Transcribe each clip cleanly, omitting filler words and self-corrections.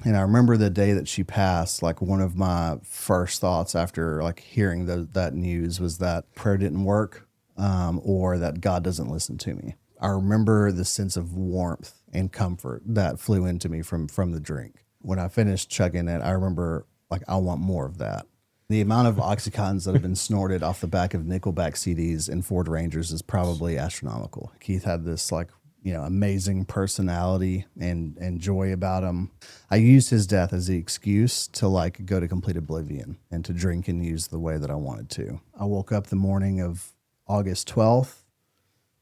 And I remember the day that she passed, like one of my first thoughts after like hearing that news was that prayer didn't work, or that God doesn't listen to me. I remember the sense of warmth and comfort that flew into me from the drink. When I finished chugging it, I remember like, I want more of that. The amount of OxyContins that have been snorted off the back of Nickelback CDs in Ford Rangers is probably astronomical. Keith had this like, amazing personality and joy about him. I used his death as the excuse to like go to complete oblivion and to drink and use the way that I wanted to. I woke up the morning of August 12th,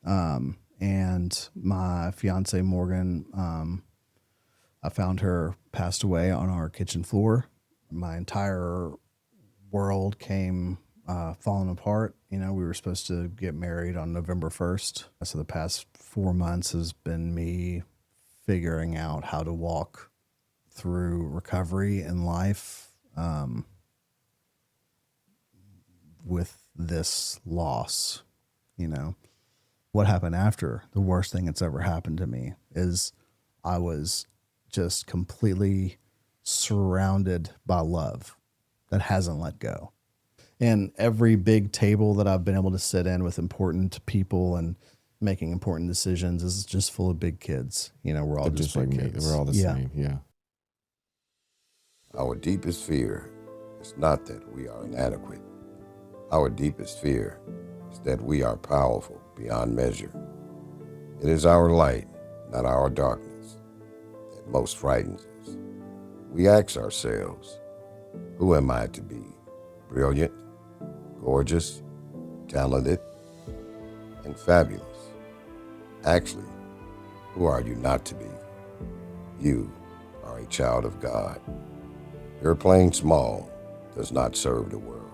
and my fiance Morgan, I found her passed away on our kitchen floor. My entire world came falling apart. We were supposed to get married on November 1st. So the past 4 months has been me figuring out how to walk through recovery in life with this loss. What happened after, the worst thing that's ever happened to me, is I was just completely surrounded by love that hasn't let go. And every big table that I've been able to sit in with important people and making important decisions is just full of big kids. We're all just big kids. We're all the same. Yeah. Our deepest fear is not that we are inadequate. Our deepest fear is that we are powerful beyond measure. It is our light, not our darkness, that most frightens us. We ask ourselves, who am I to be? Brilliant, gorgeous, talented, and fabulous. Actually, who are you not to be? You are a child of God. Your playing small does not serve the world.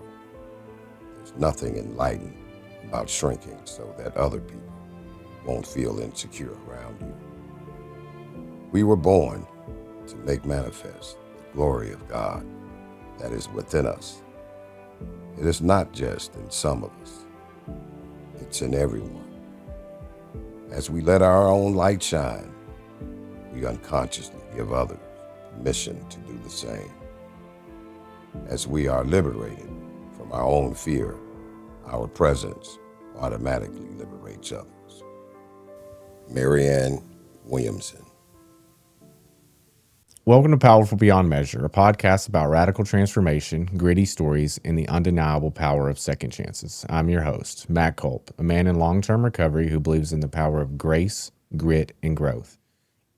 There's nothing enlightened about shrinking so that other people won't feel insecure around you. We were born to make manifest the glory of God that is within us. It is not just in some of us, it's in everyone. As we let our own light shine, we unconsciously give others permission to do the same. As we are liberated from our own fear, our presence automatically liberates others. Marianne Williamson. Welcome to Powerful Beyond Measure, a podcast about radical transformation, gritty stories, and the undeniable power of second chances. I'm your host, Matt Culp, a man in long-term recovery who believes in the power of grace, grit, and growth.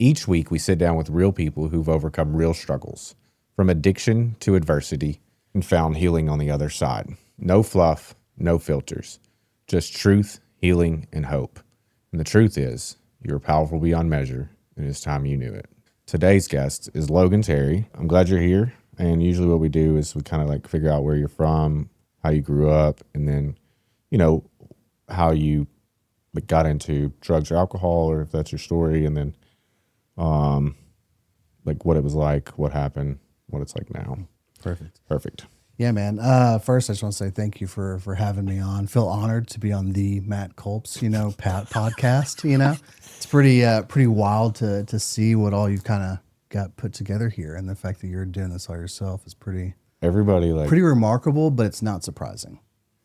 Each week, we sit down with real people who've overcome real struggles, from addiction to adversity, and found healing on the other side. No fluff, no filters, just truth, healing, and hope. And the truth is, you're powerful beyond measure, and it's time you knew it. Today's guest is Logan Terry. I'm glad you're here. And usually what we do is we kind of like figure out where you're from, how you grew up, and then, how you got into drugs or alcohol, or if that's your story, and then what it was like, what happened, what it's like now. Perfect. Yeah, man. First, I just want to say thank you for having me on. Feel honored to be on the Matt Culp's, podcast. It's pretty wild to see what all you've kind of got put together here, and the fact that you're doing this all yourself is pretty remarkable, but it's not surprising.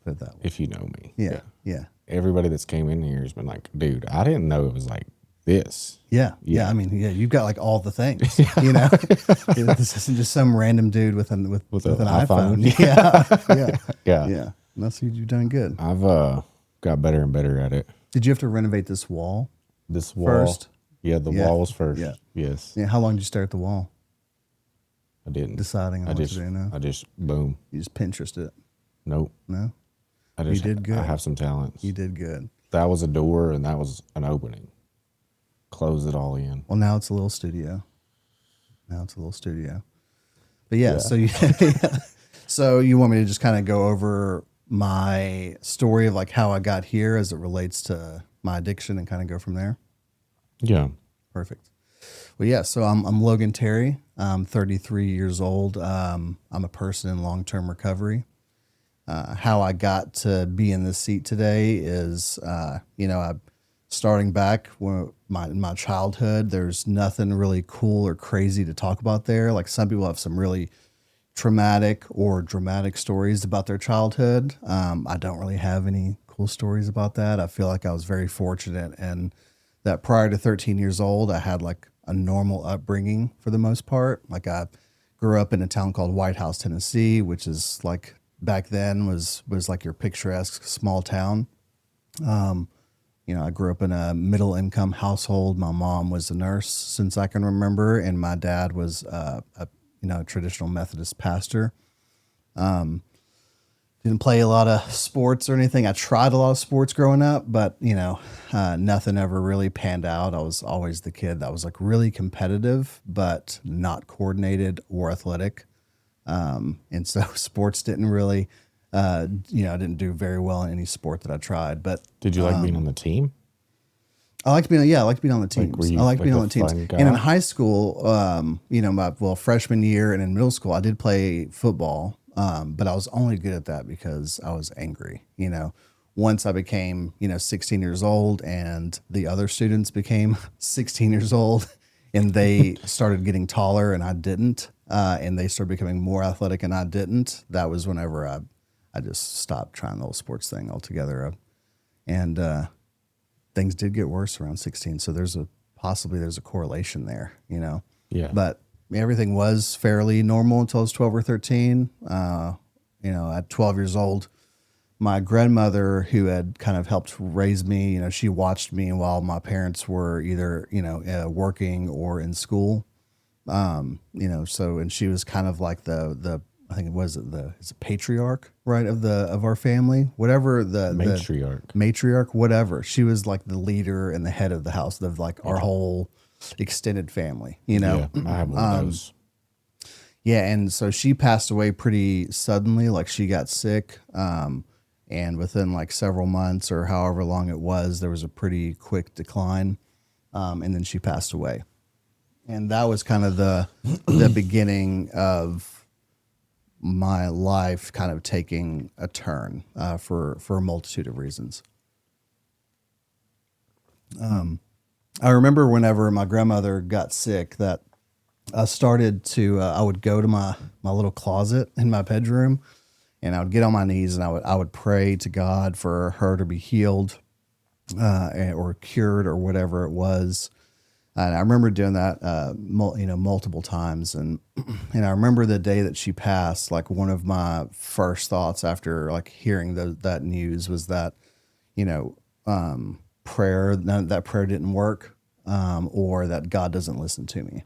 Put it that way. If you know me. Yeah. Everybody that's came in here has been like, dude, I didn't know it was like this. Yeah. I mean, you've got like all the things, This isn't just some random dude with an iPhone. Yeah. That's you've done good. I've got better and better at it. Did you have to renovate this wall? This wall first? Yeah, the wall was first. Yeah. Yes. Yeah. How long did you stare at the wall? I didn't. Deciding on what to do now? I just, boom. You just Pinterest it? Nope. No? You did good. I have some talents. You did good. That was a door and that was an opening. Close it all in. Well, now it's a little studio. But yeah. So you want me to just kind of go over my story of like how I got here as it relates to my addiction and kind of go from there? Yeah. Perfect. Well, yeah. So I'm Logan Terry. I'm 33 years old. I'm a person in long-term recovery. How I got to be in this seat today is, I starting back when my childhood, there's nothing really cool or crazy to talk about there. Like some people have some really traumatic or dramatic stories about their childhood. I don't really have any cool stories about that. I feel like I was very fortunate and that prior to 13 years old, I had like a normal upbringing for the most part. Like I grew up in a town called White House, Tennessee, which is like back then was like your picturesque small town. I grew up in a middle income household. My mom was a nurse since I can remember, and my dad was a traditional Methodist pastor. Didn't play a lot of sports or anything. I tried a lot of sports growing up, but nothing ever really panned out. I was always the kid that was like really competitive, but not coordinated or athletic. And so sports didn't really, I didn't do very well in any sport that I tried. But Did you like being on the team? I liked being on the teams. were you I liked like being a on the teams. fun guy? And in high school, my freshman year and in middle school, I did play football. But I was only good at that because I was angry. Once I became, 16 years old and the other students became 16 years old and they started getting taller and I didn't, and they started becoming more athletic and I didn't, that was whenever I just stopped trying the whole sports thing altogether. And things did get worse around 16. So there's a correlation there, Yeah. But everything was fairly normal until I was 12 or 13. At 12 years old, my grandmother, who had kind of helped raise me, she watched me while my parents were either, working or in school. And she was kind of like the I think it's a patriarch, right, of our family, whatever the matriarch, whatever. She was like the leader and the head of the house of like our whole extended family, Yeah, I have one of those. Yeah, and so she passed away pretty suddenly. Like she got sick, and within like several months or however long it was, there was a pretty quick decline, and then she passed away. And that was kind of the beginning of my life kind of taking a turn for a multitude of reasons. I remember whenever my grandmother got sick that I started to, I would go to my little closet in my bedroom and I would get on my knees and I would pray to God for her to be healed or cured or whatever it was. And I remember doing that, multiple times. And I remember the day that she passed, like one of my first thoughts after like hearing that news was that, prayer didn't work, or that God doesn't listen to me.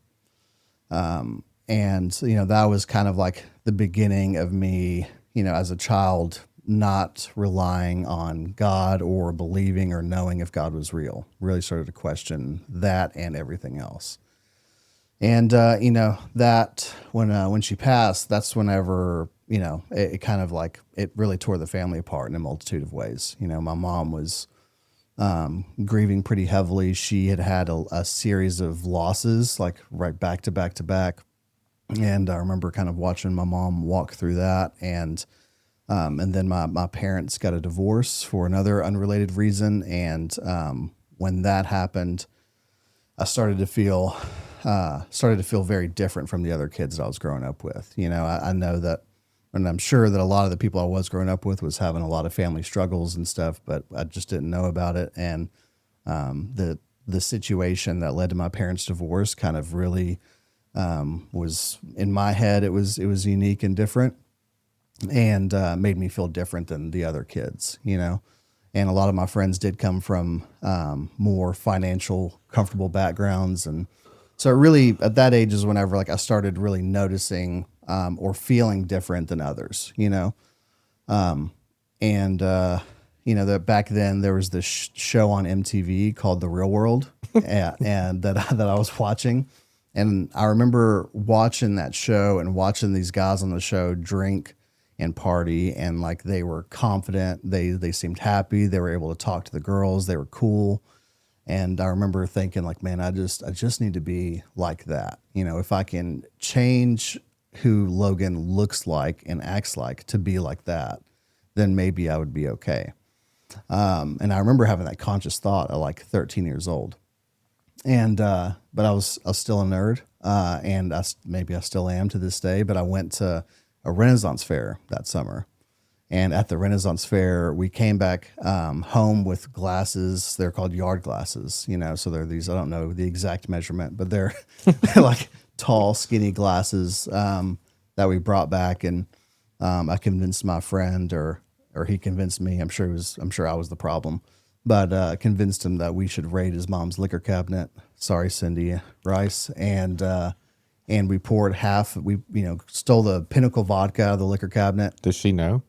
And that was kind of like the beginning of me, as a child, not relying on God or believing or knowing if God was real. Really started to question that and everything else. And, that when she passed, that's whenever, it kind of like, it really tore the family apart in a multitude of ways. My mom was grieving pretty heavily. She had a series of losses, like right back to back to back. And I remember kind of watching my mom walk through that. And then my parents got a divorce for another unrelated reason. And when that happened, I started to feel very different from the other kids that I was growing up with. I know that, and I'm sure that a lot of the people I was growing up with was having a lot of family struggles and stuff, but I just didn't know about it. And the situation that led to my parents' divorce kind of really was, in my head, it was unique and different, and made me feel different than the other kids, And a lot of my friends did come from more financial, comfortable backgrounds, and so really at that age is whenever like I started really noticing or feeling different than others, that back then there was this show on MTV called The Real World, and that I was watching. And I remember watching that show and watching these guys on the show drink and party, and like they were confident. They seemed happy. They were able to talk to the girls. They were cool. And I remember thinking like, man, I just need to be like that. If I can change who Logan looks like and acts like to be like that, then maybe I would be okay. And I remember having that conscious thought at like 13 years old. And, but I was still a nerd. And maybe I still am to this day, but I went to a Renaissance fair that summer. And at the Renaissance fair, we came back home with glasses. They're called yard glasses, so they're these, I don't know the exact measurement, but they're like tall, skinny glasses that we brought back. And I convinced my friend, or he convinced me. I'm sure I was the problem, but convinced him that we should raid his mom's liquor cabinet. Sorry, Cindy Rice. And we poured half. We stole the Pinnacle vodka out of the liquor cabinet. Does she know?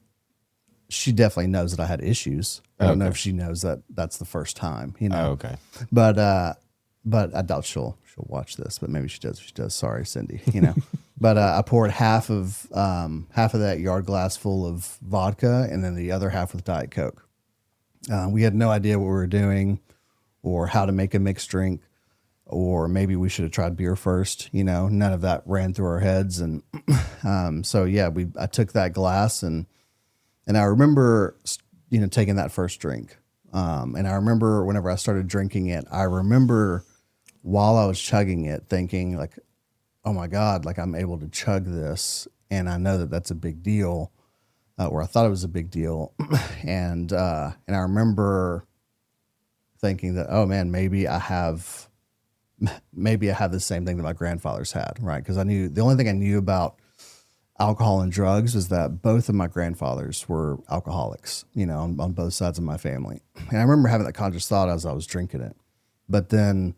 She definitely knows that I had issues. I don't know if she knows that that's the first time. Oh, okay. But I doubt she'll watch this. But maybe she does. If she does, sorry, Cindy. But I poured half of that yard glass full of vodka, and then the other half with Diet Coke. We had no idea what we were doing, or how to make a mixed drink, or maybe we should have tried beer first. None of that ran through our heads, and so yeah, I took that glass and I remember taking that first drink, and I remember whenever I started drinking it, I remember while I was chugging it, thinking like, oh my God, like I'm able to chug this. And I know that that's a big deal, or I thought it was a big deal. And I remember thinking that, oh man, maybe I have the same thing that my grandfathers had. Right. Cause the only thing I knew about alcohol and drugs was that both of my grandfathers were alcoholics, on both sides of my family. And I remember having that conscious thought as I was drinking it, but then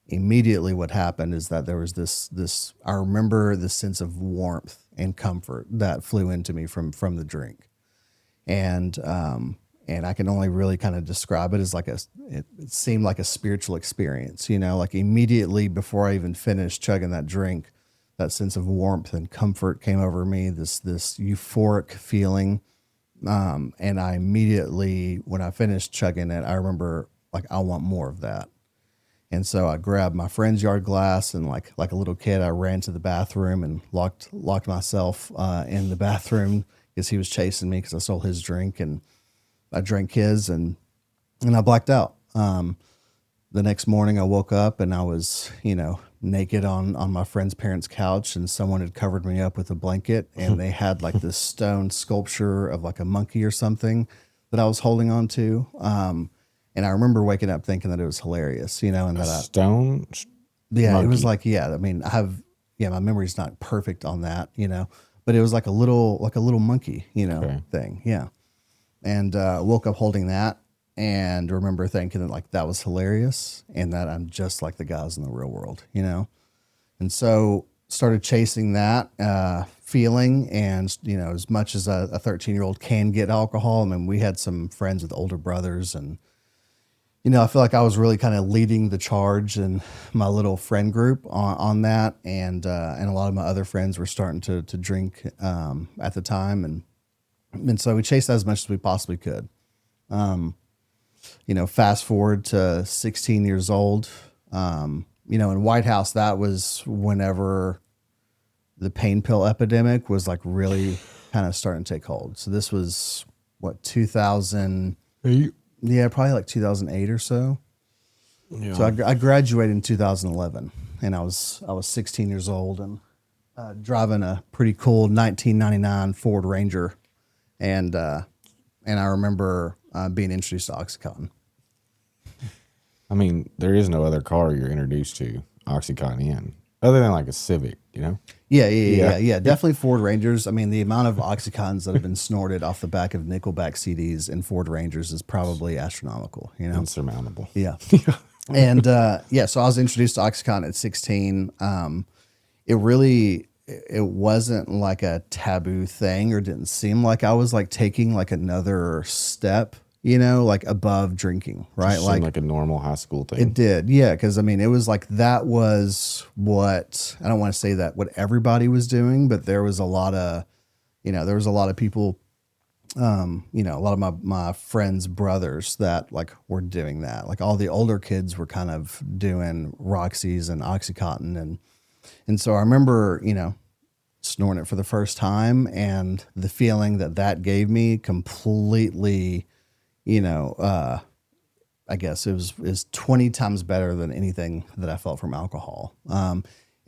immediately what happened is that there was this, I remember the sense of warmth and comfort that flew into me from the drink. And I can only really kind of describe it as like it seemed like a spiritual experience, like immediately before I even finished chugging that drink, that sense of warmth and comfort came over me, this euphoric feeling. And I immediately, when I finished chugging it, I remember like, I want more of that. And so I grabbed my friend's yard glass, and like a little kid, I ran to the bathroom and locked myself in the bathroom because he was chasing me because I stole his drink, and I drank his, and I blacked out. The next morning I woke up and I was, naked on my friend's parents' couch, and someone had covered me up with a blanket, and they had like this stone sculpture of like a monkey or something that I was holding on to. And I remember waking up thinking that it was hilarious, and that stone. Yeah, monkey. It was like, yeah, I mean, my memory's not perfect on that, but it was like a little monkey, Okay. thing. Yeah. And woke up holding that, and remember thinking that like that was hilarious, and that I'm just like the guys in the real world, And so started chasing that feeling, and as much as a 13-year-old can get alcohol. I mean, we had some friends with older brothers, and I feel like I was really kind of leading the charge in my little friend group on that, and a lot of my other friends were starting to drink at the time, and so we chased that as much as we possibly could. Fast forward to 16 years old, in White House, that was whenever the pain pill epidemic was like really kind of starting to take hold. So this was 2000. Yeah, probably like 2008 or so. Yeah. So I graduated in 2011, and I was 16 years old, and driving a pretty cool 1999 Ford Ranger, and I remember being introduced to OxyContin. I mean, there is no other car you're introduced to OxyContin in, other than like a Civic, Yeah. Definitely Ford Rangers. I mean, the amount of OxyContins that have been snorted off the back of Nickelback CDs in Ford Rangers is probably astronomical, Insurmountable. Yeah. And so I was introduced to OxyContin at 16. It wasn't like a taboo thing, or didn't seem like I was like taking like another step, like above drinking, right? Just seemed like a normal high school thing. It did. Yeah. Cause I mean, it was like, that was what, I don't want to say that what everybody was doing, but there was a lot of people, a lot of my friends' brothers that like were doing that. Like all the older kids were kind of doing Roxy's and OxyContin. And so I remember, snorting it for the first time, and the feeling that gave me completely, I guess it was 20 times better than anything that I felt from alcohol. And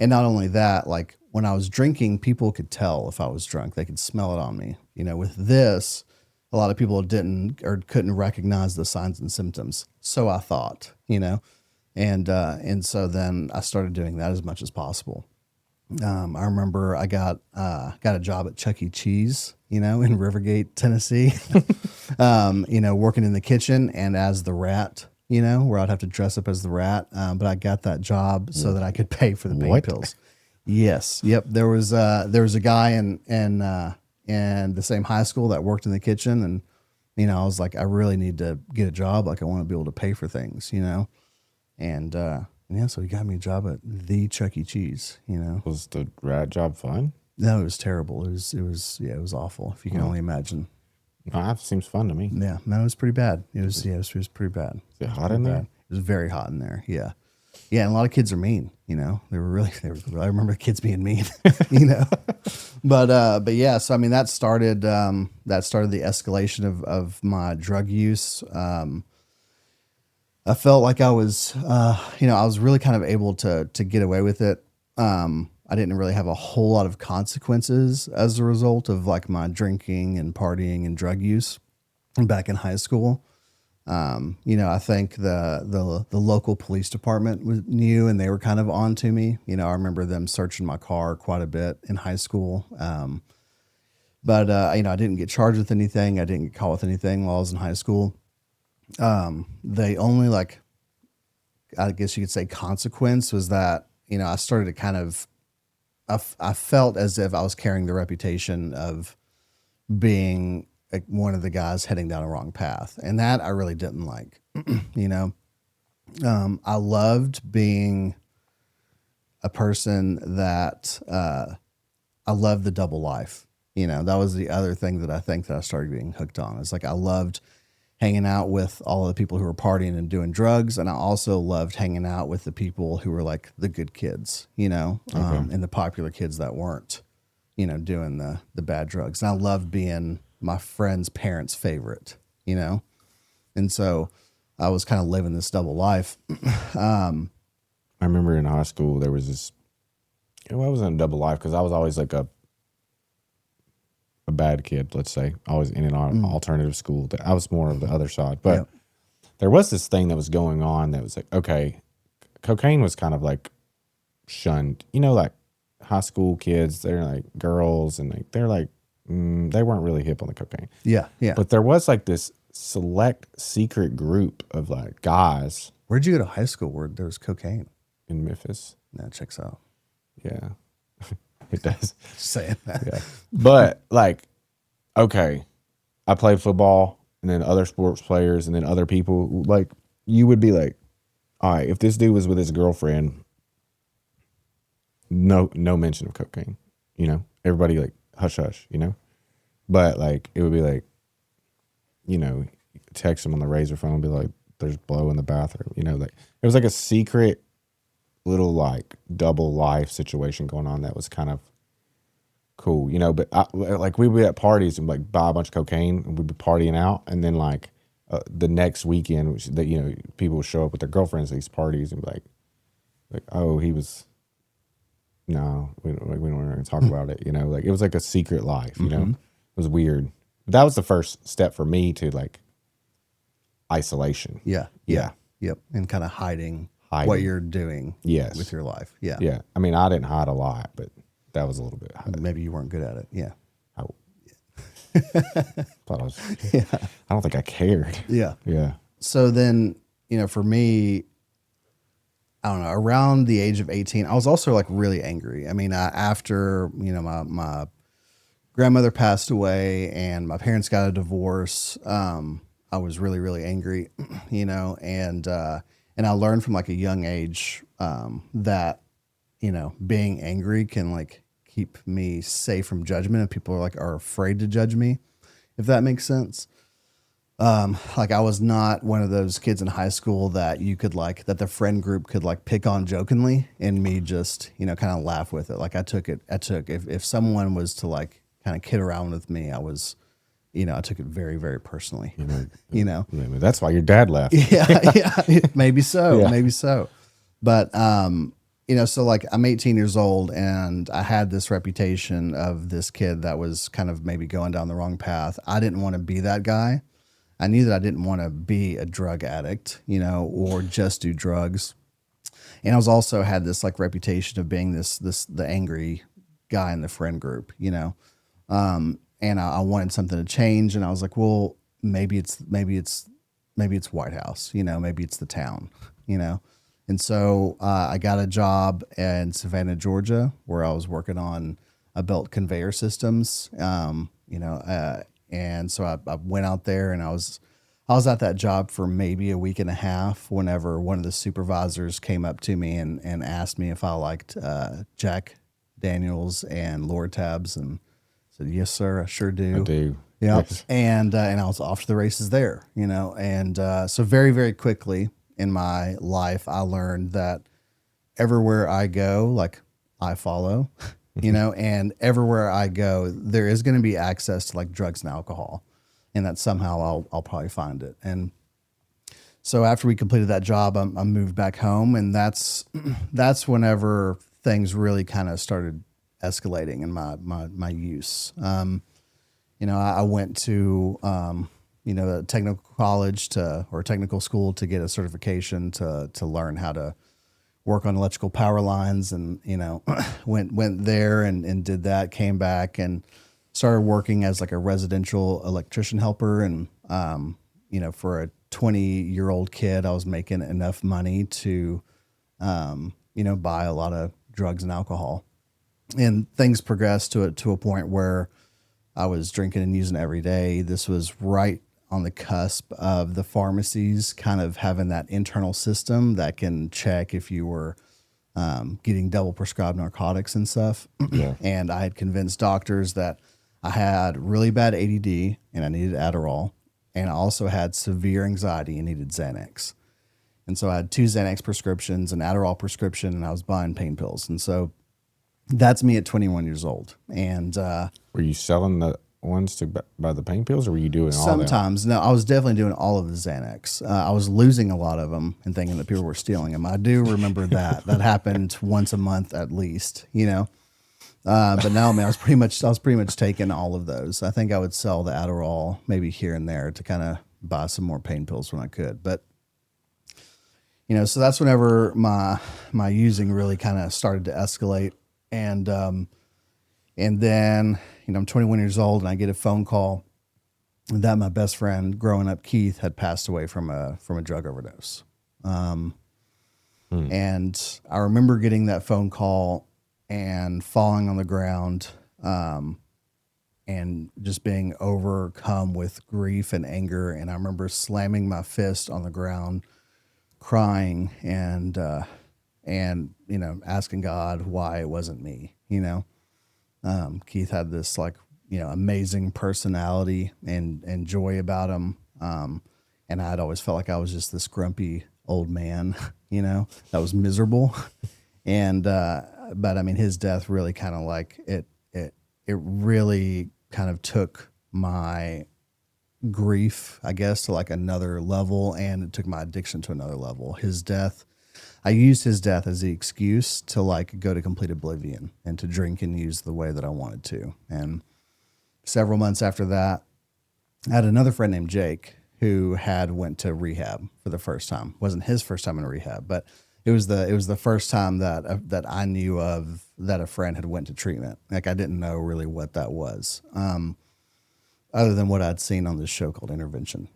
not only that, like when I was drinking, people could tell if I was drunk. They could smell it on me. With this, a lot of people didn't or couldn't recognize the signs and symptoms. So I thought, and so then I started doing that as much as possible. I remember I got a job at Chuck E. Cheese, in Rivergate, Tennessee, working in the kitchen and as the rat, where I'd have to dress up as the rat. But I got that job so that I could pay for the pain pills. Yes. Yep. There was a guy in the same high school that worked in the kitchen. And, I was like, I really need to get a job. Like I want to be able to pay for things, and, yeah, so he got me a job at the Chuck E. Cheese, Was the rat job fun? No, it was terrible. It was awful. If you can only imagine. No, that seems fun to me. Yeah, no, it was pretty bad. It was pretty bad. Is it hot in there? It was very hot in there. Yeah. Yeah. And a lot of kids are mean, they were I remember kids being mean, but yeah, so, I mean, that started the escalation of my drug use. I felt like I was, I was really kind of able to get away with it. I didn't really have a whole lot of consequences as a result of like my drinking and partying and drug use back in high school. I think the local police department knew, and they were kind of on to me. I remember them searching my car quite a bit in high school. But I didn't get charged with anything. I didn't get caught with anything while I was in high school. They only I guess you could say consequence was that, I started to kind of, I felt as if I was carrying the reputation of being like one of the guys heading down a wrong path. And that I really didn't like, I loved being a person that, I loved the double life. That was the other thing that I think that I started being hooked on. It's like, I loved hanging out with all of the people who were partying and doing drugs. And I also loved hanging out with the people who were like the good kids, and the popular kids that weren't, doing the bad drugs. And I loved being my friend's parents' favorite, and so I was kind of living this double life. I remember in high school, there was this, I wasn't a double life because I was always like a bad kid, let's say. I was in an alternative school. I was more of the other side. But there was this thing that was going on that was like, okay, cocaine was kind of like shunned. Like high school kids, they're like girls and they're like, they weren't really hip on the cocaine. Yeah, yeah. But there was like this select secret group of like guys. Where'd you go to high school where there was cocaine? In Memphis. That checks out. Yeah. It does. Saying that. Yeah. But like, okay, I played football and then other sports players and then other people, like you would be like, all right, if this dude was with his girlfriend, no mention of cocaine, everybody like hush hush, but like, it would be like, text him on the razor phone and be like, there's blow in the bathroom, like it was like a secret little like double life situation going on that was kind of cool, but like we would be at parties and like buy a bunch of cocaine and we'd be partying out, and then like the next weekend that people would show up with their girlfriends at these parties and be like oh, he was, no, we don't want to talk about it, like it was like a secret life, it was weird. But that was the first step for me to like isolation. Yeah. Yep. And kind of hiding what you're doing with your life. Yeah. Yeah. I mean, I didn't hide a lot, but that was a little bit. Maybe you weren't good at it. Yeah. Thought I was. Yeah. I don't think I cared. Yeah. Yeah. So then, for me, I don't know, around the age of 18, I was also like really angry. I mean, after, my grandmother passed away and my parents got a divorce, I was really, really angry, and I learned from like a young age that, being angry can like keep me safe from judgment, and people are afraid to judge me, if that makes sense. Like I was not one of those kids in high school that you could that the friend group could like pick on jokingly and me just, kind of laugh with it. Like if someone was to like kind of kid around with me, I was I took it very, very personally, you know? Yeah, that's why your dad left. Yeah, maybe so, Yeah. maybe so. But, so like I'm 18 years old and I had this reputation of this kid that was kind of maybe going down the wrong path. I didn't want to be that guy. I knew that I didn't want to be a drug addict, or just do drugs. And I was also had this like reputation of being the angry guy in the friend group, and I wanted something to change. And I was like, well, maybe it's White House, maybe it's the town, And so I got a job in Savannah, Georgia, where I was working on belt conveyor systems, and so I went out there and I was at that job for maybe a week and a half whenever one of the supervisors came up to me and asked me if I liked Jack Daniels and Lord Tabs, and said, yes, sir, I sure do. I do. Yeah. Yes. And I was off to the races there, and so very, very quickly in my life, I learned that everywhere I go, like I follow, and everywhere I go, there is going to be access to like drugs and alcohol, and that somehow I'll probably find it. And so after we completed that job, I moved back home, and that's whenever things really kind of started escalating in my use. I went to a technical college or technical school to get a certification to learn how to work on electrical power lines, and went there and did that. Came back and started working as like a residential electrician helper, and for a 20-year-old kid, I was making enough money to buy a lot of drugs and alcohol, and things progressed to a point where I was drinking and using every day. This was right on the cusp of the pharmacies kind of having that internal system that can check if you were getting double prescribed narcotics and stuff. Yeah. And I had convinced doctors that I had really bad ADD and I needed Adderall. And I also had severe anxiety and needed Xanax. And so I had 2 Xanax prescriptions, an Adderall prescription, and I was buying pain pills. And so that's me at 21 years old. And Were you selling the ones to buy the pain pills, or were you doing all that? sometimes, no, I was definitely doing all of the Xanax. I was losing a lot of them and thinking that people were stealing them. I do remember that. That happened once a month at least, But no, man, I was pretty much taking all of those. I think I would sell the Adderall maybe here and there to kind of buy some more pain pills when I could. But so that's whenever my using really kind of started to escalate. And then, I'm 21 years old and I get a phone call that my best friend growing up, Keith, had passed away from a drug overdose. And I remember getting that phone call and falling on the ground, and just being overcome with grief and anger. And I remember slamming my fist on the ground, crying, and asking God why it wasn't me. Keith had this amazing personality and joy about him. And I'd always felt like I was just this grumpy old man, that was miserable. And, but I mean, his death really kind of it really kind of took my grief, I guess, to like another level, and it took my addiction to another level. His death, I used his death as the excuse to like go to complete oblivion and to drink and use the way that I wanted to. And several months after that, I had another friend named Jake who had went to rehab for the first time. It wasn't his first time in rehab, but it was the first time that I knew of that a friend had went to treatment. Like I didn't know really what that was, other than what I'd seen on this show called Intervention,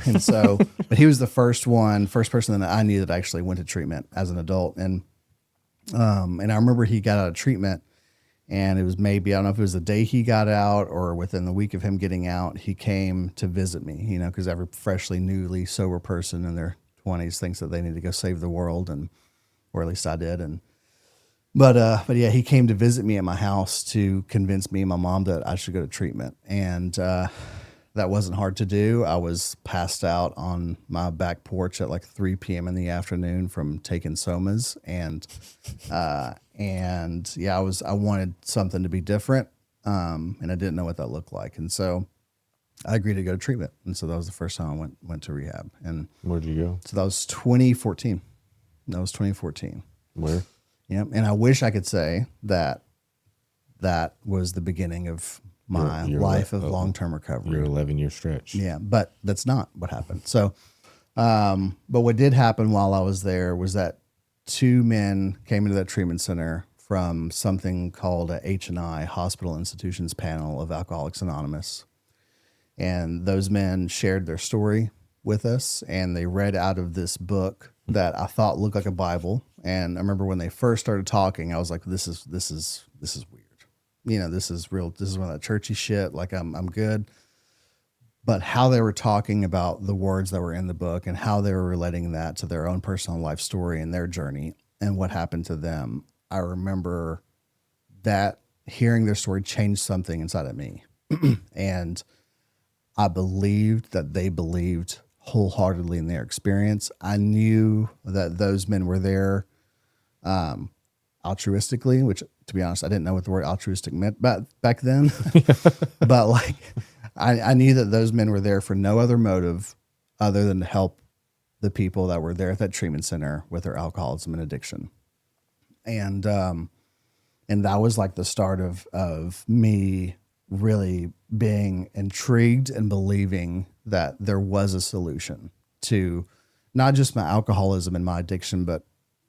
And so, but he was the first person that I knew that actually went to treatment as an adult. And I remember he got out of treatment, and it was maybe, I don't know if it was the day he got out or within the week of him getting out, he came to visit me, because every freshly, newly sober person in their 20s thinks that they need to go save the world, or at least I did. But yeah, he came to visit me at my house to convince me and my mom that I should go to treatment. And that wasn't hard to do. I was passed out on my back porch at like 3 p.m. in the afternoon from taking somas. And yeah, I wanted something to be different. And I didn't know what that looked like. And so I agreed to go to treatment. And so that was the first time I went to rehab. And Where'd you go? so that was 2014. That was 2014. Where? Yeah. And I wish I could say that that was the beginning of my life of long-term recovery. Your 11-year stretch. Yeah, but that's not what happened. So, but what did happen while I was there was that two men came into that treatment center from something called a H&I, Hospital Institutions Panel of Alcoholics Anonymous. And those men shared their story with us, and they read out of this book that I thought looked like a Bible. And I remember when they first started talking, I was like, this is weird. You know, this is real. This is one of that churchy shit. Like I'm good. But how they were talking about the words that were in the book and how they were relating that to their own personal life story and their journey and what happened to them, I remember that hearing their story changed something inside of me. And I believed that they believed wholeheartedly in their experience. I knew that those men were there altruistically, which, to be honest, I didn't know what the word altruistic meant back then. But like, I knew that those men were there for no other motive other than to help the people that were there at that treatment center with their alcoholism and addiction. And that was like the start of me really being intrigued and believing that there was a solution to not just my alcoholism and my addiction, but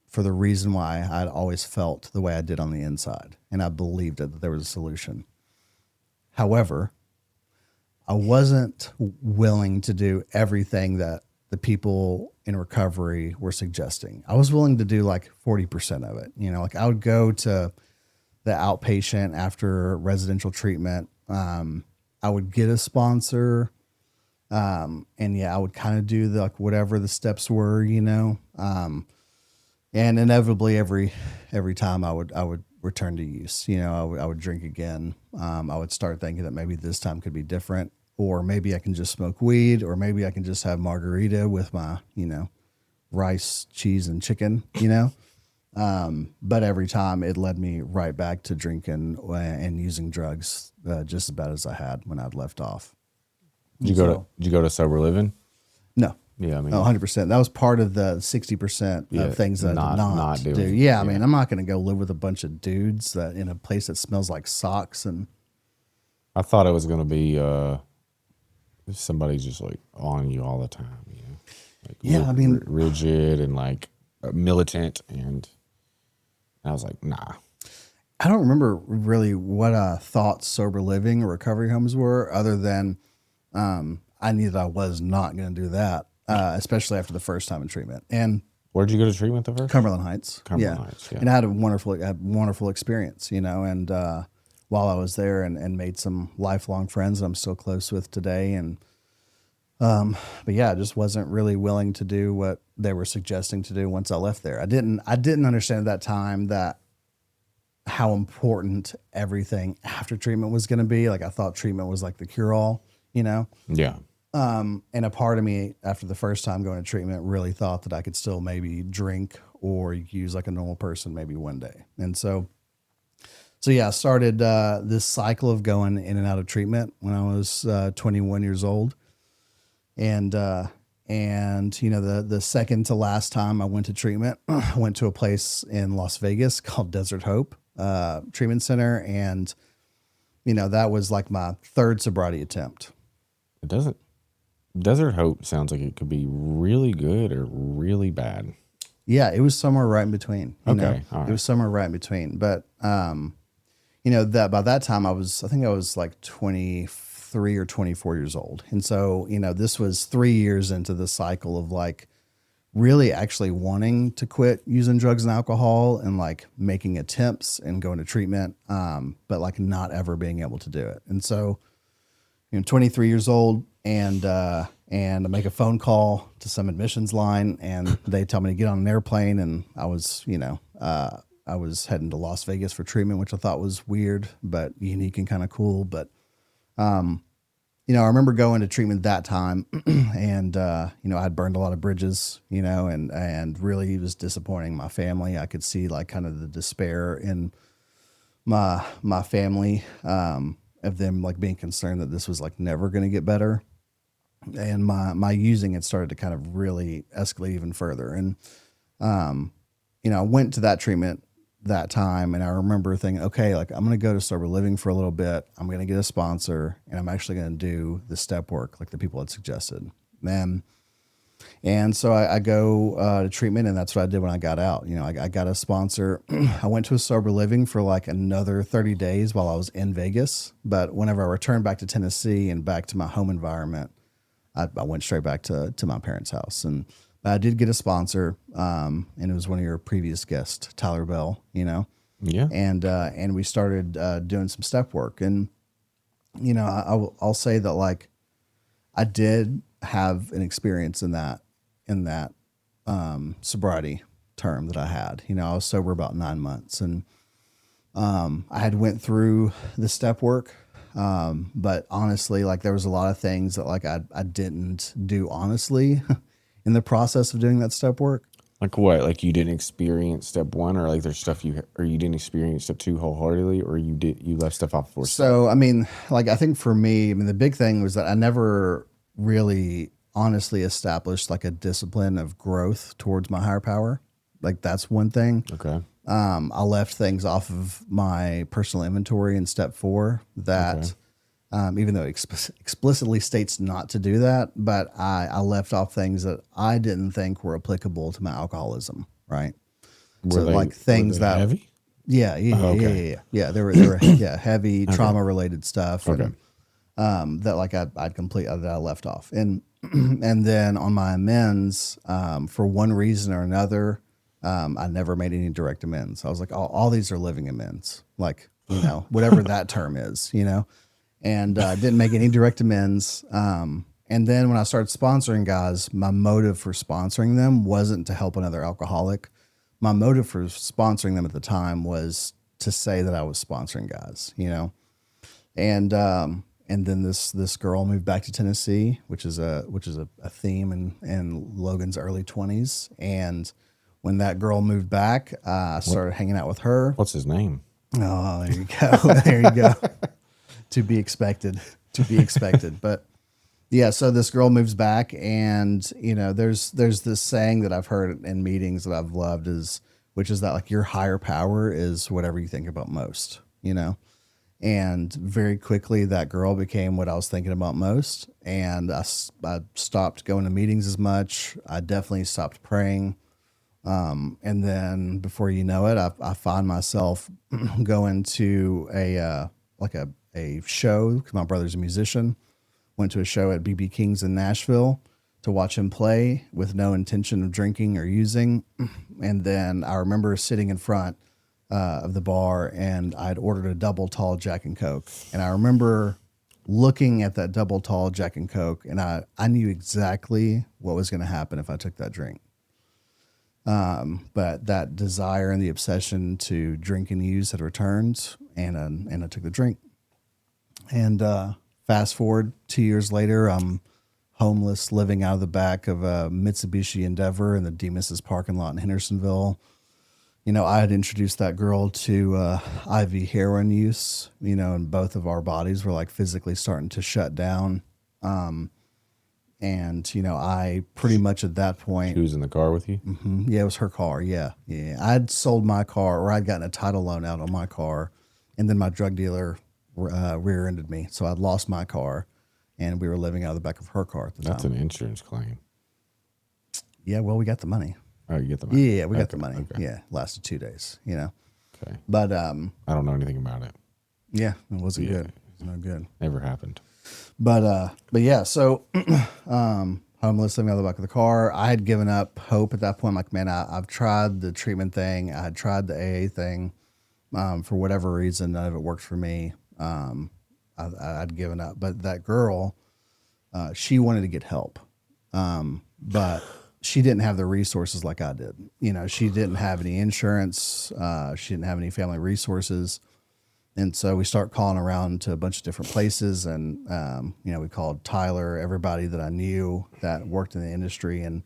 for the reason why I'd always felt the way I did on the inside. And I believed that there was a solution. However, I wasn't willing to do everything that the people in recovery were suggesting. I was willing to do like 40% of it. You know, like I would go to the outpatient after residential treatment. I would get a sponsor. And yeah, I would kind of do like whatever the steps were, you know. And inevitably every time I would return to use, you know, I would drink again. I would start thinking that maybe this time could be different, or maybe I can just smoke weed, or maybe I can just have margarita with my, you know, rice, cheese, and chicken, you know. But every time it led me right back to drinking and using drugs, just as bad as I had when I'd left off. Did you go to sober living? No. Yeah, I mean, 100%. That was part of the 60% of things that I did not do. Yeah, I mean, I'm not going to go live with a bunch of dudes that in a place that smells like socks. And I thought it was going to be somebody just like on you all the time. You know? Like yeah, I mean, rigid and like militant, and I was like, nah. I don't remember really what I thought sober living or recovery homes were, other than I knew that I was not going to do that. Especially after the first time in treatment. And where'd you go to treatment the first? Cumberland Heights. Cumberland Heights, yeah. And I had a wonderful experience, you know, and while I was there and made some lifelong friends that I'm still close with today. And but yeah, I just wasn't really willing to do what they were suggesting to do once I left there. I didn't understand at that time that how important everything after treatment was going to be. Like I thought treatment was like the cure all, you know? Yeah. And a part of me after the first time going to treatment really thought that I could still maybe drink or use like a normal person maybe one day. And so yeah, I started this cycle of going in and out of treatment when I was 21 years old. And you know, the second to last time I went to treatment, I went to a place in Las Vegas called Desert Hope Treatment Center. And, you know, that was like my third sobriety attempt. It doesn't. Desert Hope sounds like it could be really good or really bad. Yeah, it was somewhere right in between. You know? All right. It was somewhere right in between. But, you know, that by that time I think I was like 23 or 24 years old. And so, you know, this was 3 years into the cycle of like really actually wanting to quit using drugs and alcohol and like making attempts and going to treatment, but like not ever being able to do it. And so, you know, 23 years old, and I make a phone call to some admissions line, and they tell me to get on an airplane, and I was, you know, I was heading to Las Vegas for treatment, which I thought was weird, but unique and kind of cool. But, you know, I remember going to treatment that time, and you know, I'd burned a lot of bridges, you know, and really was disappointing my family. I could see like kind of the despair in my family. of them like being concerned that this was like never going to get better. And my using it started to kind of really escalate even further. And, I went to that treatment that time, and I remember thinking, okay, like I'm going to go to sober living for a little bit. I'm going to get a sponsor, and I'm actually going to do the step work like the people had suggested. And so I go to treatment, and that's what I did when I got out. I got a sponsor. I went to a sober living for like another 30 days while I was in Vegas. But whenever I returned back to Tennessee and back to my home environment, I went straight back to my parents' house. And I did get a sponsor, and it was one of your previous guests, Tyler Bell, Yeah. And we started doing some step work. And, I'll say that like I did have an experience in that sobriety term that I had. I was sober about 9 months, and I had went through the step work. But honestly, like there was a lot of things that like I didn't do honestly in the process of doing that step work. Like what? Like you didn't experience step one, or like there's stuff you didn't experience step two wholeheartedly, or you left stuff off for. So, I mean, like I think for me, the big thing was that I never really honestly established like a discipline of growth towards my higher power. Like that's one thing. Okay. I left things off of my personal inventory in step 4 that, even though it explicitly states not to do that, but I left off things that I didn't think were applicable to my alcoholism. Right. Were they heavy? Yeah. They were heavy trauma related stuff. Okay. And, that like that I left off. And, and then on my amends, for one reason or another, I never made any direct amends. I was like, all these are living amends, like, whatever that term is, and didn't make any direct amends. And then when I started sponsoring guys, my motive for sponsoring them wasn't to help another alcoholic. My motive for sponsoring them at the time was to say that I was sponsoring guys, and then this girl moved back to Tennessee, which is a theme in Logan's early 20s. And when that girl moved back, I started hanging out with her. What's his name? Oh, there you go. There you go. To be expected. But yeah, so this girl moves back, and there's this saying that I've heard in meetings that I've loved which is that like your higher power is whatever you think about most, And very quickly that girl became what I was thinking about most, and I stopped going to meetings as much. I definitely stopped praying. And then before you know it, I find myself going to a show because my brother's a musician. Went to a show at BB King's in Nashville to watch him play with no intention of drinking or using. And then I remember sitting in front of the bar, and I'd ordered a double tall Jack and Coke. And I remember looking at that double tall Jack and Coke, and I knew exactly what was going to happen if I took that drink. But that desire and the obsession to drink and use had returned, and I took the drink. And fast forward 2 years later, I'm homeless, living out of the back of a Mitsubishi Endeavor in the Demas's parking lot in Hendersonville. I had introduced that girl to IV heroin use, and both of our bodies were like physically starting to shut down. And, I pretty much at that point. She was in the car with you? Mm-hmm, yeah, it was her car. Yeah. I'd sold my car, or I'd gotten a title loan out on my car, and then my drug dealer rear-ended me. So I'd lost my car, and we were living out of the back of her car at the time. That's an insurance claim. Yeah, well, we got the money. Oh, you get the money? Yeah, we got the money. Okay. Yeah, lasted 2 days, Okay. But I don't know anything about it. yeah, it wasn't good. It was no good. Never happened. But yeah, so homeless, living out of the back of the car. I had given up hope at that point. Like, man, I've tried the treatment thing. I had tried the AA thing. For whatever reason, none of it worked for me. I'd given up. But that girl, she wanted to get help. But she didn't have the resources like I did. She didn't have any insurance. She didn't have any family resources. And so we start calling around to a bunch of different places, and, we called Tyler, everybody that I knew that worked in the industry. And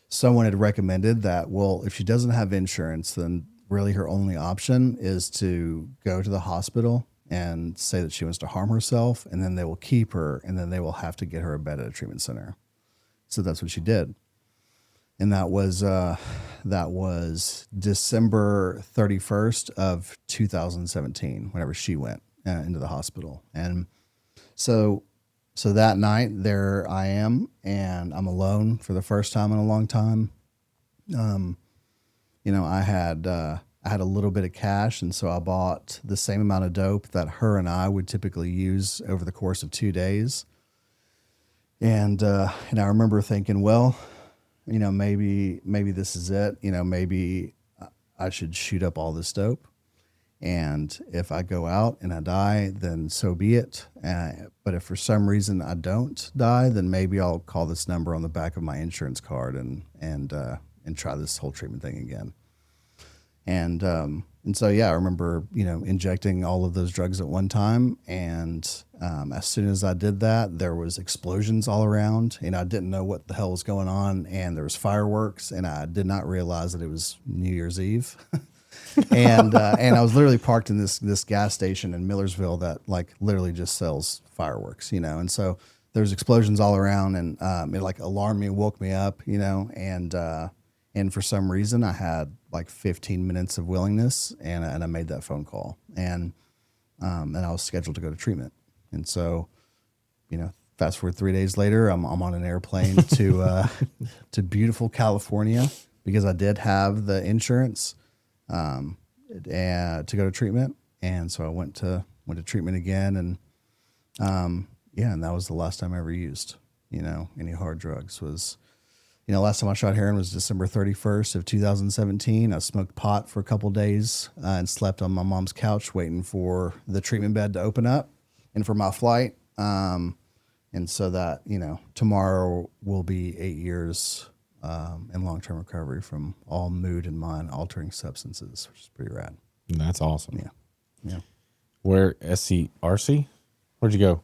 someone had recommended that, well, if she doesn't have insurance, then really her only option is to go to the hospital and say that she wants to harm herself, and then they will keep her, and then they will have to get her a bed at a treatment center. So that's what she did. And that was December 31st of 2017, whenever she went into the hospital. And so that night, there I am, and I'm alone for the first time in a long time. I had a little bit of cash, and so I bought the same amount of dope that her and I would typically use over the course of 2 days. And I remember thinking, well, maybe this is it. Maybe I should shoot up all this dope. And if I go out and I die, then so be it. But if for some reason I don't die, then maybe I'll call this number on the back of my insurance card and try this whole treatment thing again. And so, yeah, I remember, injecting all of those drugs at one time. And as soon as I did that, there was explosions all around, and I didn't know what the hell was going on. And there was fireworks, and I did not realize that it was New Year's Eve. And I was literally parked in this gas station in Millersville that like literally just sells fireworks, and so there's explosions all around, and it like alarmed me, woke me up, and for some reason I had like 15 minutes of willingness, and I made that phone call, and I was scheduled to go to treatment. And so, fast forward 3 days later, I'm on an airplane to beautiful California, because I did have the insurance to go to treatment. And so I went to treatment again, and and that was the last time I ever used any hard drugs. Was last time I shot heroin was December 31st of 2017. I smoked pot for a couple days and slept on my mom's couch waiting for the treatment bed to open up and for my flight. And so that, tomorrow will be 8 years in long-term recovery from all mood and mind altering substances, which is pretty rad. That's awesome. Yeah. Where SCRC? Where'd you go?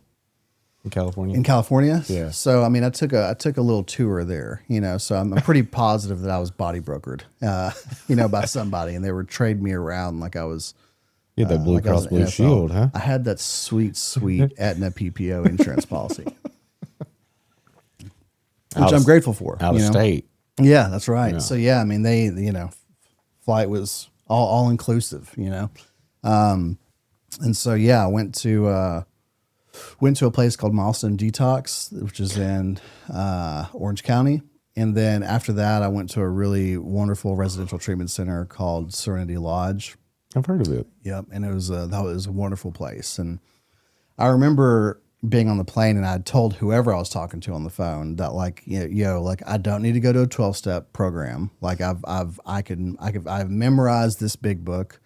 In California? In California? Yeah. So, I took a little tour there, so I'm pretty positive that I was body brokered, by somebody, and they were trading me around like I was. Yeah, the Blue Cross Blue Shield, huh? I had that sweet Aetna PPO insurance policy, which I'm grateful for. Out of state. Yeah, that's right. Yeah. So, yeah, they, flight was all inclusive, and so, yeah, I went to a place called Milestone Detox, which is in Orange County. And then after that, I went to a really wonderful residential treatment center called Serenity Lodge. I've heard of it. Yep. And that was a wonderful place. And I remember being on the plane, and I told whoever I was talking to on the phone that like, I don't need to go to a 12-step program. Like I've memorized this big book.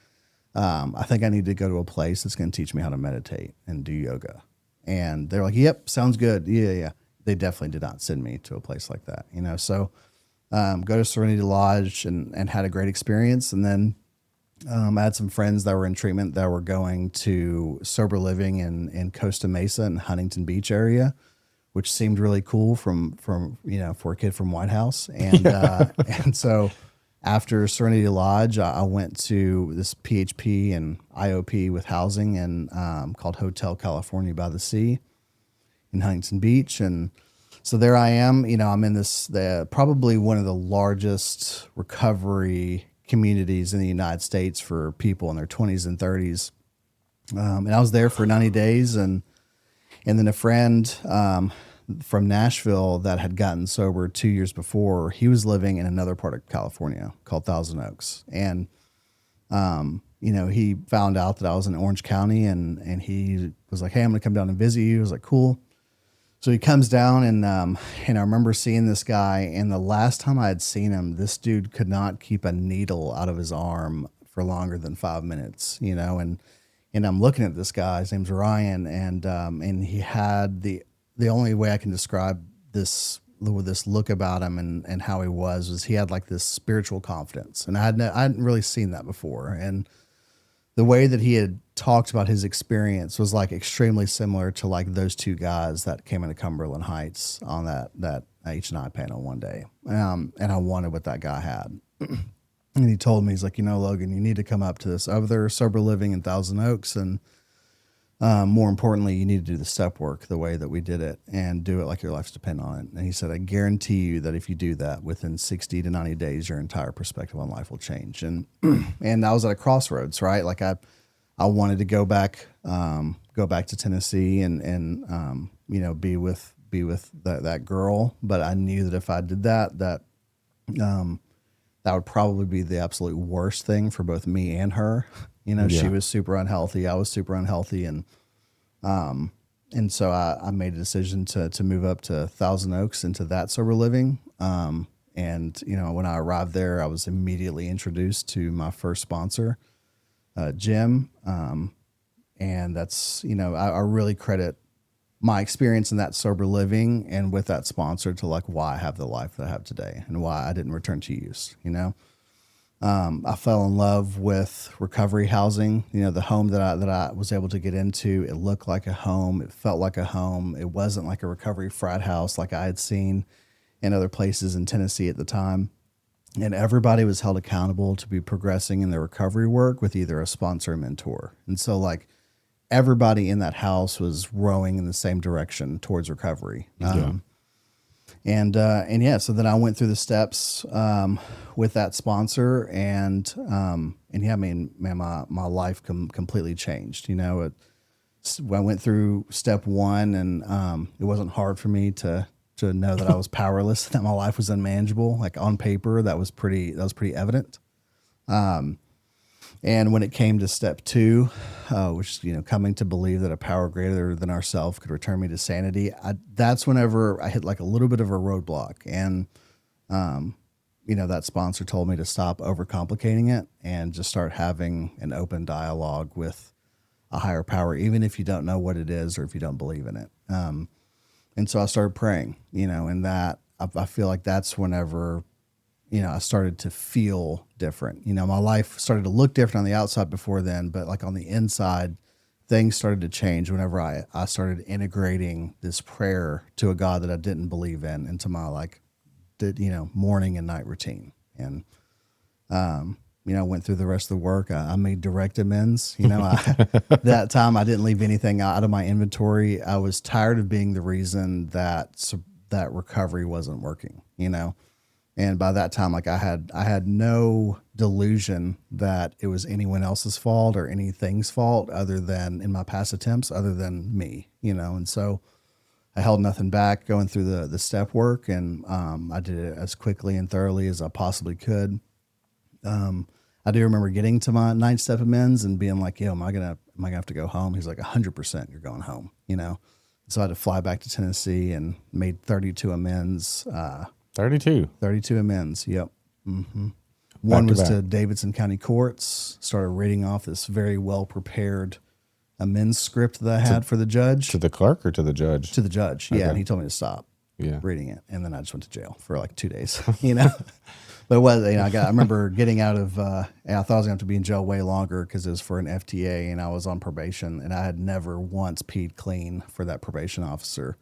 I think I need to go to a place that's going to teach me how to meditate and do yoga. And they're like, yep, sounds good. Yeah. They definitely did not send me to a place like that, So go to Serenity Lodge and had a great experience. And then I had some friends that were in treatment that were going to sober living in Costa Mesa and Huntington Beach area, which seemed really cool from for a kid from White House. And and so after Serenity Lodge, I went to this PHP and IOP with housing and called Hotel California by the Sea in Huntington Beach. And so there I am, I'm in probably one of the largest recovery communities in the United States for people in their 20s and 30s. And I was there for 90 days. And then a friend from Nashville that had gotten sober 2 years before, he was living in another part of California called Thousand Oaks. And, he found out that I was in Orange County, and he was like, hey, I'm going to come down and visit you. I was like, cool. So he comes down, and I remember seeing this guy, and the last time I had seen him, this dude could not keep a needle out of his arm for longer than 5 minutes, and I'm looking at this guy, his name's Ryan, and he had the only way I can describe this look about him and how he was he had like this spiritual confidence, and I hadn't really seen that before. And the way that he had talked about his experience was like extremely similar to like those two guys that came into Cumberland Heights on that H&I panel one day. And I wanted what that guy had. And he told me, he's like, Logan, you need to come up to this other sober living in Thousand Oaks and more importantly, you need to do the step work the way that we did it and do it like your life's dependent on it. And he said, I guarantee you that if you do that within 60 to 90 days, your entire perspective on life will change. And, and I was at a crossroads, right? Like I wanted to go back to Tennessee and you know, be with that girl. But I knew that if I did that, that would probably be the absolute worst thing for both me and her. You know, she was super unhealthy. I was super unhealthy. And so I made a decision to move up to Thousand Oaks into that sober living. And, you know, when I arrived there, I was immediately introduced to my first sponsor, Jim. And that's, you know, I really credit my experience in that sober living and with that sponsor to like why I have the life that I have today and why I didn't return to use, you know. I fell in love with recovery housing. You know, the home that I was able to get into, it looked like a home. It felt like a home. It wasn't like a recovery frat house like I had seen in other places in Tennessee at the time. And everybody was held accountable to be progressing in their recovery work with either a sponsor or mentor. And so like everybody in that house was rowing in the same direction towards recovery. And yeah, so then I went through the steps with that sponsor, and yeah, I mean, man, my life completely changed. You know, I went through step one, and it wasn't hard for me to know that I was powerless, that my life was unmanageable. Like on paper, that was pretty evident. And when it came to step two, which, you know, coming to believe that a power greater than ourselves could return me to sanity, that's whenever I hit like a little bit of a roadblock. And, you know, that sponsor told me to stop overcomplicating it and just start having an open dialogue with a higher power, even if you don't know what it is or if you don't believe in it. And so I started praying, you know, and that I feel like that's whenever, you know, I started to feel different. You know, my life started to look different on the outside before then, but like on the inside, things started to change whenever I started integrating this prayer to a God that I didn't believe in into my morning and night routine. And, you know, went through the rest of the work. I made direct amends. You know, that time I didn't leave anything out of my inventory. I was tired of being the reason that recovery wasn't working, you know? And by that time, like I had no delusion that it was anyone else's fault or anything's fault other than in my past attempts, other than me, you know? And so I held nothing back going through the step work, and I did it as quickly and thoroughly as I possibly could. I do remember getting to my 9th step amends and being like, yo, am I gonna have to go home? He's like, 100% you're going home, you know? So I had to fly back to Tennessee and made 32 amends, 32 amends. Yep. Mm-hmm. One was to Davidson County Courts. Started reading off this very well prepared amends script that I had for the judge. To the clerk or to the judge? To the judge. Okay. Yeah. And he told me to stop reading it. And then I just went to jail for like 2 days, you know, but it was, you know, I remember getting out of, and I thought I was going to have to be in jail way longer because it was for an FTA and I was on probation, and I had never once peed clean for that probation officer.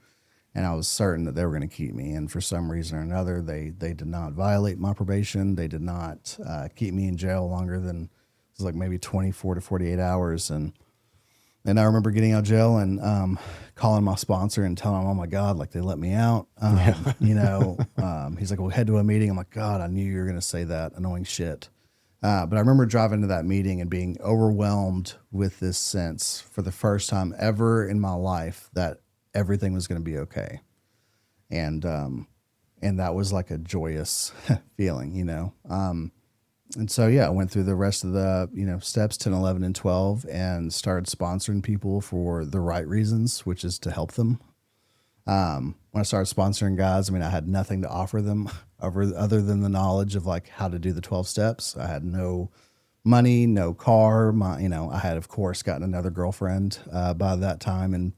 And I was certain that they were going to keep me. And for some reason or another, they did not violate my probation. They did not keep me in jail longer than, it was like maybe 24 to 48 hours. And I remember getting out of jail and calling my sponsor and telling him, oh my God, like they let me out. You know, he's like, we'll head to a meeting. I'm like, God, I knew you were going to say that annoying shit. But I remember driving to that meeting and being overwhelmed with this sense for the first time ever in my life that everything was going to be okay. And that was like a joyous feeling, you know? And so, yeah, I went through the rest of the, you know, steps 10, 11, and 12 and started sponsoring people for the right reasons, which is to help them. When I started sponsoring guys, I mean, I had nothing to offer them other than the knowledge of like how to do the 12 steps. I had no money, no car. I had, of course, gotten another girlfriend by that time. And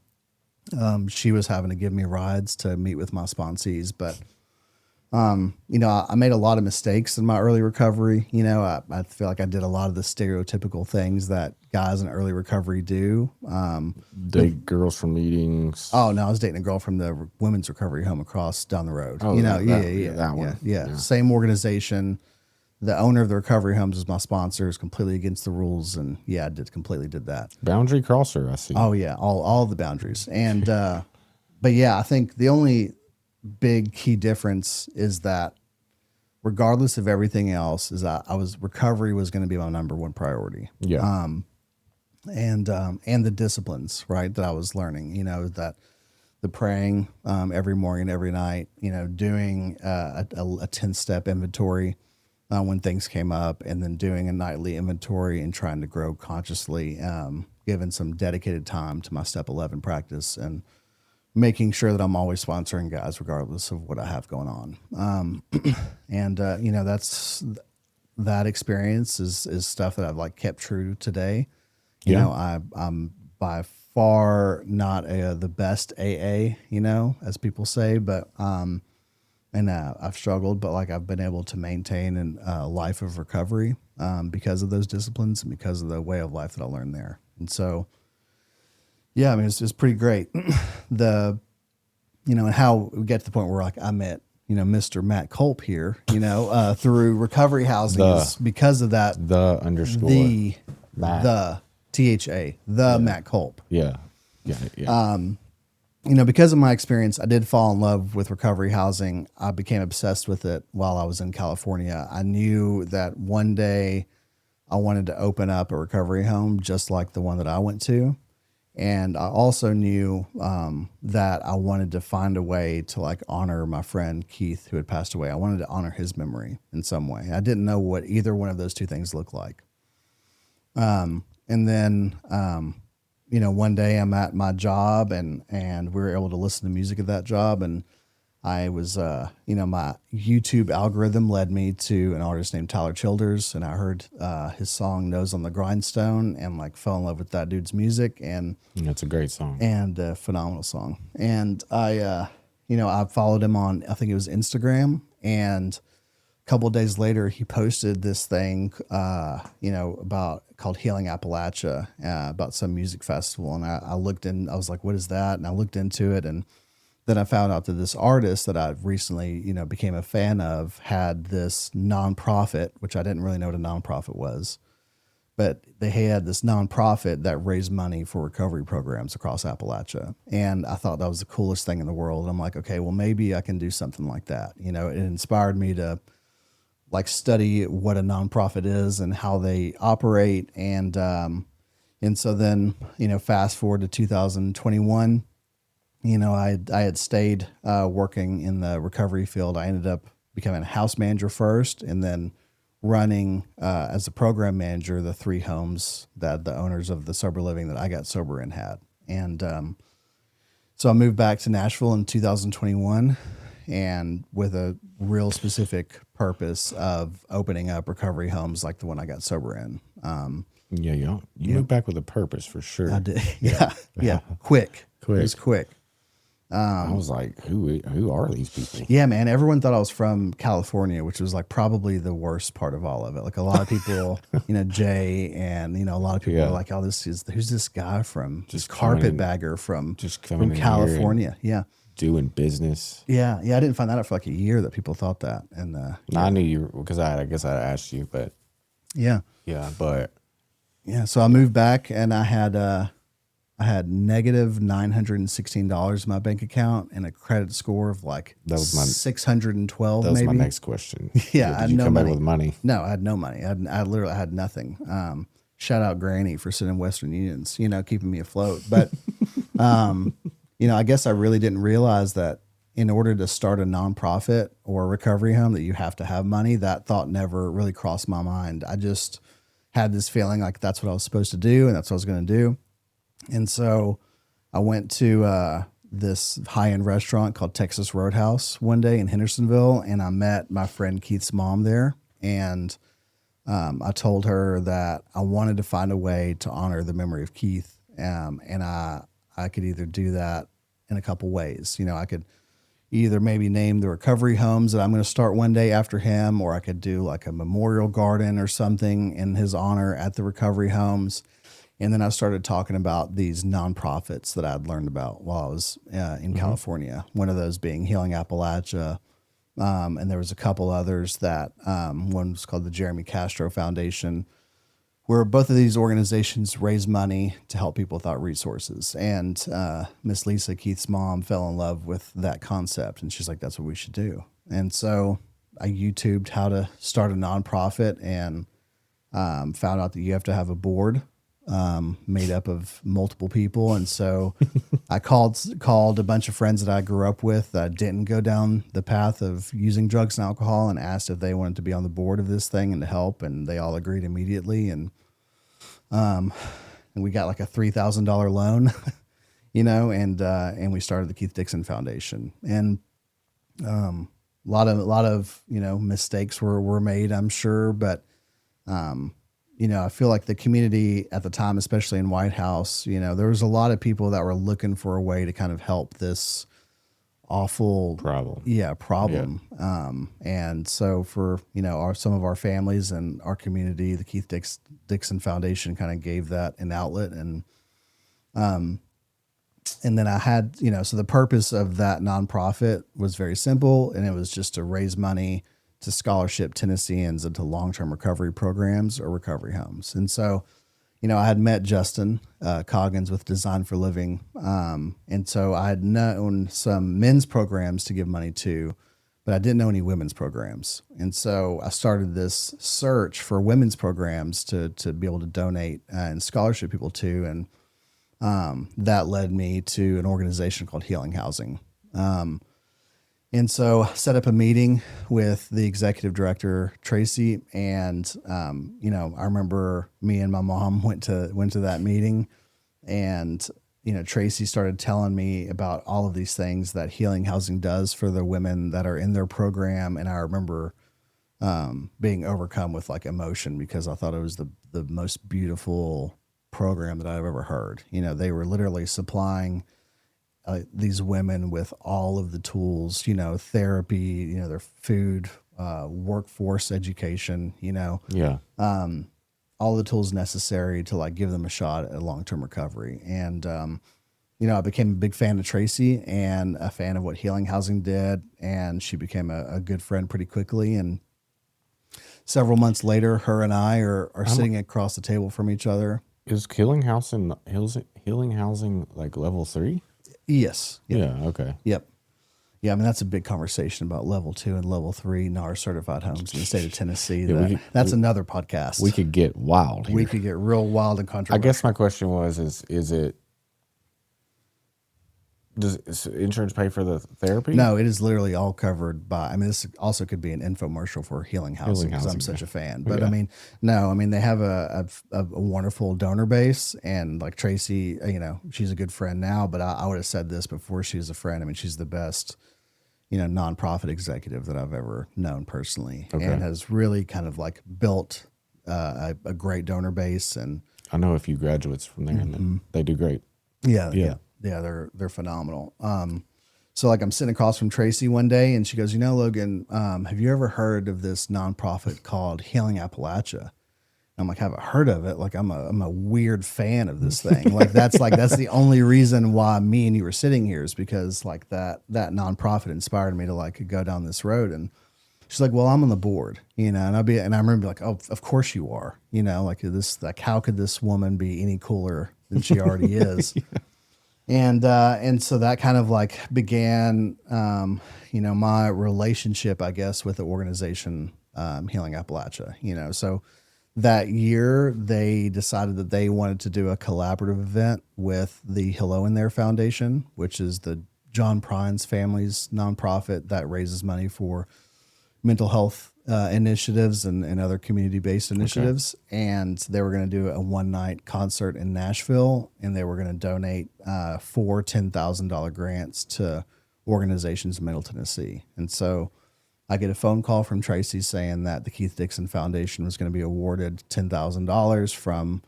she was having to give me rides to meet with my sponsees. But, you know, I made a lot of mistakes in my early recovery. You know, I feel like I did a lot of the stereotypical things that guys in early recovery do. Date girls from meetings. Oh, no, I was dating a girl from the women's recovery home across down the road. Oh, you know, that one. yeah. Same organization, the owner of the recovery homes is my sponsor, is completely against the rules, and yeah, completely did that. Boundary crosser, I see. Oh yeah, all the boundaries. And but yeah, I think the only big key difference is that regardless of everything else, is that recovery was going to be my number one priority. Yeah. And the disciplines, right, that I was learning, that the praying every morning, every night, doing a 10-step inventory when things came up, and then doing a nightly inventory and trying to grow consciously, giving some dedicated time to my step 11 practice, and making sure that I'm always sponsoring guys regardless of what I have going on. And that experience is stuff that I've like kept true today. I'm by far not the best AA, as people say, but I've struggled, but like I've been able to maintain a life of recovery because of those disciplines and because of the way of life that I learned there. And so, yeah, I mean, it's pretty great. And how we get to the point where like I met, Mr. Matt Culp here, through recovery housing is because of that. Matt. Matt Culp. Yeah. Because of my experience, I did fall in love with recovery housing. I became obsessed with it while I was in California. I knew that one day I wanted to open up a recovery home just like the one that I went to. And I also knew that I wanted to find a way to like honor my friend Keith, who had passed away. I wanted to honor his memory in some way. I didn't know what either one of those two things looked like. And then, one day I'm at my job and we were able to listen to music at that job. And I was, my YouTube algorithm led me to an artist named Tyler Childers, and I heard his song Nose on the Grindstone and like fell in love with that dude's music. And it's a great song and a phenomenal song. And I followed him on, I think it was Instagram, and a couple of days later he posted this thing, called Healing Appalachia, about some music festival. And I looked in, I was like, what is that? And I looked into it, and then I found out that this artist that I recently, became a fan of had this nonprofit, which I didn't really know what a nonprofit was, but they had this nonprofit that raised money for recovery programs across Appalachia. And I thought that was the coolest thing in the world. And I'm like, okay, well, maybe I can do something like that. It inspired me to like study what a nonprofit is and how they operate. And so then, fast forward to 2021, I had stayed working in the recovery field. I ended up becoming a house manager first, and then running as a program manager the 3 homes that the owners of the sober living that I got sober in had. And so I moved back to Nashville in 2021, and with a real specific purpose of opening up recovery homes like the one I got sober in. You moved back with a purpose for sure. I did. Yeah. Quick. It was quick. I was like, who are these people? Yeah, man. Everyone thought I was from California, which was like probably the worst part of all of it. Like a lot of people, Jay, and a lot of people are like, "Oh, who's this guy from just carpetbagger from California?" Yeah, doing business. Yeah. I didn't find that out for like a year that people thought that. And I knew you because I guess I asked you, but but so I moved back, and I had negative $916 in my bank account and a credit score of like 612. That was maybe. my next question. Yeah, did you come back with money? No, I had no money. I literally had nothing. Shout out Granny for sending Western Unions, keeping me afloat. But I guess I really didn't realize that in order to start a nonprofit or a recovery home that you have to have money. That thought never really crossed my mind. I just had this feeling like that's what I was supposed to do, and that's what I was going to do. And so I went to this high-end restaurant called Texas Roadhouse one day in Hendersonville, and I met my friend Keith's mom there. And I told her that I wanted to find a way to honor the memory of Keith. And I could either do that in a couple ways. I could either maybe name the recovery homes that I'm going to start one day after him, or I could do like a memorial garden or something in his honor at the recovery homes. And then I started talking about these nonprofits that I'd learned about while I was in California. One of those being Healing Appalachia, And there was a couple others that one was called the Jeremy Castro Foundation, where both of these organizations raise money to help people without resources. And Miss Lisa, Keith's mom, fell in love with that concept, and she's like, that's what we should do. And so I YouTubed how to start a nonprofit and found out that you have to have a board made up of multiple people. And so I called a bunch of friends that I grew up with that didn't go down the path of using drugs and alcohol, and asked if they wanted to be on the board of this thing and to help. And they all agreed immediately. And we got like a $3,000 loan, and we started the Keith Dixon Foundation. And a lot of mistakes were made, I'm sure, but I feel like the community at the time, especially in White House, there was a lot of people that were looking for a way to kind of help this awful problem. Yeah. And so for, some of our families and our community, the Keith Dixon Foundation kind of gave that an outlet. And then I had, so the purpose of that nonprofit was very simple, and it was just to raise money to scholarship Tennesseans into long-term recovery programs or recovery homes. And so, I had met Justin Coggins with Design for Living. And so I had known some men's programs to give money to, but I didn't know any women's programs. And so I started this search for women's programs to be able to donate and scholarship people to. And that led me to an organization called Healing Housing. And so set up a meeting with the executive director, Tracy. And, I remember me and my mom went to that meeting, and, Tracy started telling me about all of these things that Healing Housing does for the women that are in their program. And I remember, being overcome with like emotion, because I thought it was the most beautiful program that I've ever heard. They were literally supplying these women with all of the tools, therapy, their food, workforce education, all the tools necessary to like give them a shot at long-term recovery. And, I became a big fan of Tracy and a fan of what Healing Housing did. And she became a good friend pretty quickly. And several months later, her and I are sitting across the table from each other. Is Healing Housing like level 3? Yes. Yep. Yeah. Okay. Yep. Yeah. I mean, that's a big conversation about level 2 and level 3 NAR certified homes in the state of Tennessee. That's another podcast. We could get wild here. We could get real wild and controversial. I guess my question was, does insurance pay for the therapy? No, it is literally all covered by, this also could be an infomercial for Healing Housing, because I'm such a fan. But they have a wonderful donor base, and like Tracy, she's a good friend now, but I would have said this before she was a friend. She's the best, nonprofit executive that I've ever known personally, and has really kind of like built a great donor base. And I know a few graduates from there, and they do great. Yeah. Yeah, they're phenomenal. So like I'm sitting across from Tracy one day, and she goes, Logan, have you ever heard of this nonprofit called Healing Appalachia? I'm like, I haven't heard of it. Like I'm a weird fan of this thing. That's the only reason why me and you were sitting here, is because like that nonprofit inspired me to like go down this road. And she's like, well, I'm on the board, and I remember like, oh, of course you are, like how could this woman be any cooler than she already is? Yeah. And so that kind of like began, my relationship, I guess, with the organization, Healing Appalachia, so that year they decided that they wanted to do a collaborative event with the Hello in There Foundation, which is the John Prine's family's nonprofit that raises money for mental health initiatives and other community-based initiatives. Okay. And they were going to do a one-night concert in Nashville, and they were going to donate 4 $10,000 grants to organizations in Middle Tennessee. And so I get a phone call from Tracy saying that the Keith Dixon Foundation was going to be awarded $10,000 from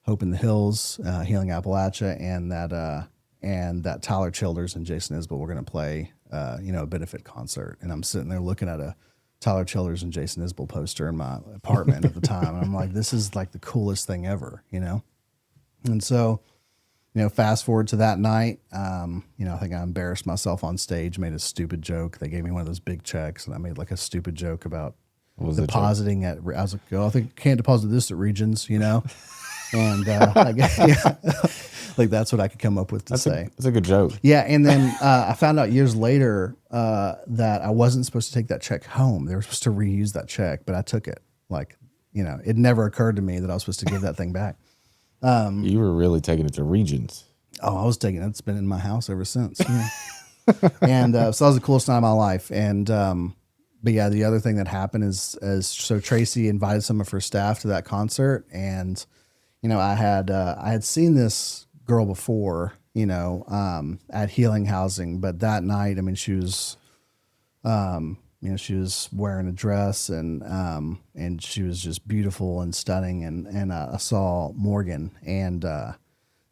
Hope in the Hills, Healing Appalachia, and that Tyler Childers and Jason Isbell were going to play, a benefit concert. And I'm sitting there looking at a Tyler Childers and Jason Isbell poster in my apartment at the time. And I'm like, this is like the coolest thing ever, And so fast forward to that night, I think I embarrassed myself on stage, made a stupid joke. They gave me one of those big checks, and I made like a stupid joke about What was the joke? depositing at. I was like, oh, I think you can't deposit this at Regions, and I guess, like that's what I could come up with to say. That's a good joke. Yeah, and then I found out years later that I wasn't supposed to take that check home. They were supposed to reuse that check, but I took it. Like, it never occurred to me that I was supposed to give that thing back. You were really taking it to Regions. Oh, I was taking it. It's been in my house ever since. Yeah. And so that was the coolest night of my life. And but yeah, the other thing that happened is so Tracy invited some of her staff to that concert, and I had seen this girl before, at Healing Housing, but that night, I mean, she was, she was wearing a dress and she was just beautiful and stunning. And I saw Morgan, and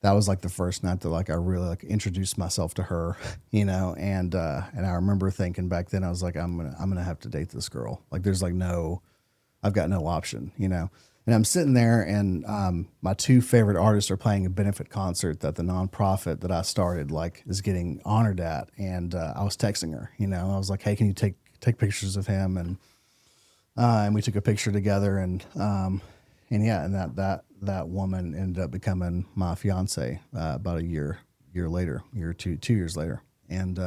that was like the first night that like I really like introduced myself to her, and I remember thinking back then I was like, I'm gonna have to date this girl. Like there's like I've got no option, And I'm sitting there, and my two favorite artists are playing a benefit concert that the nonprofit that I started like is getting honored at. And I was texting her, I was like, hey, can you take pictures of him? And we took a picture together, and that woman ended up becoming my fiance about a year later, two years later. And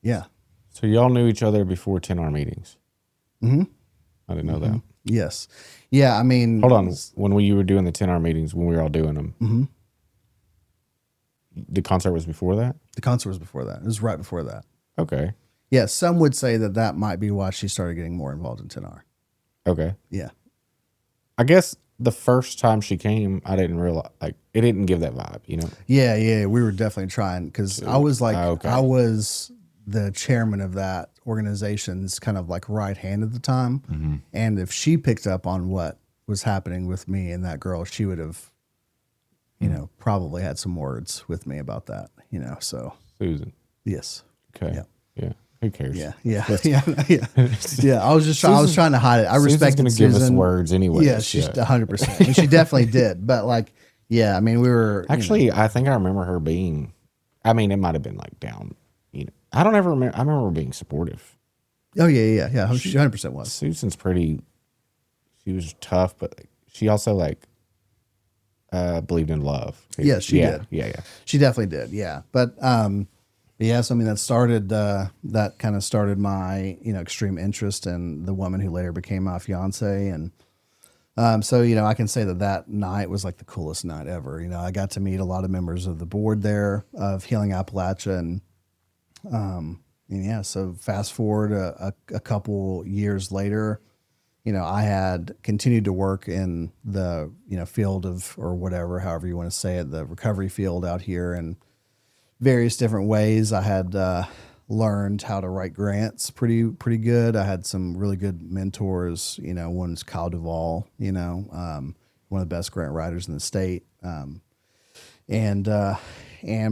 yeah. So y'all knew each other before 10R meetings? Mm-hmm. I didn't know that. Yes. Yeah, I mean... Hold on. When you were doing the 10R meetings, when we were all doing them, the concert was before that? The concert was before that. It was right before that. Okay. Yeah, some would say that might be why she started getting more involved in 10R. Okay. Yeah. I guess the first time she came, I didn't realize, like, it didn't give that vibe, Yeah, we were definitely trying, because I was like, okay. I was the chairman of that organization's kind of like right hand at the time. Mm-hmm. And if she picked up on what was happening with me and that girl, she would have, probably had some words with me about that, so. Susan. Yes. Okay. Yeah. Who cares? Yeah. I was trying to hide it. I respected going to give us words anyway. Yeah, she's 100%. And she definitely did. But like, yeah, I mean, we were. Actually, I think I remember her being, I mean, it might have been like down, I don't ever remember. I remember her being supportive. Oh, yeah. She 100% was. Susan's she was tough, but she also like believed in love. Yeah, she did. Yeah. She definitely did. Yeah. But, yes, I mean, that kind of started my, extreme interest in the woman who later became my fiance. And so, I can say that night was like the coolest night ever. I got to meet a lot of members of the board there of Healing Appalachia. And yeah, so fast forward a couple years later, I had continued to work in the, field of, or whatever, however you want to say it, the recovery field out here, and various different ways. I had learned how to write grants pretty good. I had some really good mentors. One's Kyle Duvall, one of the best grant writers in the state. And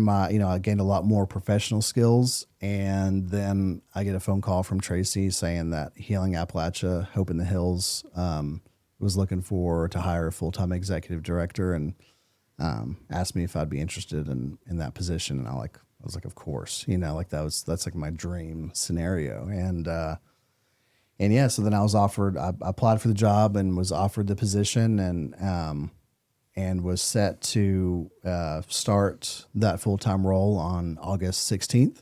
my, I gained a lot more professional skills. And then I get a phone call from Tracy saying that Healing Appalachia, Hope in the Hills, was looking to hire a full-time executive director, and asked me if I'd be interested in that position. And I was like, of course, that's like my dream scenario. And yeah, so then I applied for the job and was offered the position, and was set to start that full-time role on August 16th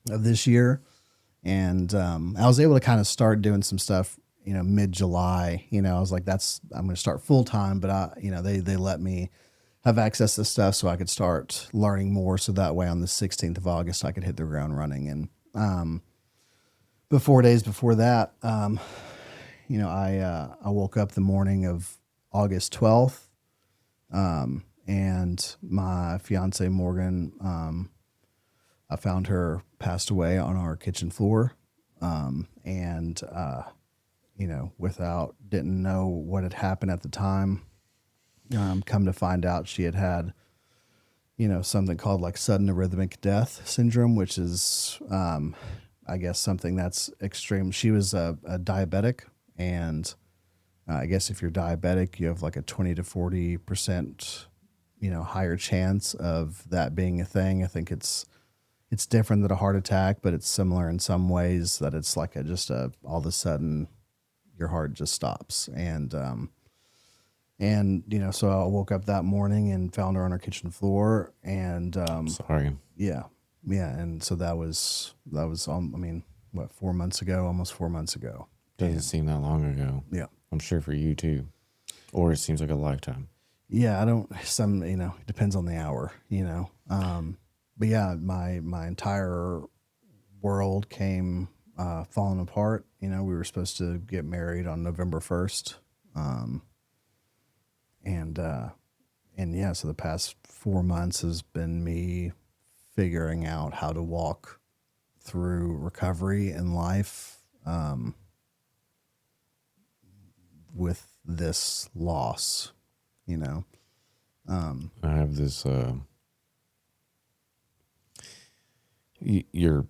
of this year. And I was able to kind of start doing some stuff, mid-July. I was like, I'm going to start full-time, but they let me have access to stuff so I could start learning more. So that way on the 16th of August, I could hit the ground running. And but 4 days before that, I woke up the morning of August 12th. And my fiance, Morgan, I found her passed away on our kitchen floor. Didn't know what had happened at the time. Come to find out she had, something called like sudden arrhythmic death syndrome, which is, I guess something that's extreme. She was a diabetic, and I guess if you're diabetic, you have like a 20 to 40% higher chance of that being a thing. I think it's different than a heart attack, but it's similar in some ways that it's like all of a sudden your heart just stops. So I woke up that morning and found her on our kitchen floor, and Sorry. yeah. And so that was what, 4 months ago, almost 4 months ago. Doesn't seem that long ago. Yeah. I'm sure for you too. Or it seems like a lifetime. Yeah, it depends on the hour, but yeah, my entire world came falling apart. We were supposed to get married on November 1st. And yeah, so the past 4 months has been me figuring out how to walk through recovery in life, with this loss, I have this your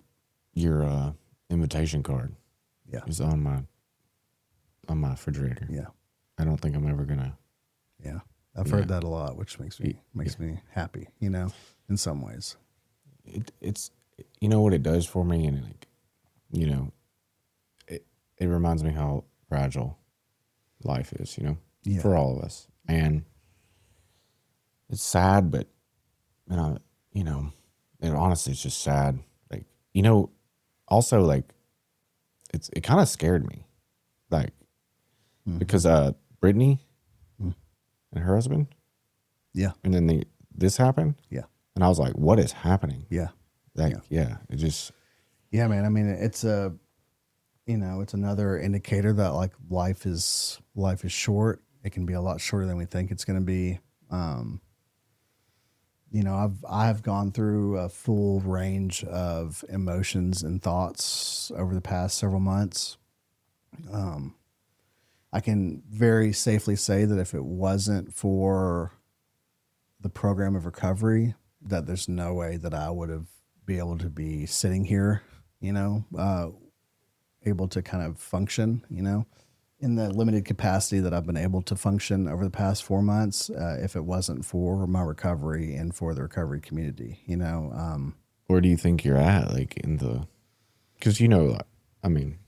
invitation card Yeah. is on my refrigerator. Yeah. I don't think I'm ever gonna. Yeah. I've heard that a lot, which makes me happy, in some ways. It's what it does for me, and it reminds me how fragile life is, Yeah. for all of us. And it's sad, but and honestly, it's just sad. Like, also, like, it kind of scared me, like, because Brittany and her husband, Yeah. and then this happened, Yeah. and I was like, what is happening? Yeah. Like, yeah, it just, Yeah, man. I mean, it's it's another indicator that like life is short. It can be a lot shorter than we think it's going to be. I've gone through a full range of emotions and thoughts over the past several months. I can very safely say that if it wasn't for the program of recovery, that there's no way that I would have been able to be sitting here, able to kind of function, in the limited capacity that I've been able to function over the past 4 months, if it wasn't for my recovery and for the recovery community, where do you think you're at? Like because I mean,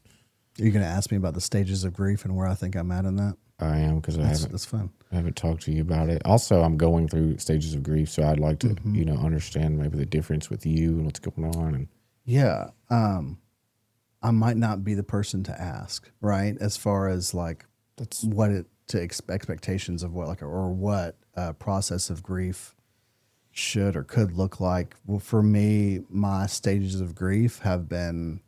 Are you going to ask me about the stages of grief and where I think I'm at in that? I am, because That's fun. I haven't talked to you about it. Also, I'm going through stages of grief, so I'd like to, Mm-hmm. understand maybe the difference with you and what's going on. And Yeah. I might not be the person to ask, right? As far as like expectations of what what process of grief should or could look like. Well, for me, my stages of grief have been,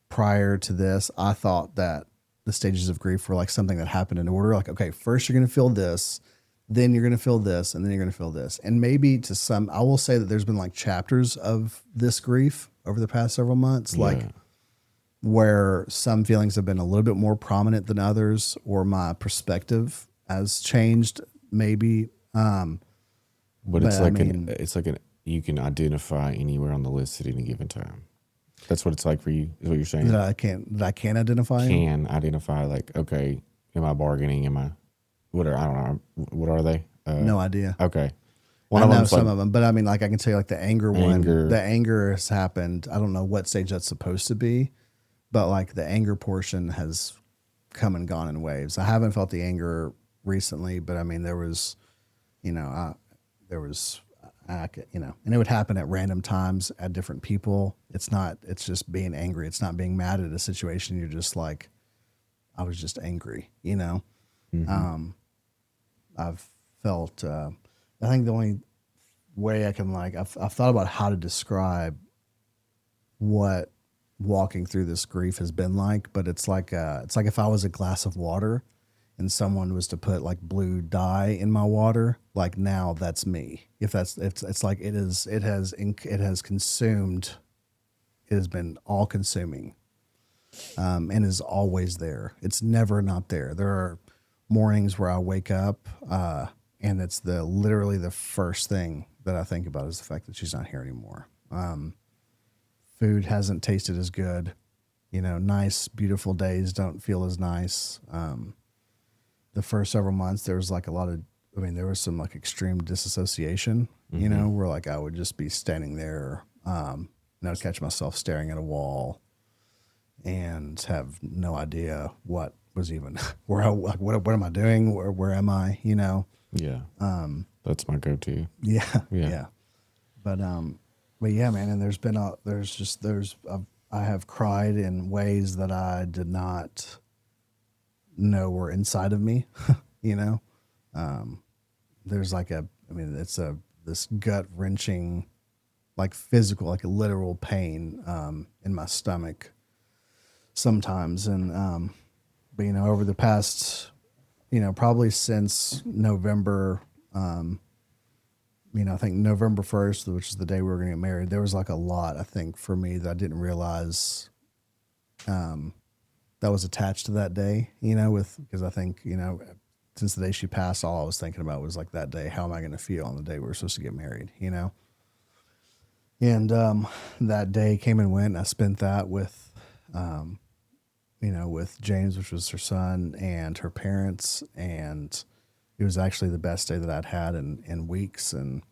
prior to this, I thought that the stages of grief were like something that happened in order. Like, okay, first you're going to feel this, then you're going to feel this, and then you're going to feel this. And maybe I will say that there's been like chapters of this grief over the past several months, like where some feelings have been a little bit more prominent than others, or my perspective has changed maybe. but it's like you can identify anywhere on the list at any given time. That's what it's like for you, is what you're saying? That I can't identify. Can identify, like, okay, am I bargaining? Am I, whatever? I don't know. What are they? No idea. Okay. I know some of them, but I mean, like I can tell you, like the anger one, Anger. the anger has happened. I don't know what stage that's supposed to be, but like the anger portion has come and gone in waves. I haven't felt the anger recently, but I mean, there was, and it would happen at random times at different people. It's just being angry. It's not being mad at a situation. You're just like, I was just angry, I've felt, I think the only way I can I've thought about how to describe what walking through this grief has been like, but it's like if I was a glass of water and someone was to put like blue dye in my water, like now that's me. It's like it has consumed, it has been all consuming, and is always there. It's never not there. There are mornings where I wake up, and it's literally the first thing that I think about is the fact that she's not here anymore. Food hasn't tasted as good. Nice, beautiful days don't feel as nice. The first several months, there was like a lot of I mean, there was some like extreme disassociation, you know, where like I would just be standing there, and I'd catch myself staring at a wall and have no idea what was even where I, like, what am I doing? Where am I? You know? Yeah. That's my go-to. Yeah. Yeah. Yeah. But yeah, man. And I have cried in ways that I did not know were inside of me, you know? There's like this gut wrenching, like physical, like a literal pain, in my stomach sometimes. And, but you know, over the past, you know, probably since November, you know, I think November 1st, which is the day we were going to get married, there was like a lot, I think, for me that I didn't realize, that was attached to that day, you know, because I think, you know, since the day she passed, all I was thinking about was like that day, how am I going to feel on the day we were supposed to get married, you know? And, that day came and went, and I spent that with, you know, with James, which was her son, and her parents. And it was actually the best day that I'd had in weeks. And,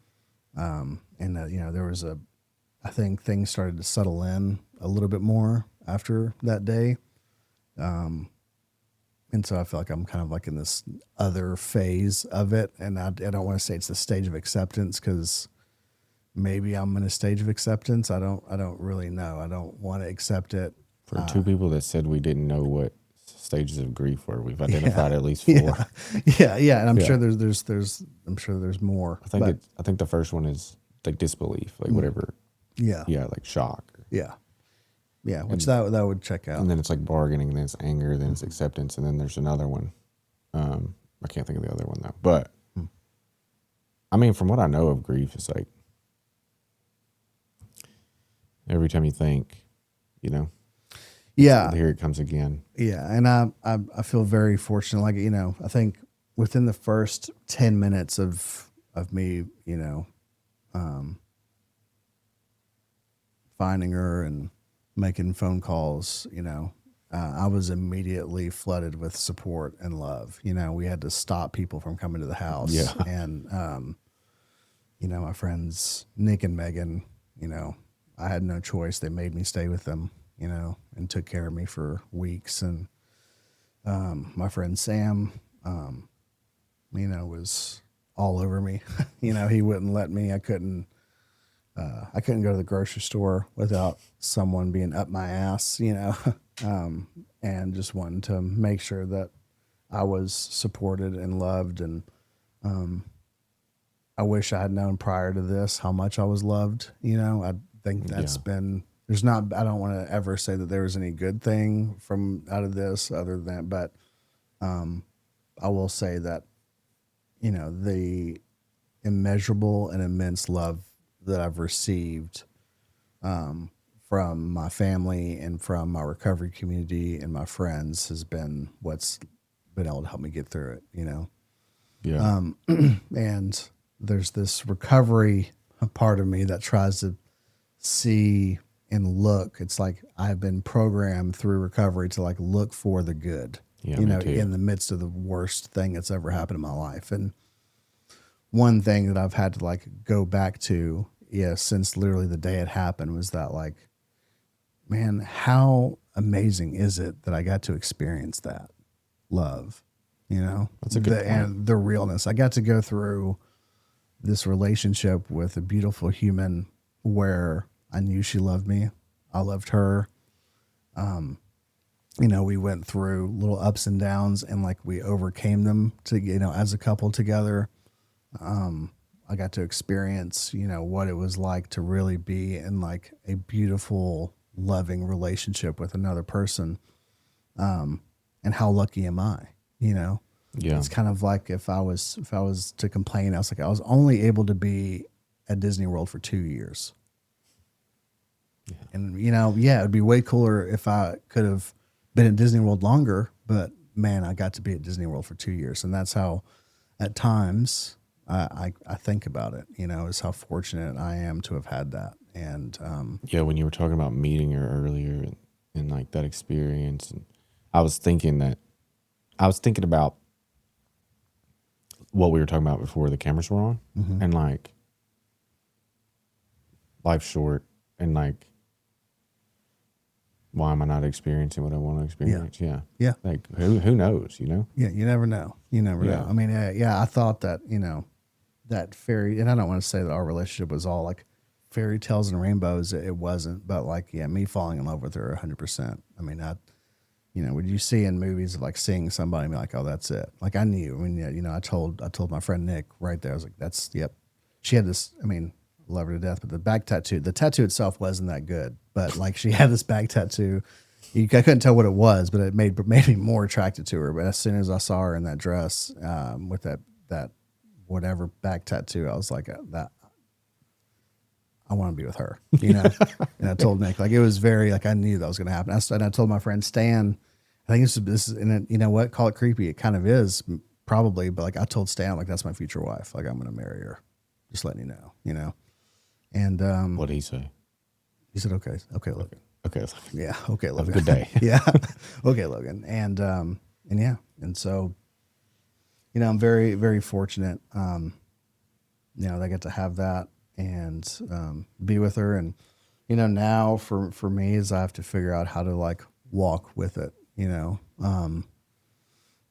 you know, I think things started to settle in a little bit more after that day. And so I feel like I'm kind of like in this other phase of it. And I don't want to say it's the stage of acceptance, because maybe I'm in a stage of acceptance. I don't really know. I don't want to accept it. For two people that said we didn't know what stages of grief were, we've identified at least 4. Yeah. And I'm sure there's more. I think the first one is like disbelief, like whatever. Yeah. Yeah, like shock. Yeah. Yeah, which that would check out. And then it's like bargaining, and then it's anger, then it's acceptance, and then there's another one. I can't think of the other one though. But I mean, from what I know of grief, it's like every time you think, you know, yeah, here it comes again. Yeah, and I feel very fortunate. Like, you know, I think within the first 10 minutes of me, you know, finding her and making phone calls, you know, I was immediately flooded with support and love. You know, we had to stop people from coming to the house. Yeah. And, you know, my friends, Nick and Megan, you know, I had no choice. They made me stay with them, you know, and took care of me for weeks. And, my friend Sam, you know, was all over me. You know, he wouldn't let me. I couldn't go to the grocery store without someone being up my ass, you know, and just wanting to make sure that I was supported and loved. And I wish I had known prior to this how much I was loved. You know, I think that's been, I don't want to ever say that there was any good thing out of this other than, but I will say that, you know, the immeasurable and immense love that I've received from my family and from my recovery community and my friends has been what's been able to help me get through it, you know? Yeah. And there's this recovery part of me that tries to see and look. It's like I've been programmed through recovery to like look for the good, Yeah, you me know, too. in the midst of the worst thing that's ever happened in my life. And one thing that I've had to like go back to, since literally the day it happened, was that like, man, how amazing is it that I got to experience that love, you know? That's a good point. And the realness. I got to go through this relationship with a beautiful human where I knew she loved me. I loved her. You know, we went through little ups and downs and like we overcame them as a couple together. I got to experience, you know, what it was like to really be in like a beautiful, loving relationship with another person. And how lucky am I, you know? Yeah. It's kind of like if I was to complain, I was only able to be at Disney World for 2 years. Yeah. And, you know, it'd be way cooler if I could have been at Disney World longer, but man, I got to be at Disney World for 2 years. And that's how, at times, I think about it, you know, is how fortunate I am to have had that. And when you were talking about meeting her earlier and like that experience, and I was thinking about what we were talking about before the cameras were on, and like life's short, and like why am I not experiencing what I want to experience? Yeah. Yeah. Like who knows, you know? Yeah, you never know. You never Yeah. know. I mean, I thought that, that fairy, and I don't want to say that our relationship was all like fairy tales and rainbows. It wasn't, but like, me falling in love with her 100%. I mean, what you see in movies of like seeing somebody and be like, oh, that's it. Like I knew. I mean, I told my friend Nick right there. I was like, yep. She had this. I mean, love her to death, but the tattoo itself wasn't that good. But like she had this back tattoo. I couldn't tell what it was, but it made me more attracted to her. But as soon as I saw her in that dress with that whatever back tattoo, I was like, that I want to be with her, And I told Nick, like, it was very, like, I knew that was going to happen. And I told my friend Stan, I think this is, and you know what, call it creepy. It kind of is probably, but like I told Stan, like, that's my future wife. Like, I'm going to marry her. Just letting you know. And What did he say? he said, okay, Logan. Okay. Yeah. Okay, Logan. Have a good day. Yeah. Okay, Logan. And yeah. And so, I'm very, very fortunate, that I get to have that and be with her. And, now for me is I have to figure out how to like walk with it,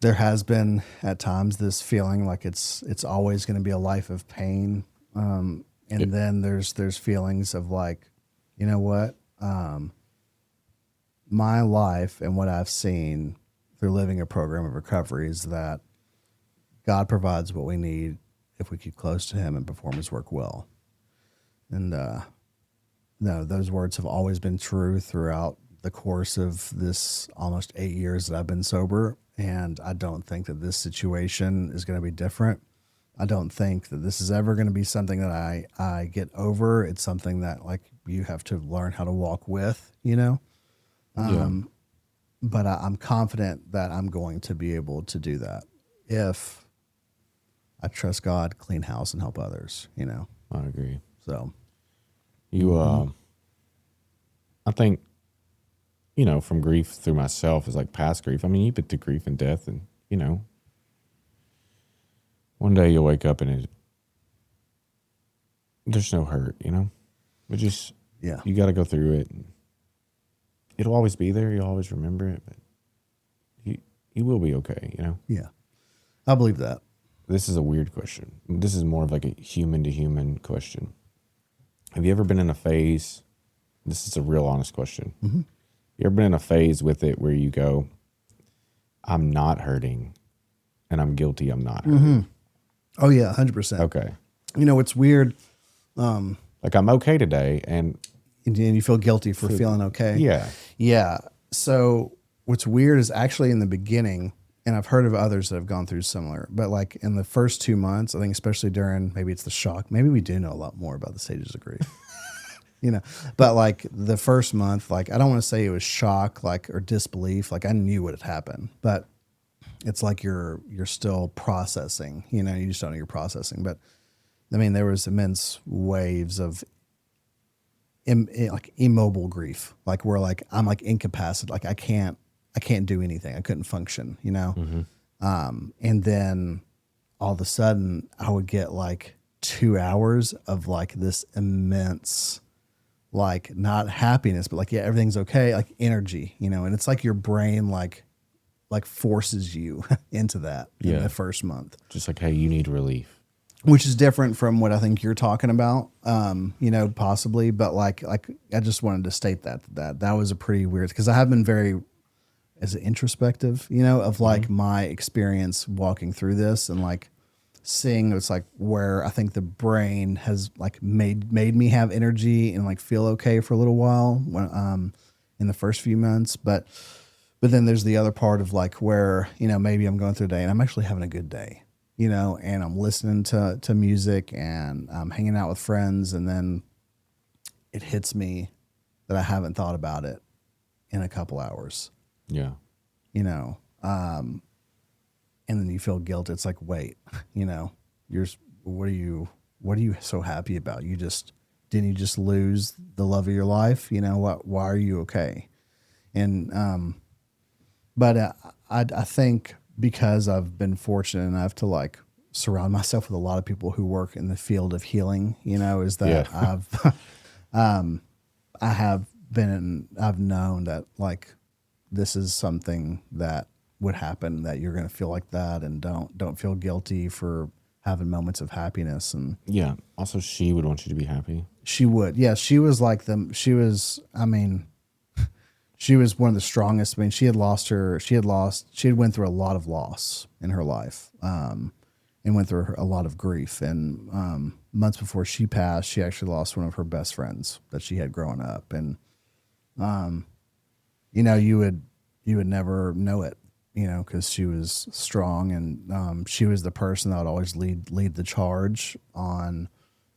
there has been at times this feeling like it's always going to be a life of pain. And then there's feelings of like, you know what, my life and what I've seen through living a program of recovery is that God provides what we need if we keep close to him and perform his work well. And no, those words have always been true throughout the course of this almost 8 years that I've been sober. And I don't think that this situation is going to be different. I don't think that this is ever going to be something that I get over. It's something that like you have to learn how to walk with, But I'm confident that I'm going to be able to do that if I trust God, clean house, and help others, I agree. So I think, from grief through myself is like past grief. I mean, you've been through grief and death and, one day you'll wake up and there's no hurt, but just, yeah, you got to go through it. And it'll always be there. You'll always remember it, but you will be okay, Yeah. I believe that. This is a weird question. This is more of like a human to human question. Have you ever been in a phase? This is a real honest question. Mm-hmm. You ever been in a phase with it where you go, I'm not hurting and I'm guilty I'm not hurting? Mm-hmm. Oh yeah, 100%. Okay. It's weird. Like I'm okay today and you feel guilty for feeling okay. Yeah. Yeah. So what's weird is actually in the beginning, and I've heard of others that have gone through similar, but like in the first 2 months, I think especially during, maybe it's the shock, maybe we do know a lot more about the stages of grief, but like the first month, like I don't want to say it was shock, like, or disbelief. Like I knew what had happened, but it's like you're still processing, you just don't know you're processing. But I mean, there was immense waves of like immobile grief, like where like I'm like incapacitated, like I can't do anything. I couldn't function, Mm-hmm. And then all of a sudden I would get like 2 hours of like this immense, like not happiness, but like, yeah, everything's okay. Like energy, and it's like your brain, like forces you into that in the first month. Just like, hey, you need relief. Which is different from what I think you're talking about, possibly. But like I just wanted to state that was a pretty weird, because I have been very, as introspective, of like my experience walking through this and like seeing it's like where I think the brain has like made me have energy and like feel okay for a little while when in the first few months, but then there's the other part of like where maybe I'm going through a day and I'm actually having a good day. And I'm listening to music and I'm hanging out with friends, and then it hits me that I haven't thought about it in a couple hours. Yeah. And then you feel guilt. It's like, wait, what are you so happy about? Didn't you just lose the love of your life? Why are you okay? And, but I think, because I've been fortunate enough to like surround myself with a lot of people who work in the field of healing, is that I've known that like this is something that would happen, that you're going to feel like that, and don't feel guilty for having moments of happiness. And Yeah. Also, she would want you to be happy. she would. Yeah. She was like them. She was one of the strongest. I mean, she had went through a lot of loss in her life, and went through a lot of grief. And months before she passed, she actually lost one of her best friends that she had growing up. And, you would never know it, because she was strong, and she was the person that would always lead the charge on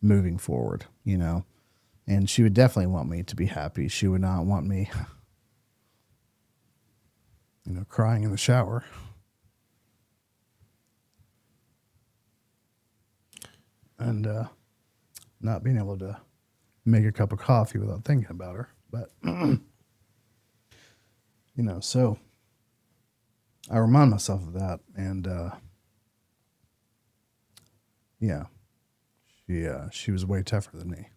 moving forward, and she would definitely want me to be happy. She would not want me, crying in the shower. And not being able to make a cup of coffee without thinking about her. But, so I remind myself of that. And, she was way tougher than me.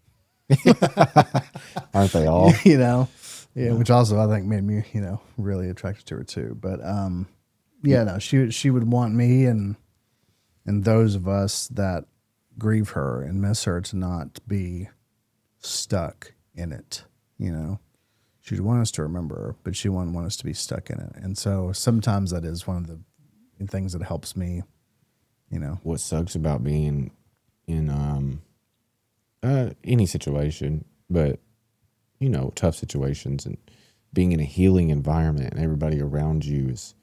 Aren't they all? Which also I think made me, really attracted to her too. But, she would want me and those of us that grieve her and miss her to not be stuck in it. She'd want us to remember her, but she wouldn't want us to be stuck in it. And so sometimes that is one of the things that helps me, What sucks about being in any situation, but tough situations, and being in a healing environment, and everybody around you is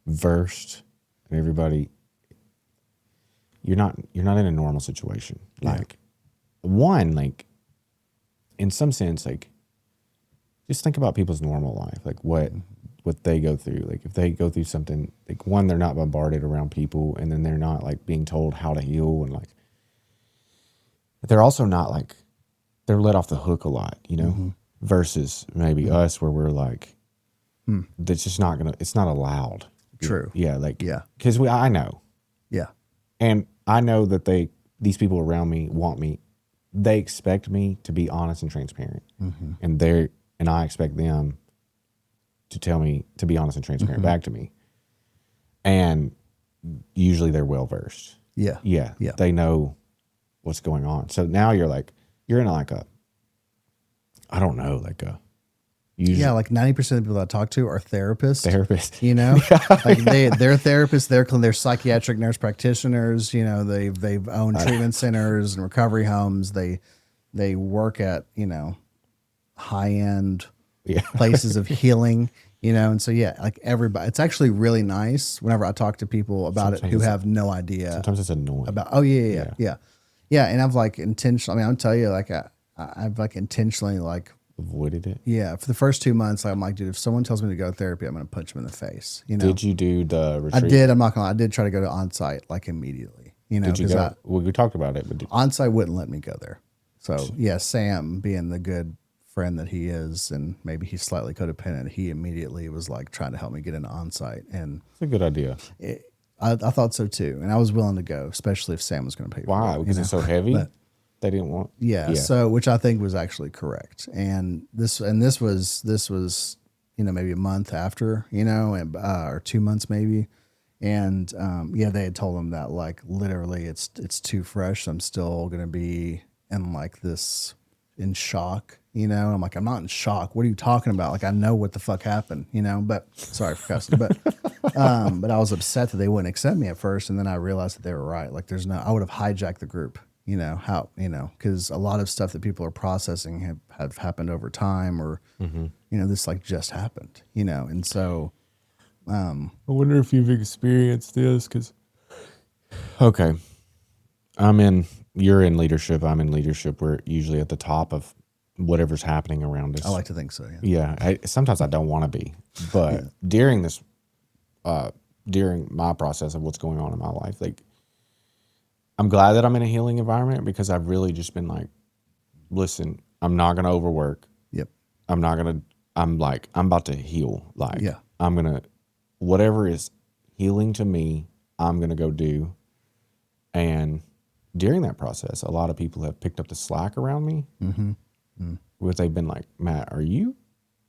versed, and everybody, you're not in a normal situation. Like, in some sense, like, just think about people's normal life, like what they go through. Like, if they go through something, like, one, they're not bombarded around people, and then they're not like being told how to heal, and like, they're also not like, they're let off the hook a lot, versus maybe us, where we're like, that's just it's not allowed. True. Yeah. Like, yeah. Cause I know. Yeah. And I know that these people around me want me, they expect me to be honest and transparent. And I expect them to tell me to be honest and transparent back to me. And usually they're well versed. Yeah. Yeah. They know what's going on. So now you're in like a, I don't know, like a, usually, like 90% of the people that I talk to are therapists. Like they're therapists, they're psychiatric nurse practitioners, they've owned treatment centers and recovery homes. They work at, high-end places of healing, and so like everybody, it's actually really nice whenever I talk to people about it who have no idea. Sometimes it's annoying. About and I've like intentionally, I'll tell you, like I've like intentionally like avoided it. Yeah, for the first 2 months, I'm like, dude, if someone tells me to go to therapy, I'm going to punch them in the face. Did you do the retreat? I did. I'm not going to lie. I did try to go to on-site like immediately. Did you go? We talked about it, but on-site wouldn't let me go there. So yeah, Sam, being the good friend that he is, and maybe he's slightly codependent, he immediately was like trying to help me get into on-site, and it's a good idea. I thought so too, and I was willing to go, especially if Sam was going to pay for it. Why? Because it's so heavy. But they didn't want. Yeah. So, which I think was actually correct, and this was maybe a month after, or 2 months maybe. And they had told him that like literally it's too fresh. I'm still gonna be in shock, I'm like, I'm not in shock. What are you talking about? Like, I know what the fuck happened, but sorry for cussing, but I was upset that they wouldn't accept me at first. And then I realized that they were right. Like I would have hijacked the group, because a lot of stuff that people are processing have happened over time, or, this like just happened, and so, I wonder if you've experienced this, because, okay, you're in leadership, I'm in leadership. We're usually at the top of whatever's happening around us. I like to think so. Yeah. Sometimes I don't want to be, but during this, during my process of what's going on in my life, like, I'm glad that I'm in a healing environment, because I've really just been like, listen, I'm not going to overwork. Yep. I'm about to heal. Like, yeah. I'm going to, whatever is healing to me, I'm going to go do. And during that process, a lot of people have picked up the slack around me. Where they've been like, Matt, are you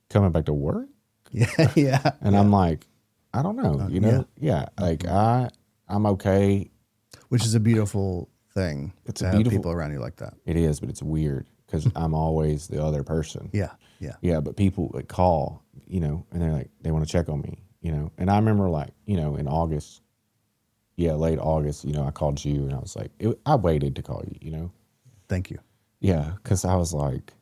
coming back to work? Yeah. Yeah. And I'm like, I don't know, you know? Yeah. Like I'm okay. Which is a beautiful thing. It's to a have beautiful people around you like that. It is, but it's weird because I'm always the other person. Yeah. Yeah. Yeah. But people like call, you know, and they're like, they want to check on me, you know? And I remember like, you know, in August, late August, you know, I called you and I was like, I waited to call you, you know? Thank you. Yeah. Cause I was like,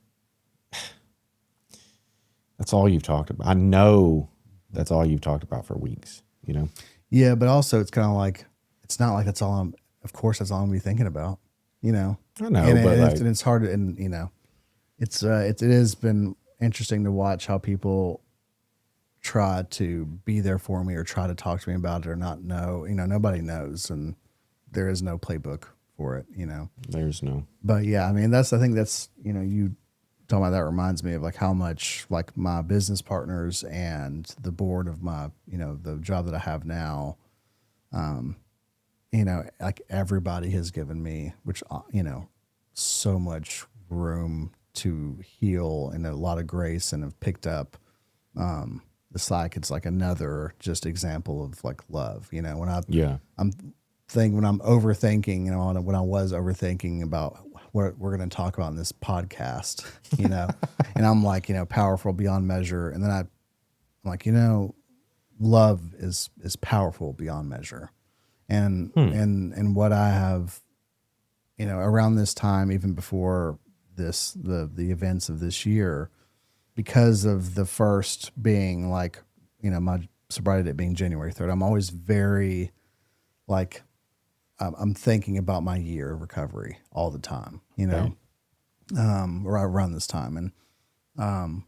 that's all you've talked about. I know that's all you've talked about for weeks, you know? Yeah. But also it's kind of like, it's not like that's all of course that's all I'm gonna be thinking about, you know? I know, and, but and it's hard to, and you know, it has been interesting to watch how people try to be there for me or try to talk to me about it or not know, you know, nobody knows and there is no playbook for it, you know. there's no. But yeah, I mean, I think that's, you know, you talking about that reminds me of like how much like my business partners and the board of my, you know, the job that I have now, you know, like everybody has given me, which, you know, so much room to heal and a lot of grace and have picked up, it's like, it's like another just example of like love, you know, when I'm overthinking, you know, when I was overthinking about what we're going to talk about in this podcast, you know, and I'm like, you know, powerful beyond measure. And then I'm like, you know, love is powerful beyond measure. And what I have, you know, around this time, even before this, the events of this year, because of the first being like, you know, my sobriety date being January 3rd, I'm always very like, I'm thinking about my year of recovery all the time, you know, right around this time. And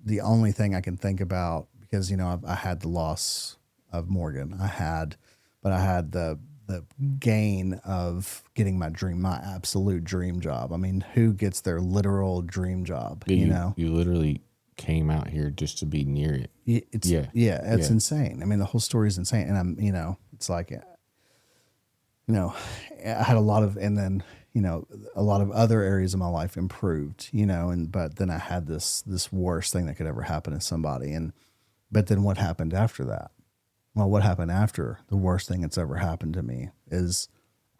the only thing I can think about, because, you know, I had the loss of Morgan, I had the gain of getting my absolute dream job. I mean, who gets their literal dream job, you know? You literally came out here just to be near it. It's insane. I mean, the whole story is insane. And I'm, you know, it's like, you know, I had a lot of, and then, you know, a lot of other areas of my life improved, you know, but then I had this worst thing that could ever happen to somebody. But then what happened after that? Well, what happened after the worst thing that's ever happened to me is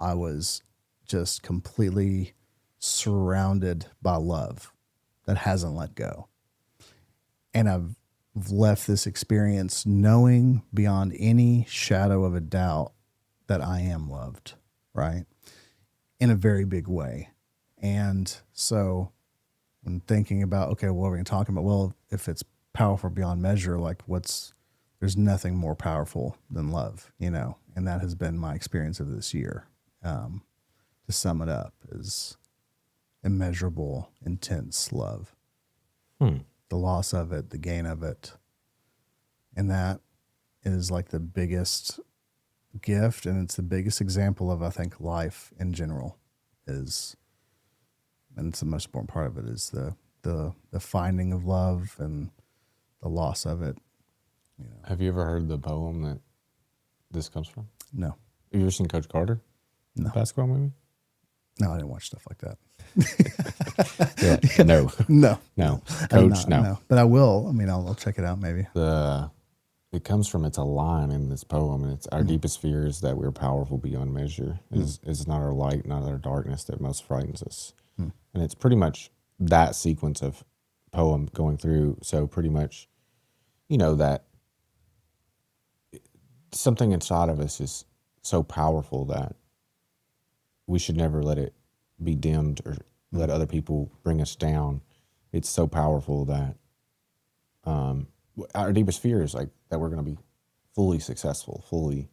I was just completely surrounded by love that hasn't let go. And I've left this experience knowing beyond any shadow of a doubt that I am loved, right? In a very big way. And so when thinking about, okay, what are we talking about? Well, if it's powerful beyond measure, like there's nothing more powerful than love, you know? And that has been my experience of this year. To sum it up, is immeasurable, intense love. The loss of it, the gain of it. And that is like the biggest gift, and it's the biggest example of, I think, life in general and it's the most important part of it is the finding of love and the loss of it. You know. Have you ever heard the poem that this comes from? No. Have you ever seen Coach Carter? No. The basketball movie? No, I didn't watch stuff like that. No. No. Coach, no. But I will. I mean, I'll check it out maybe. It comes from, it's a line in this poem, and it's our deepest fear is that we're powerful beyond measure. Is not our light, not our darkness that most frightens us. And it's pretty much that sequence of poem going through. So pretty much, you know, that something inside of us is so powerful that we should never let it be dimmed or let other people bring us down. It's so powerful that our deepest fear is like that we're going to be fully successful, fully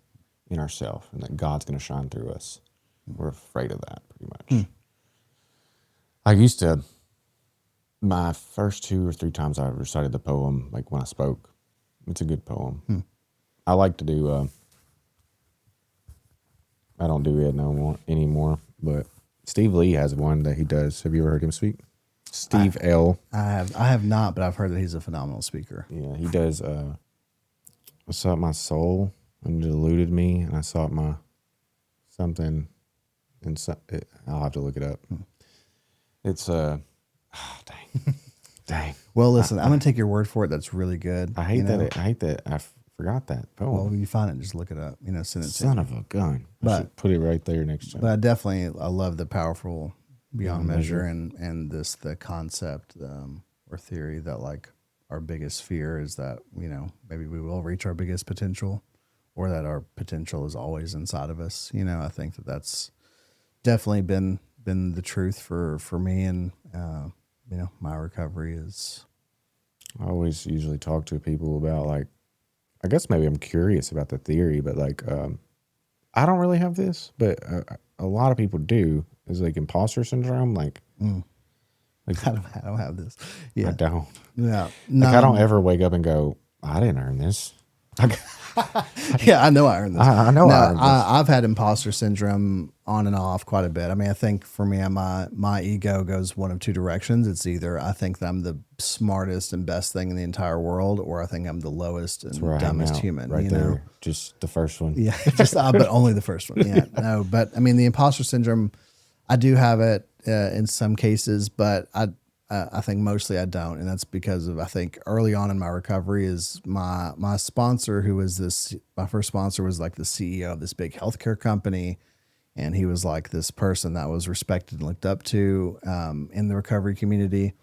in ourselves, and that God's going to shine through us. We're afraid of that pretty much. I used to, my first 2 or 3 times I recited the poem, like when I spoke, it's a good poem. I like to do, I don't do it anymore, but Steve Lee has one that he does. Have you ever heard him speak? Steve L. I have not, but I've heard that he's a phenomenal speaker. Yeah, he does. I sought my soul and it eluded me, and I sought my something. and so, I'll have to look it up. It's dang. Well, listen, I'm gonna take your word for it. That's really good. I hate that. I forgot that poem. Well, when you find it, just look it up. Send it to Son me. of a gun. I But- should put it right there next time. But I love the powerful beyond measure and the concept or theory that like our biggest fear is that maybe we will reach our biggest potential, or that our potential is always inside of us. I think that's definitely been the truth for me, and my recovery is. I always usually talk to people about, like, I guess maybe I'm curious about the theory, but like, I don't really have this, but a lot of people do, is like imposter syndrome. Like, I don't have this. Yeah, I don't. Yeah, Like, I don't ever wake up and go, I didn't earn this. Yeah, I know I earned this. I know I earned this. I've had imposter syndrome on and off quite a bit. I mean, I think for me, my ego goes one of two directions. It's either I think that I'm the smartest and best thing in the entire world, or I think I'm the lowest and Where I hang dumbest out, human. right there. Just the first one. Yeah, just but only the first one. Yeah, no, but I mean, the imposter syndrome, I do have it in some cases, but I think mostly I don't, and that's because of, I think early on in my recovery is my sponsor, who was my first sponsor was like the CEO of this big healthcare company, and he was like this person that was respected and looked up to in the recovery community.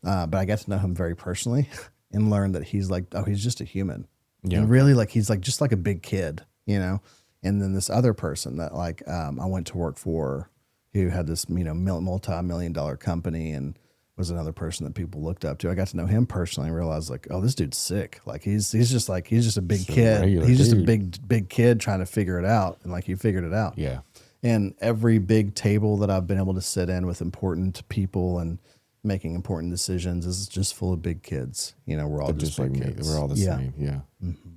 But I got to know him very personally and learned that he's like, oh, he's just a human. Yeah. And really, like, he's like just like a big kid, And then this other person that like I went to work for, who had this multi-million-dollar company, and was another person that people looked up to. I got to know him personally and realized, like, oh, this dude's sick. Like, he's just a big kid. He's just a big kid trying to figure it out, and like, he figured it out. Yeah. And every big table that I've been able to sit in with important people and making important decisions is just full of big kids. We're all just like big me. kids. We're all the same. Yeah. Mm-hmm.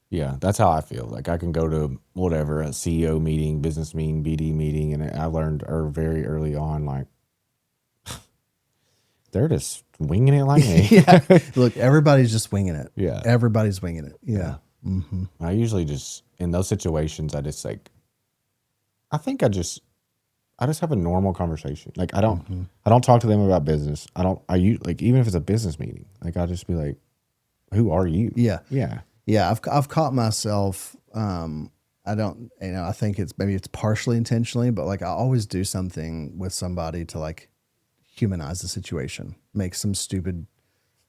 Yeah, that's how I feel. Like, I can go to whatever, a CEO meeting, business meeting, BD meeting, and I learned very early on, like, they're just winging it like me. Yeah. Look, everybody's just winging it. Yeah. Everybody's winging it. Yeah. Mm-hmm. I usually just, in those situations, I just like, I think I just have a normal conversation. Like, I don't talk to them about business. Like, even if it's a business meeting, like, I'll just be like, who are you? Yeah. Yeah. Yeah. I've caught myself, I don't, I think maybe it's partially intentionally, but like, I always do something with somebody to like humanize the situation, make some stupid,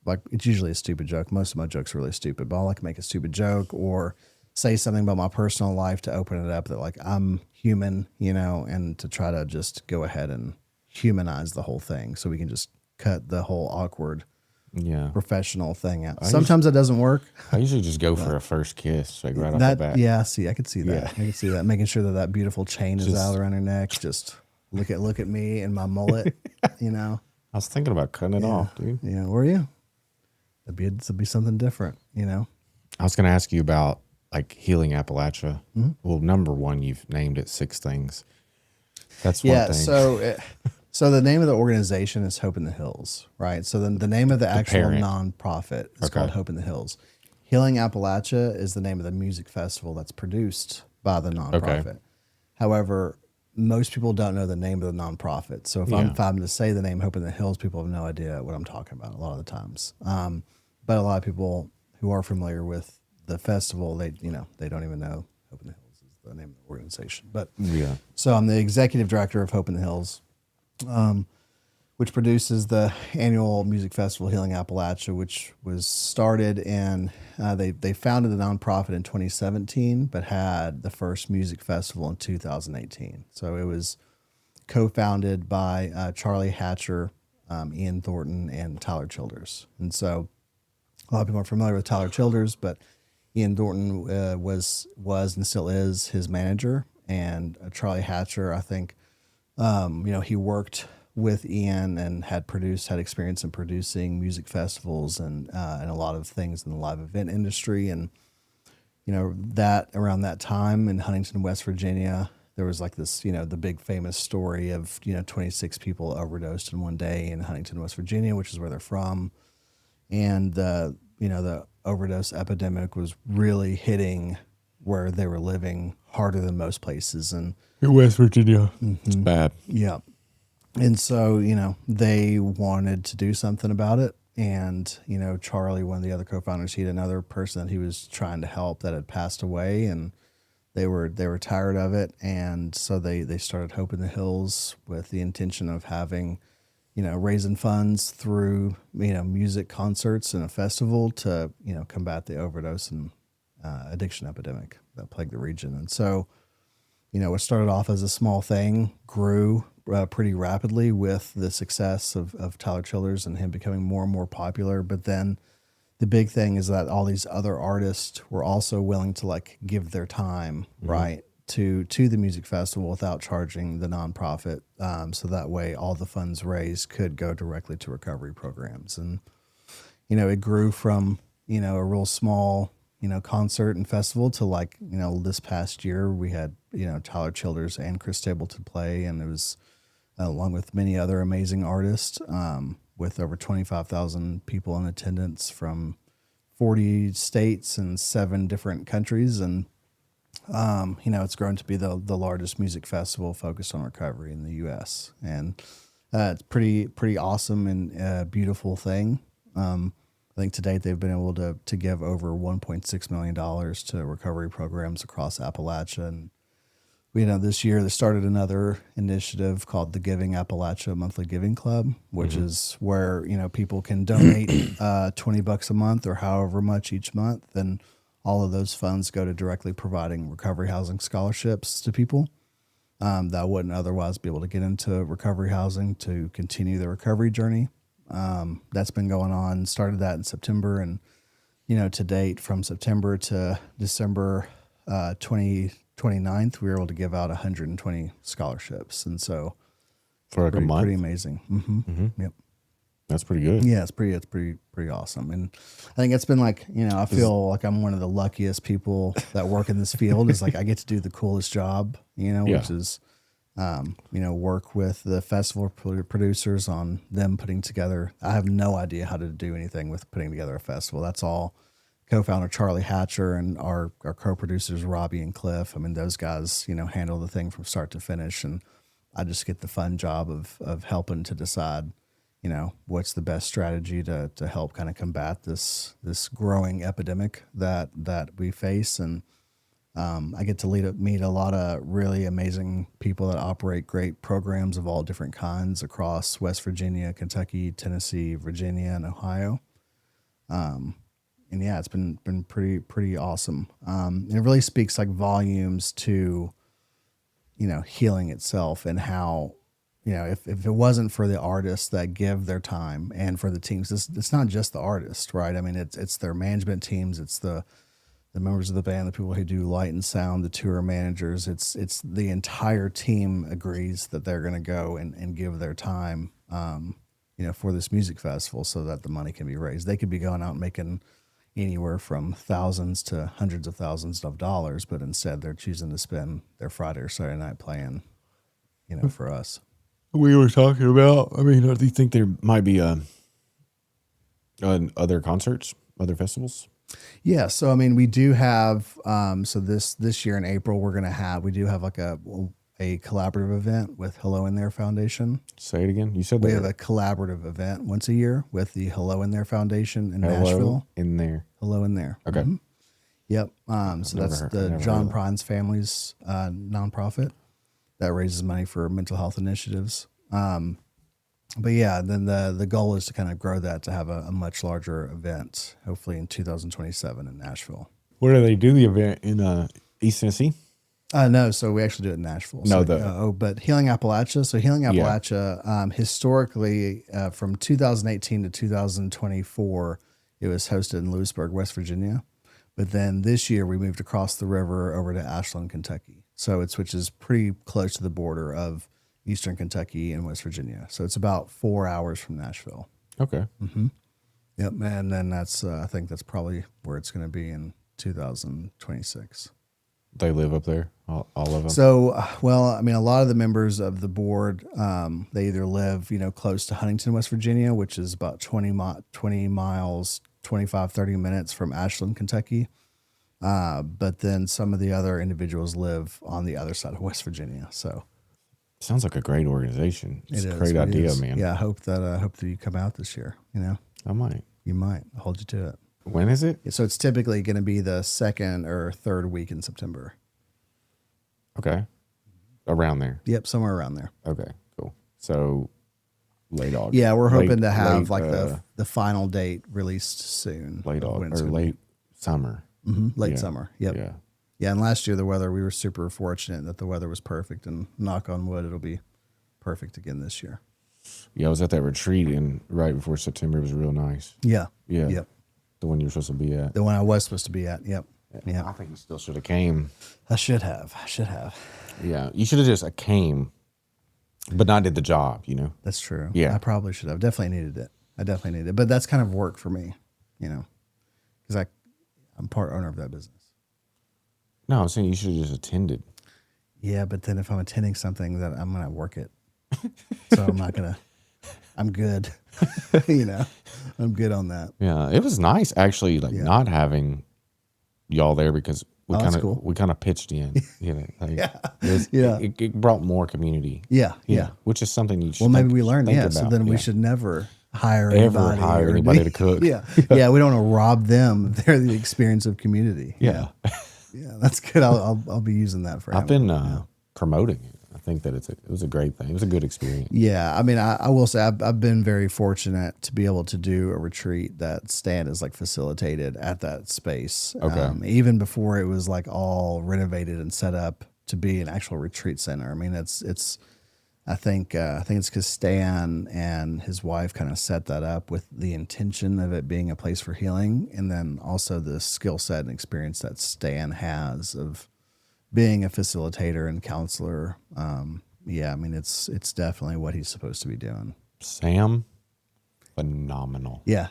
like, it's usually a stupid joke. Most of my jokes are really stupid, but I'll like make a stupid joke or say something about my personal life to open it up that like I'm human, and to try to just go ahead and humanize the whole thing so we can just cut the whole awkward professional thing out. Sometimes it doesn't work. I usually just go for a first kiss, like right off the bat. Yeah, see, I could see that. Yeah. I could see that. Making sure that beautiful chain is out around her neck. Just look at me and my mullet, I was thinking about cutting it off, dude. Yeah, were you? It'd be something different, I was going to ask you about like Healing Appalachia. Mm-hmm. Well, number one, you've named it 6 things. That's one thing. So the name of the organization is Hope in the Hills, right? So then the name of the actual nonprofit is called Hope in the Hills. Healing Appalachia is the name of the music festival that's produced by the nonprofit. Okay. However, most people don't know the name of the nonprofit. So if I'm to say the name Hope in the Hills, people have no idea what I'm talking about a lot of the times. But a lot of people who are familiar with the festival, they don't even know Hope in the Hills is the name of the organization. But so I'm the executive director of Hope in the Hills, which produces the annual music festival Healing Appalachia, which was started in, they founded the nonprofit in 2017, but had the first music festival in 2018. So it was co-founded by Charlie Hatcher, Ian Thornton, and Tyler Childers. And so a lot of people are familiar with Tyler Childers, but Ian Thornton was and still is his manager. And Charlie Hatcher, I think, he worked with Ian and had experience in producing music festivals and a lot of things in the live event industry. And, that around that time in Huntington, West Virginia, there was like this, the big famous story of, 26 people overdosed in one day in Huntington, West Virginia, which is where they're from. And the overdose epidemic was really hitting where they were living harder than most places. And In West Virginia. It's bad. Yeah. And so, they wanted to do something about it. And, Charlie, one of the other co-founders, he had another person that he was trying to help that had passed away, and they were tired of it. And so they started Hope in the Hills with the intention of having, raising funds through, music concerts and a festival to, combat the overdose and addiction epidemic that plagued the region. And so, it started off as a small thing, grew pretty rapidly with the success of Tyler Childers and him becoming more and more popular. But then the big thing is that all these other artists were also willing to give their time, right, to the music festival without charging the nonprofit. So that way all the funds raised could go directly to recovery programs. And, it grew from, a real small, concert and festival to this past year we had, Tyler Childers and Chris Stapleton play. And it was along with many other amazing artists, with over 25,000 people in attendance from 40 states and 7 different countries. And, it's grown to be the largest music festival focused on recovery in the U.S. And it's pretty awesome and a beautiful thing. I think to date they've been able to give over $1.6 million to recovery programs across Appalachia. And this year they started another initiative called the Giving Appalachia Monthly Giving Club, which is where, people can donate $20 a month or however much each month. And all of those funds go to directly providing recovery housing scholarships to people that wouldn't otherwise be able to get into recovery housing to continue their recovery journey. That's been going on, started that in September. And, to date from September to December 29th, we were able to give out 120 scholarships. And so for a month, pretty amazing. Yep. That's pretty good. Yeah, it's pretty awesome. And I think it's been I feel like I'm one of the luckiest people that work in this field. Is I get to do the coolest job, which is, work with the festival producers on them putting together. I have no idea how to do anything with putting together a festival. That's all co-founder Charlie Hatcher and our co-producers Robbie and Cliff. I mean, those guys, handle the thing from start to finish, and I just get the fun job of helping to decide, what's the best strategy to help kind of combat this growing epidemic that we face. And I get to meet a lot of really amazing people that operate great programs of all different kinds across West Virginia, Kentucky, Tennessee, Virginia, and Ohio. And yeah, it's been pretty awesome. It really speaks volumes to, healing itself and how, if it wasn't for the artists that give their time and for the teams, it's not just the artist, right? I mean, it's their management teams, it's the members of the band, the people who do light and sound, the tour managers. It's the entire team agrees that they're going to go and give their time, for this music festival so that the money can be raised. They could be going out and making anywhere from thousands to hundreds of thousands of dollars, but instead they're choosing to spend their Friday or Saturday night playing, for us. We were talking about, do you think there might be other concerts, other festivals? Yeah. So, we do have, so this year in April, we do have a collaborative event with Hello in There Foundation. Say it again. You said we have a collaborative event once a year with the Hello in There Foundation in Nashville. In there. Hello in There. Okay. Mm-hmm. Yep. So that's the John Prine's Family's nonprofit that raises money for mental health initiatives. But yeah, then the goal is to kind of grow that to have a much larger event, hopefully in 2027 in Nashville. Where do they do the event in East Tennessee? No, so we actually do it in Nashville. But Healing Appalachia. So Healing Appalachia, historically, from 2018 to 2024, it was hosted in Lewisburg, West Virginia. But then this year we moved across the river over to Ashland, Kentucky. So which is pretty close to the border of Eastern Kentucky and West Virginia. So it's about 4 hours from Nashville. Okay. Mm-hmm. Yep. And then I think that's probably where it's going to be in 2026. They live up there, all of them? So, a lot of the members of the board, they either live, close to Huntington, West Virginia, which is about 20 miles, 25, 30 minutes from Ashland, Kentucky. But then some of the other individuals live on the other side of West Virginia. So Sounds like a great organization. It's it a is. great It idea, is. man. Yeah, I hope that you come out this year. You know, I might. you might. I'll hold you to it. When is it? So it's typically going to be the second or third week in September. Okay. Around there. Yep, somewhere around there. Okay, cool. So late August. Yeah, we're hoping to have late, the final date released soon. late of when August it's or gonna be. late summer. Late Yeah. summer. Yep. Yeah. Yeah, and last year we were super fortunate that the weather was perfect, and knock on wood, it'll be perfect again this year. Yeah, I was at that retreat and right before September. It was real nice. Yeah. Yeah. Yep. The one you were supposed to be at. The one I was supposed to be at. Yep. Yeah. I think you still should have came. I should have. Yeah. You should have just came, but not did the job, you know? That's true. Yeah. I probably should have. Definitely needed it. But that's kind of work for me, you know, because I'm part owner of that business. No, I'm saying you should have just attended. Yeah, but then if I'm attending something, that I'm gonna work it, so I'm not gonna. I'm good. You know, I'm good on that. Yeah. It was nice actually, like not having y'all there because we kind of pitched in, you know, like it brought more community. Yeah. Which is something you should Well, maybe we learned. think Yeah. So about. then we should never hire anybody to cook. Yeah. Yeah. We don't want to rob them. They're the experience of community. Yeah. Yeah. That's good. I'll be using that for. I've been promoting it. I think that it was a great thing. It was a good experience. Yeah, I mean, I will say I've been very fortunate to be able to do a retreat that Stan is like facilitated at that space. Okay. Even before it was like all renovated and set up to be an actual retreat center. I mean, it's. I think it's because Stan and his wife kind of set that up with the intention of it being a place for healing, and then also the skill set and experience that Stan has of being a facilitator and counselor. Yeah, I mean, it's definitely what he's supposed to be doing. Sam, phenomenal. Yeah.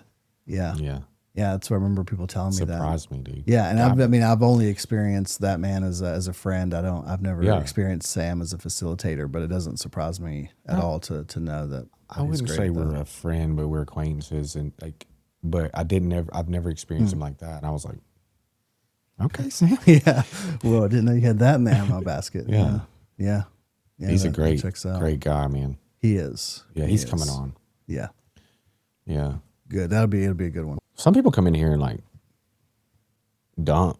That's what I remember people telling me that. Surprised me, dude. Yeah, and I've only experienced that man as a friend. I've never experienced Sam as a facilitator, but it doesn't surprise me at all to know that. I wouldn't say we're a friend, but we're acquaintances, and like, but I've never experienced him like that, and I was like, okay, Sam. Yeah. Well, I didn't know you had that in the ammo basket. Yeah. He's a great guy, man. He is. Yeah, he's coming on. Yeah. Yeah. Good. It'll be a good one. Some people come in here and like dump.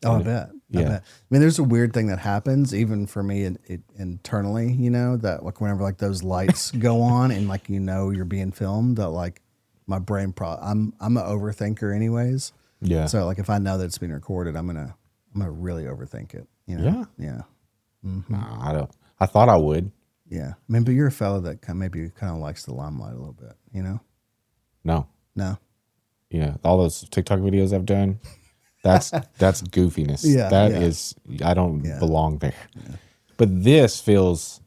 Oh, I bet. Yeah. I bet. I mean, there's a weird thing that happens even for me internally, you know, that like whenever like those lights go on and like, you know, you're being filmed, that like my brain I'm an overthinker anyways. Yeah. So like if I know that it's being recorded, I'm gonna really overthink it. You know? Yeah. Mm-hmm. Nah, I thought I would. Yeah. I mean, but you're a fellow that maybe kind of likes the limelight a little bit, you know? No. No. Yeah. All those TikTok videos I've done, that's goofiness. Yeah. That is, I don't belong there. Yeah. But this feels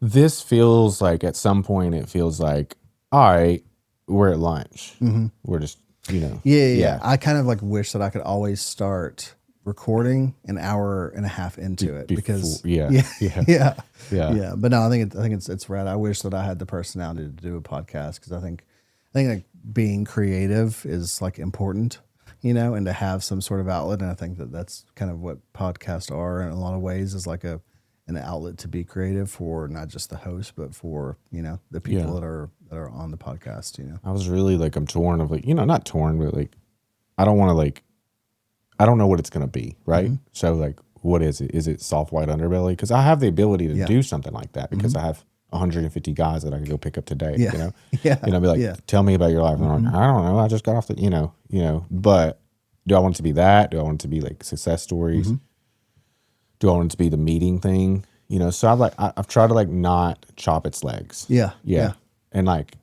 like at some point it feels like, all right, we're at lunch. Mm-hmm. We're just, you know. Yeah. I kind of like wish that I could always start recording an hour and a half into it because yeah. But no, I think it's rad. I wish that I had the personality to do a podcast because I think like being creative is like important, you know, and to have some sort of outlet. And I think that's kind of what podcasts are in a lot of ways, is like an outlet to be creative for not just the host, but for, you know, the people that are on the podcast, you know. I was really like, I'm torn of like, you know, not torn, but like, I don't want to like, I don't know what it's going to be. Right. Mm-hmm. So like, what is it? Is it soft white underbelly? Because I have the ability to do something like that because I have 150 guys that I can go pick up today, you know? You know, be like, tell me about your life. And I'm like, I don't know. I just got off the, you know, but do I want it to be that? Do I want it to be like success stories? Mm-hmm. Do I want it to be the meeting thing? You know, so I've tried to like not chop its legs. Yeah. And like,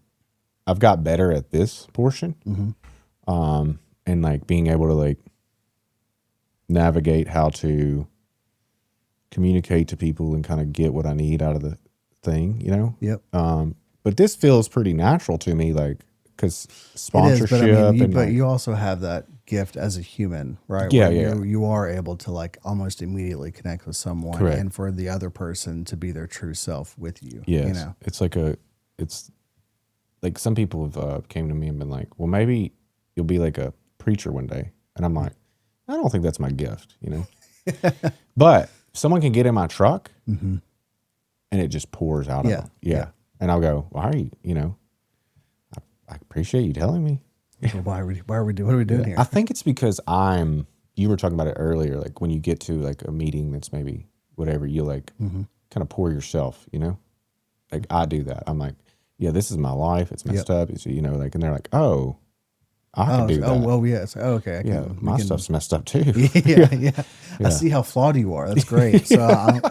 I've got better at this portion. Mm-hmm. And like being able to like navigate how to communicate to people and kind of get what I need out of the thing, you know? Yep. But this feels pretty natural to me, like, because sponsorship. It is, but I mean, and but you also have that gift as a human, right? Yeah, where you are able to like almost immediately connect with someone. Correct. And for the other person to be their true self with you. Yes. You know? It's like some people have came to me and been like, well, maybe you'll be like a preacher one day. And I'm like, I don't think that's my gift, you know? But someone can get in my truck and it just pours out of them. Yeah. And I'll go, why are you, you know, I appreciate you telling me. Well, why are we doing, what are we doing here? I think it's because you were talking about it earlier, like when you get to like a meeting that's maybe whatever, you like kind of pour yourself, you know? Like I do that. I'm like, yeah, this is my life. It's messed up. It's, you know, like, and they're like, oh, I can do that. Oh, well, yes. Oh, okay. My stuff's messed up too. Yeah. I see how flawed you are. That's great. So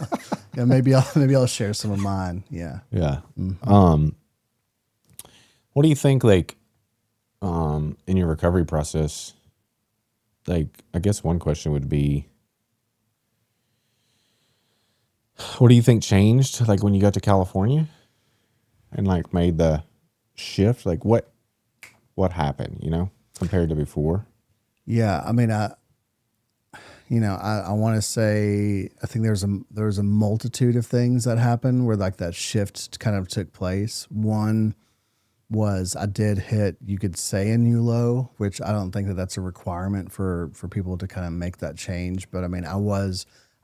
maybe I'll share some of mine. Yeah. Yeah. What do you think, like, in your recovery process? Like, I guess one question would be, what do you think changed, like, when you got to California and, like, made the shift? Like, what happened, you know, compared to before? Yeah. I mean, I want to say, I think there was a multitude of things that happened where, like, that shift kind of took place. One was I did hit, you could say, a new low, which I don't think that that's a requirement for people to kind of make that change. But I mean, I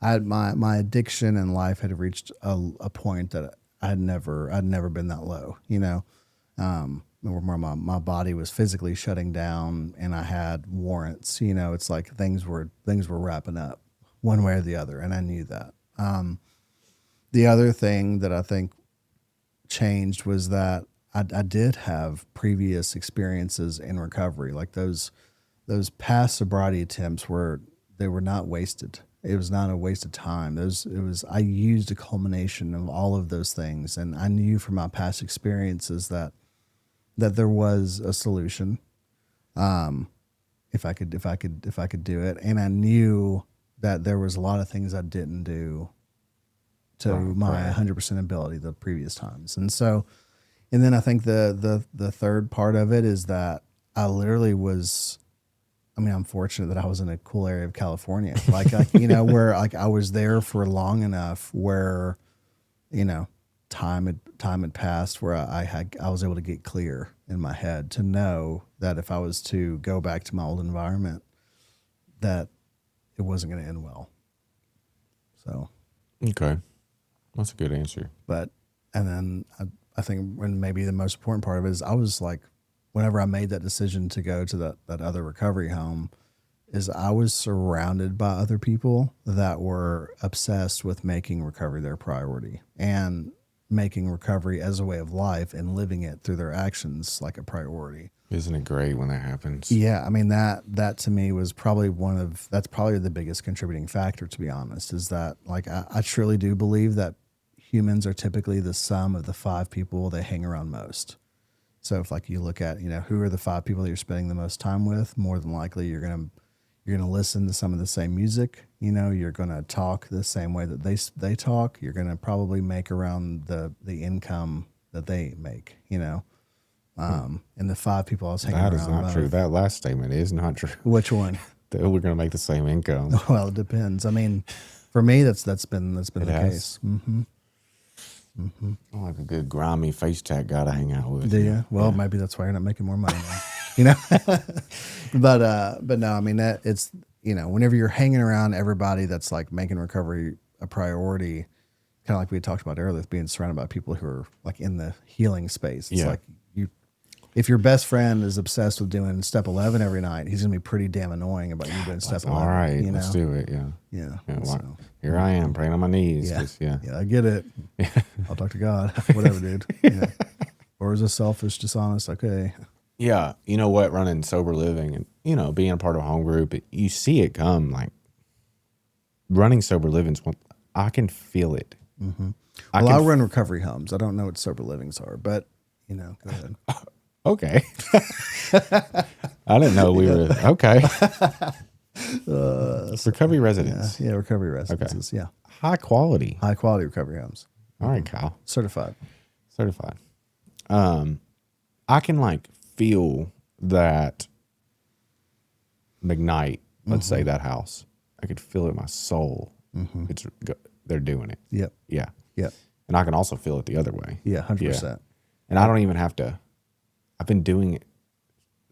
had my addiction in life had reached a point that I'd never been that low, you know, where my body was physically shutting down and I had warrants, you know, it's like things were wrapping up one way or the other. And I knew that. The other thing that I think changed was that I did have previous experiences in recovery, like those past sobriety attempts they were not wasted. It was not a waste of time. I used a culmination of all of those things, and I knew from my past experiences that there was a solution, if I could do it, and I knew that there was a lot of things I didn't do to my 100% ability the previous times, and so. And then I think the third part of it is that I literally was, I mean, I'm fortunate that I was in a cool area of California, like you know, where like I was there for long enough where, you know, time had passed where I was able to get clear in my head to know that if I was to go back to my old environment, that it wasn't going to end well. So. Okay. That's a good answer. And then I think when maybe the most important part of it is I was like, whenever I made that decision to go to that other recovery home, is I was surrounded by other people that were obsessed with making recovery their priority and making recovery as a way of life and living it through their actions like a priority. Isn't it great when that happens? Yeah. I mean, that to me was probably that's probably the biggest contributing factor, to be honest, is that like, I truly do believe that humans are typically the sum of the 5 people they hang around most. So if like you look at, you know, who are the 5 people that you're spending the most time with, more than likely you're going to listen to some of the same music, you know, you're going to talk the same way that they talk, you're going to probably make around the income that they make, you know. And the 5 people I was hanging around with. That is not true. That last statement is not true. Which one? That we're going to make the same income. Well, it depends. I mean, for me, that's been the case. Mm-hmm. Mm-hmm. I like a good grimy face tag guy to hang out with. Do you? Well, maybe that's why you're not making more money now, you know. But no, I mean that it's, you know, whenever you're hanging around everybody that's like making recovery a priority, kind of like we talked about earlier, with being surrounded by people who are like in the healing space. It's like if your best friend is obsessed with doing step 11 every night, he's gonna be pretty damn annoying about you doing step 11. All right, you know? Let's do it. Yeah. Well, here I am praying on my knees. Yeah, I get it. I'll talk to God. Whatever, dude. Yeah. Or is it selfish, dishonest? Okay. Yeah, you know what? Running sober living and, you know, being a part of a home group, you see it come. Like running sober living's one, I can feel it. Mm-hmm. Well, I run recovery homes. I don't know what sober livings are, but you know, go ahead. Okay. I didn't know we were okay. Recovery residents. Yeah, recovery residences. Okay. Yeah. High quality recovery homes. All right, Kyle. Certified. I can like feel that McKnight, let's say that house. I could feel it in my soul. Mm-hmm. They're doing it. Yep. Yeah. Yep. And I can also feel it the other way. Yeah, 100%. Yeah. And I don't even have to. I've been doing it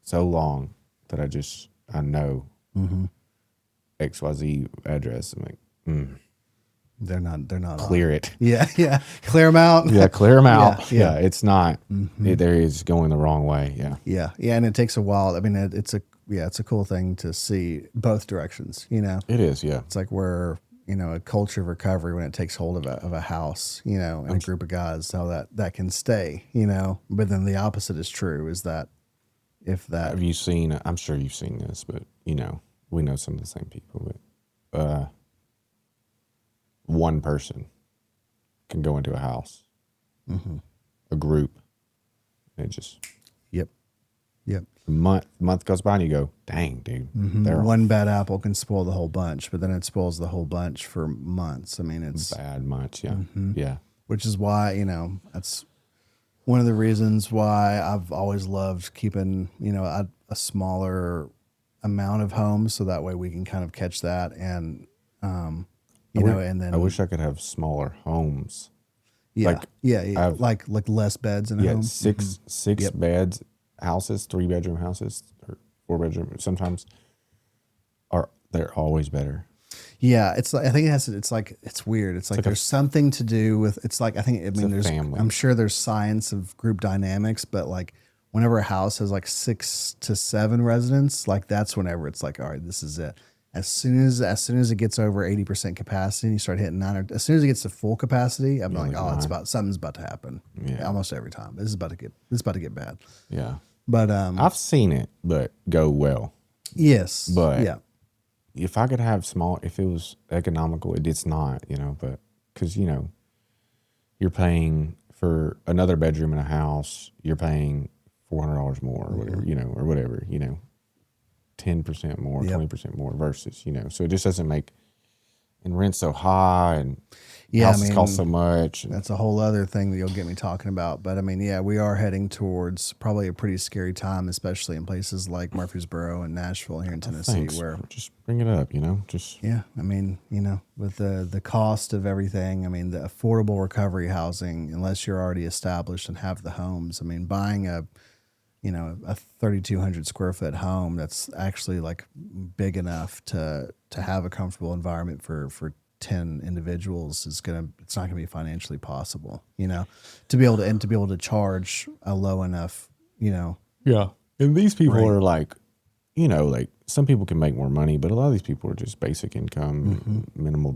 so long that I know XYZ address. I'm like, They're not clear on. it. Yeah, yeah. Clear them out. Yeah, clear them out. Yeah, Yeah, it's not. There is going the wrong way. Yeah. Yeah, yeah, and it takes a while. I mean, it's a cool thing to see both directions. It is. Yeah. It's like we're a culture of recovery when it takes hold of a house, and a group of guys, how that can stay, But then the opposite is true. Is that if that Have you seen? I'm sure you've seen this, but we know some of the same people. But one person can go into a house, a group, and it just Yep. month goes by and you go, dang, dude, they're One bad apple can spoil the whole bunch, but then it spoils the whole bunch for months. I mean, it's bad much. Yeah. Yeah. which is why that's one of the reasons why I've always loved keeping a smaller amount of homes, so that way we can kind of catch that and and then I wish I could have smaller homes. yeah I've- like less beds in a home. six Yep. beds houses, 3-bedroom houses, or 4-bedroom. Sometimes they're always better. Yeah, it's like I think it's weird. It's like there's something to do with there's family. I'm sure there's science of group dynamics, but like whenever a house has like 6 to 7 residents, like that's whenever it's like, all right, this is it. As soon as it gets over 80% capacity and you start hitting 9, or as soon as it gets to full capacity, I'm like, oh, something's about to happen. Yeah. Almost every time. This is about to get bad. Yeah. But I've seen it, but go well. yes. But yeah. if I could have small, if it was economical, it's not, but because, you're paying for another bedroom in a house, you're paying $400 more or whatever, or whatever, 10% more, 20% more versus, so it just doesn't make, and rent's so high and houses cost so much. That's a whole other thing that you'll get me talking about. But I mean, yeah, we are heading towards probably a pretty scary time, especially in places like Murfreesboro and Nashville here in Tennessee, Thanks. where Just bring it up, just. yeah, I mean, with the cost of everything, I mean, the affordable recovery housing, unless you're already established and have the homes, I mean, buying a 3,200 square foot home that's actually like big enough to have a comfortable environment for 10 individuals it's not gonna be financially possible, to be able to charge a low enough, Yeah. And these people are like, like some people can make more money, but a lot of these people are just basic income, minimal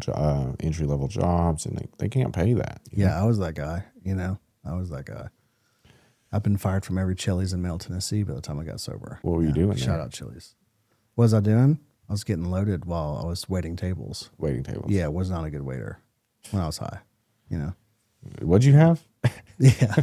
entry level jobs, and they can't pay that. Yeah, I was that guy, I've been fired from every Chili's in Middle Tennessee by the time I got sober. What were you doing Shout there? out Chili's. What was I doing? I was getting loaded while I was waiting tables. Waiting tables. Yeah, was not a good waiter when I was high, What'd you have? Yeah.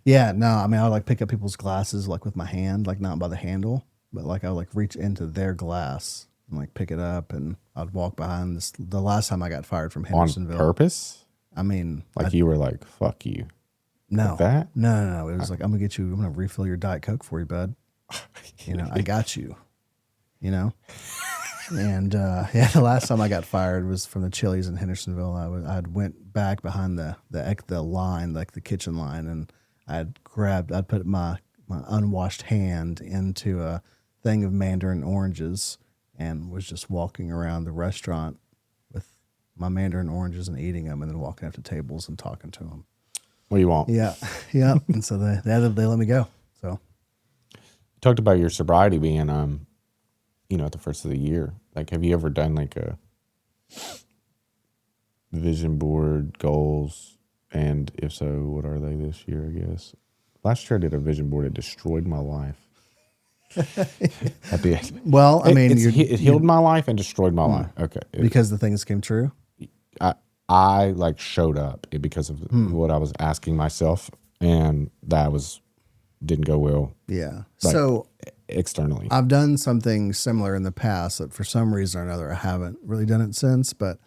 Yeah, no, I mean, I would like pick up people's glasses like with my hand, like not by the handle, but like I would like reach into their glass and like pick it up, and I'd walk behind this. The last time I got fired from On Hendersonville. purpose? I mean, You were like, fuck you. no. Like that? No. It was like, I'm going to refill your Diet Coke for you, bud. I got you, And the last time I got fired was from the Chili's in Hendersonville. I'd went back behind the line, like the kitchen line, and I'd put my unwashed hand into a thing of mandarin oranges and was just walking around the restaurant with my mandarin oranges and eating them, and then walking up to tables and talking to them. What do you want? Yeah. And so they let me go. So You talked about your sobriety being, at the first of the year. Like, have you ever done like a vision board, goals? And if so, what are they this year, I guess? Last year I did a vision board. It destroyed my life. At the end. well, I mean, it healed my life and destroyed my life. Okay. because the things came true. I like showed up because of what I was asking myself, and that didn't go well. Yeah. Like, So externally. I've done something similar in the past that for some reason or another I haven't really done it since, but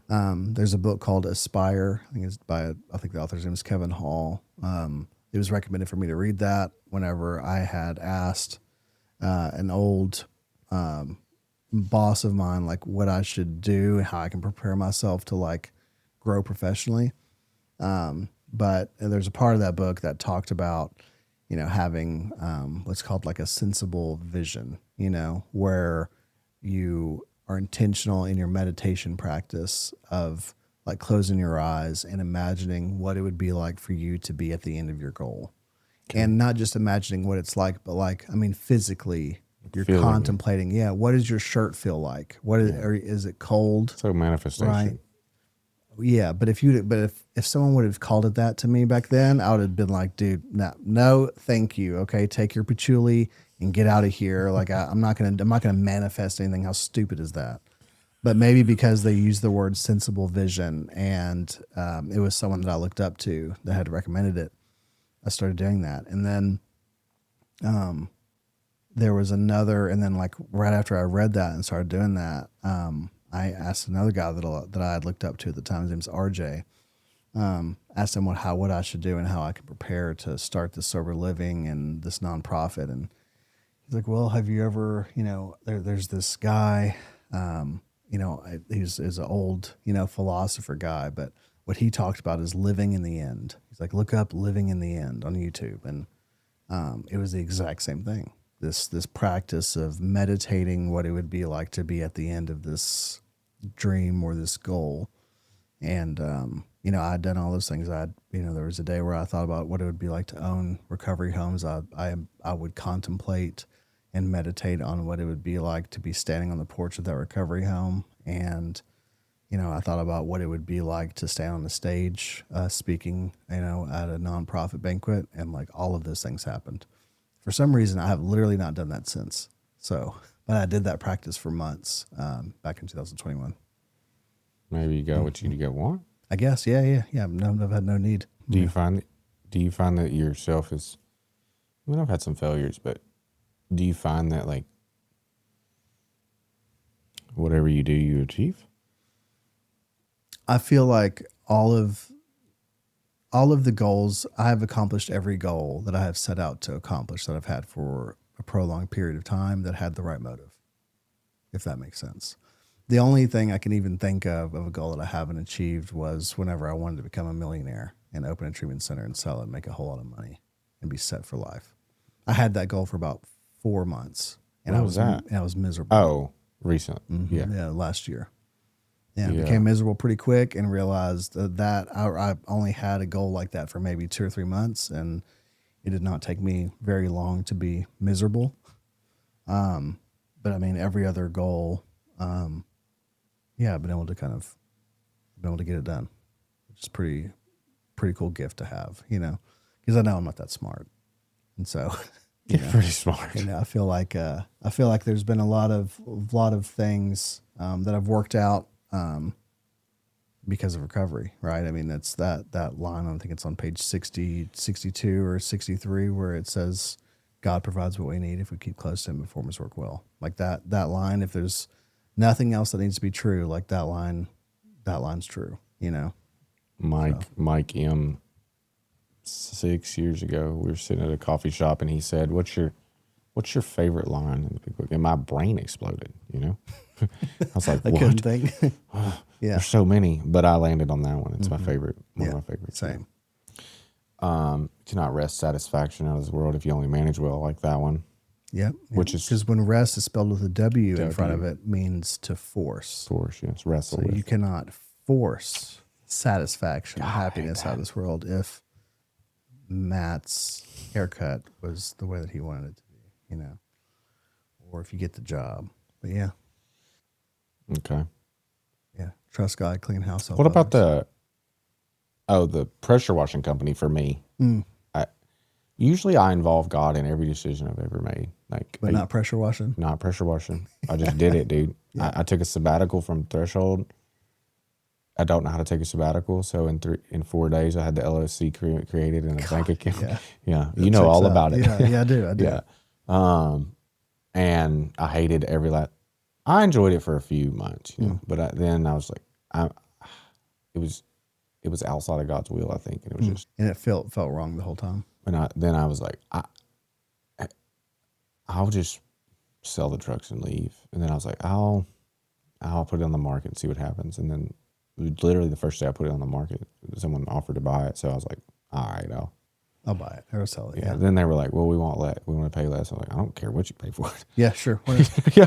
there's a book called Aspire. I think the author's name is Kevin Hall. It was recommended for me to read that whenever I had asked an old boss of mine like what I should do, how I can prepare myself to like grow professionally. But there's a part of that book that talked about having what's called like a sensible vision, where you are intentional in your meditation practice of like closing your eyes and imagining what it would be like for you to be at the end of your goal. Okay. And not just imagining what it's like, but like, I mean, physically, you're Feeling contemplating, what does your shirt feel like? What is, or is it cold? So manifestation. Right. Yeah, but if someone would have called it that to me back then, I would have been like, dude, no, thank you. Okay, take your patchouli and get out of here. Like I'm not gonna manifest anything. How stupid is that? But maybe because they used the word sensible vision, and it was someone that I looked up to that had recommended it, I started doing that, and then there was another, and then like right after I read that and started doing that. I asked another guy that I had looked up to at the time. His name's RJ. Asked him what I should do and how I could prepare to start this sober living and this nonprofit. And he's like, well, have you ever, there's this guy, he's an old, philosopher guy, but what he talked about is living in the end. He's like, look up Living in the End on YouTube. And it was the exact same thing. This practice of meditating what it would be like to be at the end of this dream or this goal. And, I'd done all those things. There was a day where I thought about what it would be like to own recovery homes. I would contemplate and meditate on what it would be like to be standing on the porch of that recovery home. And, I thought about what it would be like to stand on the stage, speaking, at a nonprofit banquet. And like all of those things happened. For some reason, I have literally not done that since. So, but I did that practice for months back in 2021. Maybe you got what you want. I guess, yeah. No, I've had no need. Do you find that yourself is? I mean, I've had some failures, but do you find that like whatever you do, you achieve? I feel like all of the goals, I have accomplished every goal that I have set out to accomplish that I've had for a prolonged period of time that had the right motive, if that makes sense. The only thing I can even think of a goal that I haven't achieved was whenever I wanted to become a millionaire and open a treatment center and sell it and make a whole lot of money and be set for life. I had that goal for about 4 months. And I was miserable. Oh, recent. Mm-hmm. Yeah, last year. Yeah, I became miserable pretty quick and realized that I only had a goal like that for maybe 2 or 3 months, and it did not take me very long to be miserable. But I mean, every other goal, I've been able to get it done, which is pretty cool gift to have, because I know I'm not that smart, and so you're pretty smart. I feel like there's been a lot of things that I've worked out. Because of recovery, right? I mean, that's that line, I think it's on page 60, 62 or 63, where it says, God provides what we need if we keep close to him and perform his work well. Like that line, if there's nothing else that needs to be true, like that line's true, Mike M. 6 years ago, we were sitting at a coffee shop and he said, what's your favorite line in the big book? And my brain exploded, I was like, I what? couldn't think. Yeah. There's so many, but I landed on that one. It's my favorite, one of my favorites. Same. Cannot wrest satisfaction out of this world if you only manage well, like that one. Yeah. Which is because when rest is spelled with a W in front of it, means to force. Force, yes. Wrestle with. You cannot force satisfaction, happiness out of this world if Matt's haircut was the way that he wanted it to be, or if you get the job. But yeah. Okay. Yeah. Trust God, clean house. What about the pressure washing company for me? Usually I involve God in every decision I've ever made. But not pressure washing? Not pressure washing. I just did it, dude. Yeah. I took a sabbatical from Threshold. I don't know how to take a sabbatical. So in 4 days, I had the LLC created in a bank account. Yeah. You know all about it. Yeah, I do. Yeah. And I hated every I enjoyed it for a few months, but then I was like, it was outside of God's will, I think. And it was just, and it felt wrong the whole time. And then I was like, I'll just sell the trucks and leave. And then I was like, I'll put it on the market and see what happens. And then literally the first day I put it on the market, someone offered to buy it. So I was like, all right, I'll buy it or sell it. Yeah. Yeah. Then they were like, well, we want to pay less. I'm like, I don't care what you pay for it. Yeah, sure. Yeah.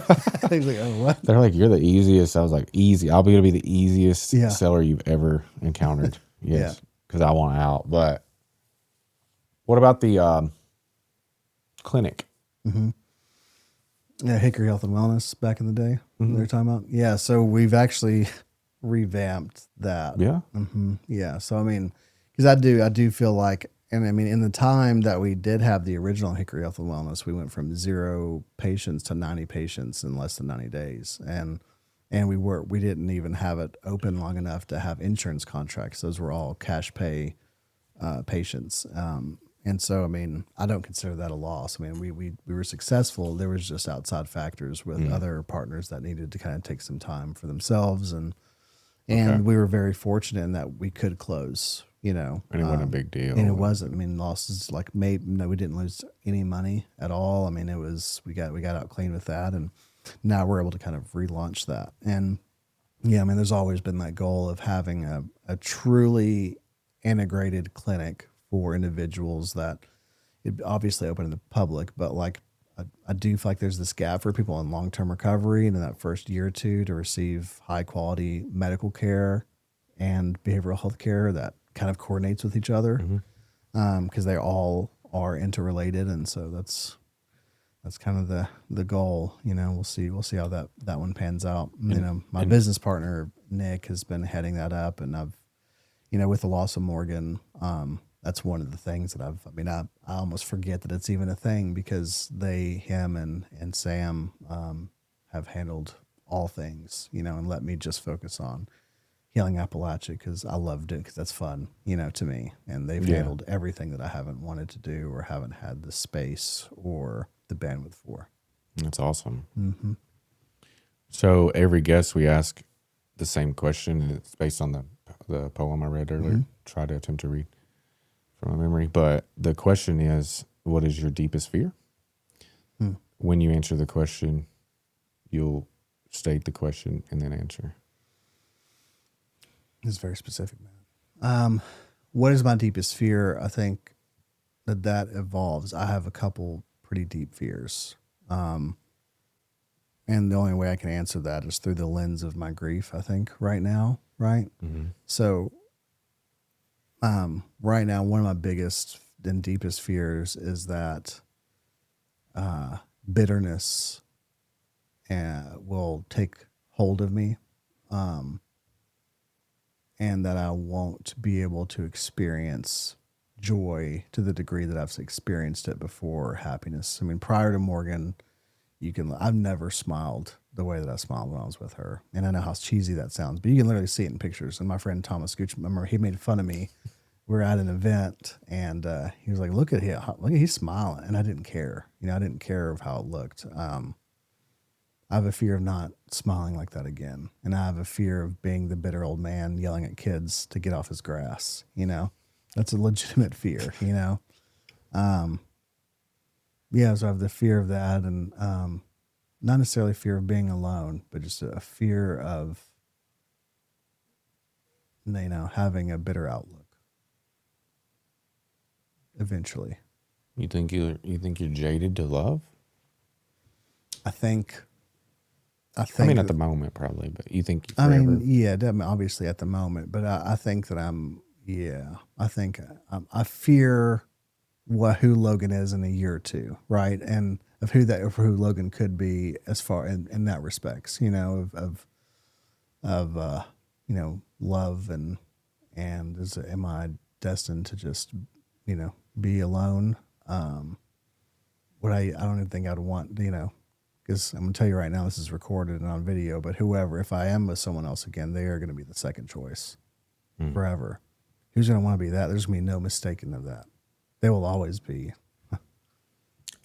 He's like, oh, what? They're like, you're the easiest. I was like, easy. I'll be able to be the easiest Yeah. seller you've ever encountered. Yes. Yeah. Because I want out. But what about the clinic? Yeah, Hickory Health and Wellness back in the day. They're talking about. Yeah, so we've actually revamped that. Yeah. Yeah, so I mean, because I do feel like, and I mean, in the time that we did have the original Hickory Health and Wellness, we went from 0 patients to 90 patients in less than 90 days, and we didn't even have it open long enough to have insurance contracts. Those were all cash pay patients. And so, I mean, I don't consider that a loss. I mean, we were successful. There was just outside factors with other partners that needed to kind of take some time for themselves. And we were very fortunate in that we could close, you know. And it wasn't a big deal. And it wasn't. I mean, losses like we didn't lose any money at all. I mean, it was, we got out clean with that. And now we're able to kind of relaunch that. And yeah, I mean, there's always been that goal of having a truly integrated clinic for individuals that it obviously open to the public, but like I do feel like there's this gap for people in long-term recovery and in that first year or two to receive high quality medical care and behavioral health care that kind of coordinates with each other, because they all are interrelated. And so that's kind of the goal, you know. We'll see how that one pans out. You know, my business partner, Nick, has been heading that up, and I've, you know, with the loss of Morgan, that's one of the things that I almost forget that it's even a thing, because him and Sam have handled all things, you know, and let me just focus on Healing Appalachia because I loved it, because that's fun, you know, to me. And they've handled everything that I haven't wanted to do or haven't had the space or the bandwidth for. That's awesome. So every guest we ask the same question, and it's based on the poem I read earlier. Try to attempt to read from my memory, but the question is, what is your deepest fear? When you answer the question, you'll state the question and then answer. It's very specific, man. What is my deepest fear? I think that evolves. I have a couple pretty deep fears. And the only way I can answer that is through the lens of my grief, I think, right now. Right. So, right now, one of my biggest and deepest fears is that bitterness will take hold of me, and that I won't be able to experience joy to the degree that I've experienced it before, happiness. I mean, prior to Morgan, I've never smiled the way that I smiled when I was with her. And I know how cheesy that sounds, but you can literally see it in pictures. And my friend Thomas Gooch, remember, he made fun of me. We were at an event, and he was like, look at him, he's smiling. And I didn't care. You know, I didn't care of how it looked. I have a fear of not smiling like that again. And I have a fear of being the bitter old man yelling at kids to get off his grass. You know, that's a legitimate fear, you know? Yeah. So I have the fear of that, and not necessarily fear of being alone, but just a fear of, you know, having a bitter outlook eventually. You think you're jaded to love? I think I mean, at the moment, probably, but you think forever? I mean, yeah, obviously at the moment, but I think that I fear who Logan is in a year or two, right? And of who Logan could be as far in that respects, you know, of you know, love and am I destined to just, you know, be alone? I don't even think I'd want, you know. Because I'm going to tell you right now, this is recorded and on video, but if I am with someone else again, they are going to be the second choice forever. Who's going to want to be that? There's going to be no mistaking of that. They will always be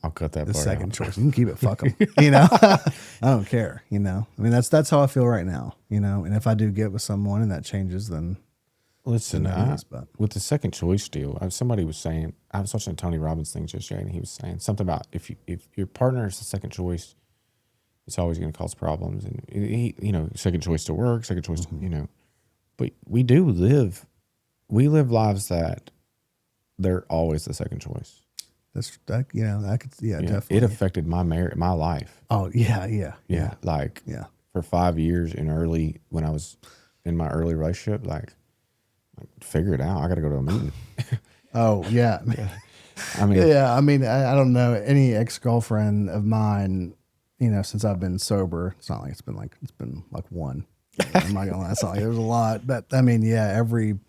I'll cut that the part second out. choice. You can keep it, fuck them. You know, I don't care. You know, I mean, that's how I feel right now, you know, and if I do get with someone and that changes, then listen, but with the second choice deal, somebody was saying, I was watching Tony Robbins thing just yesterday, and he was saying something about if your partner is the second choice, it's always going to cause problems. And he, you know, second choice to work, second choice, you know, but we live lives that they're always the second choice. That's that. I could. Yeah, Yeah, definitely. it affected my life. Oh yeah. Like Yeah. for 5 years when I was in my early relationship, like figure it out. I got to go to a meeting. Oh yeah. I mean, Yeah. I mean, I don't know any ex-girlfriend of mine. Since I've been sober, it's not like it's been like one. I'm not gonna lie. It's not like there's a lot, but I mean, yeah, every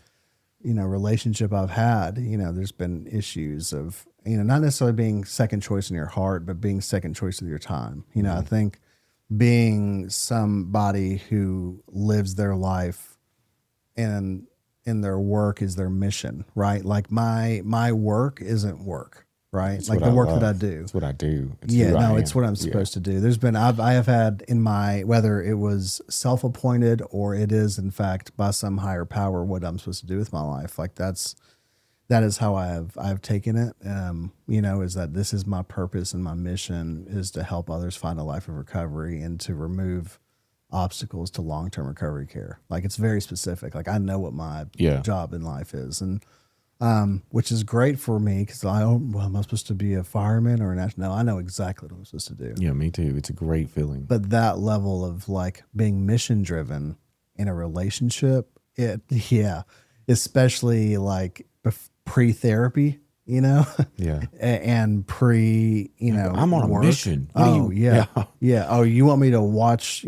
relationship I've had, there's been issues of, not necessarily being second choice in your heart, but being second choice with your time. I think being somebody who lives their life and in their work is their mission, right? Like my work isn't work, right? it's Like what the I work that I love. do. It's what I do. It's Yeah, who I no, am. it's what I'm Yeah. supposed to do. I have had in my, whether it was self-appointed or it is in fact by some higher power, what I'm supposed to do with my life. Like that is how I've taken it. Is that this is my purpose and my mission is to help others find a life of recovery and to remove obstacles to long-term recovery care. Like it's very specific. Like I know what my Yeah. job in life is, and which is great for me because am I supposed to be a fireman or no? I know exactly what I'm supposed to do. Yeah, me too. It's a great feeling. But that level of like being mission driven in a relationship, especially like pre-therapy, Yeah. and pre, I'm on work. a mission. Yeah. Oh, you want me to watch,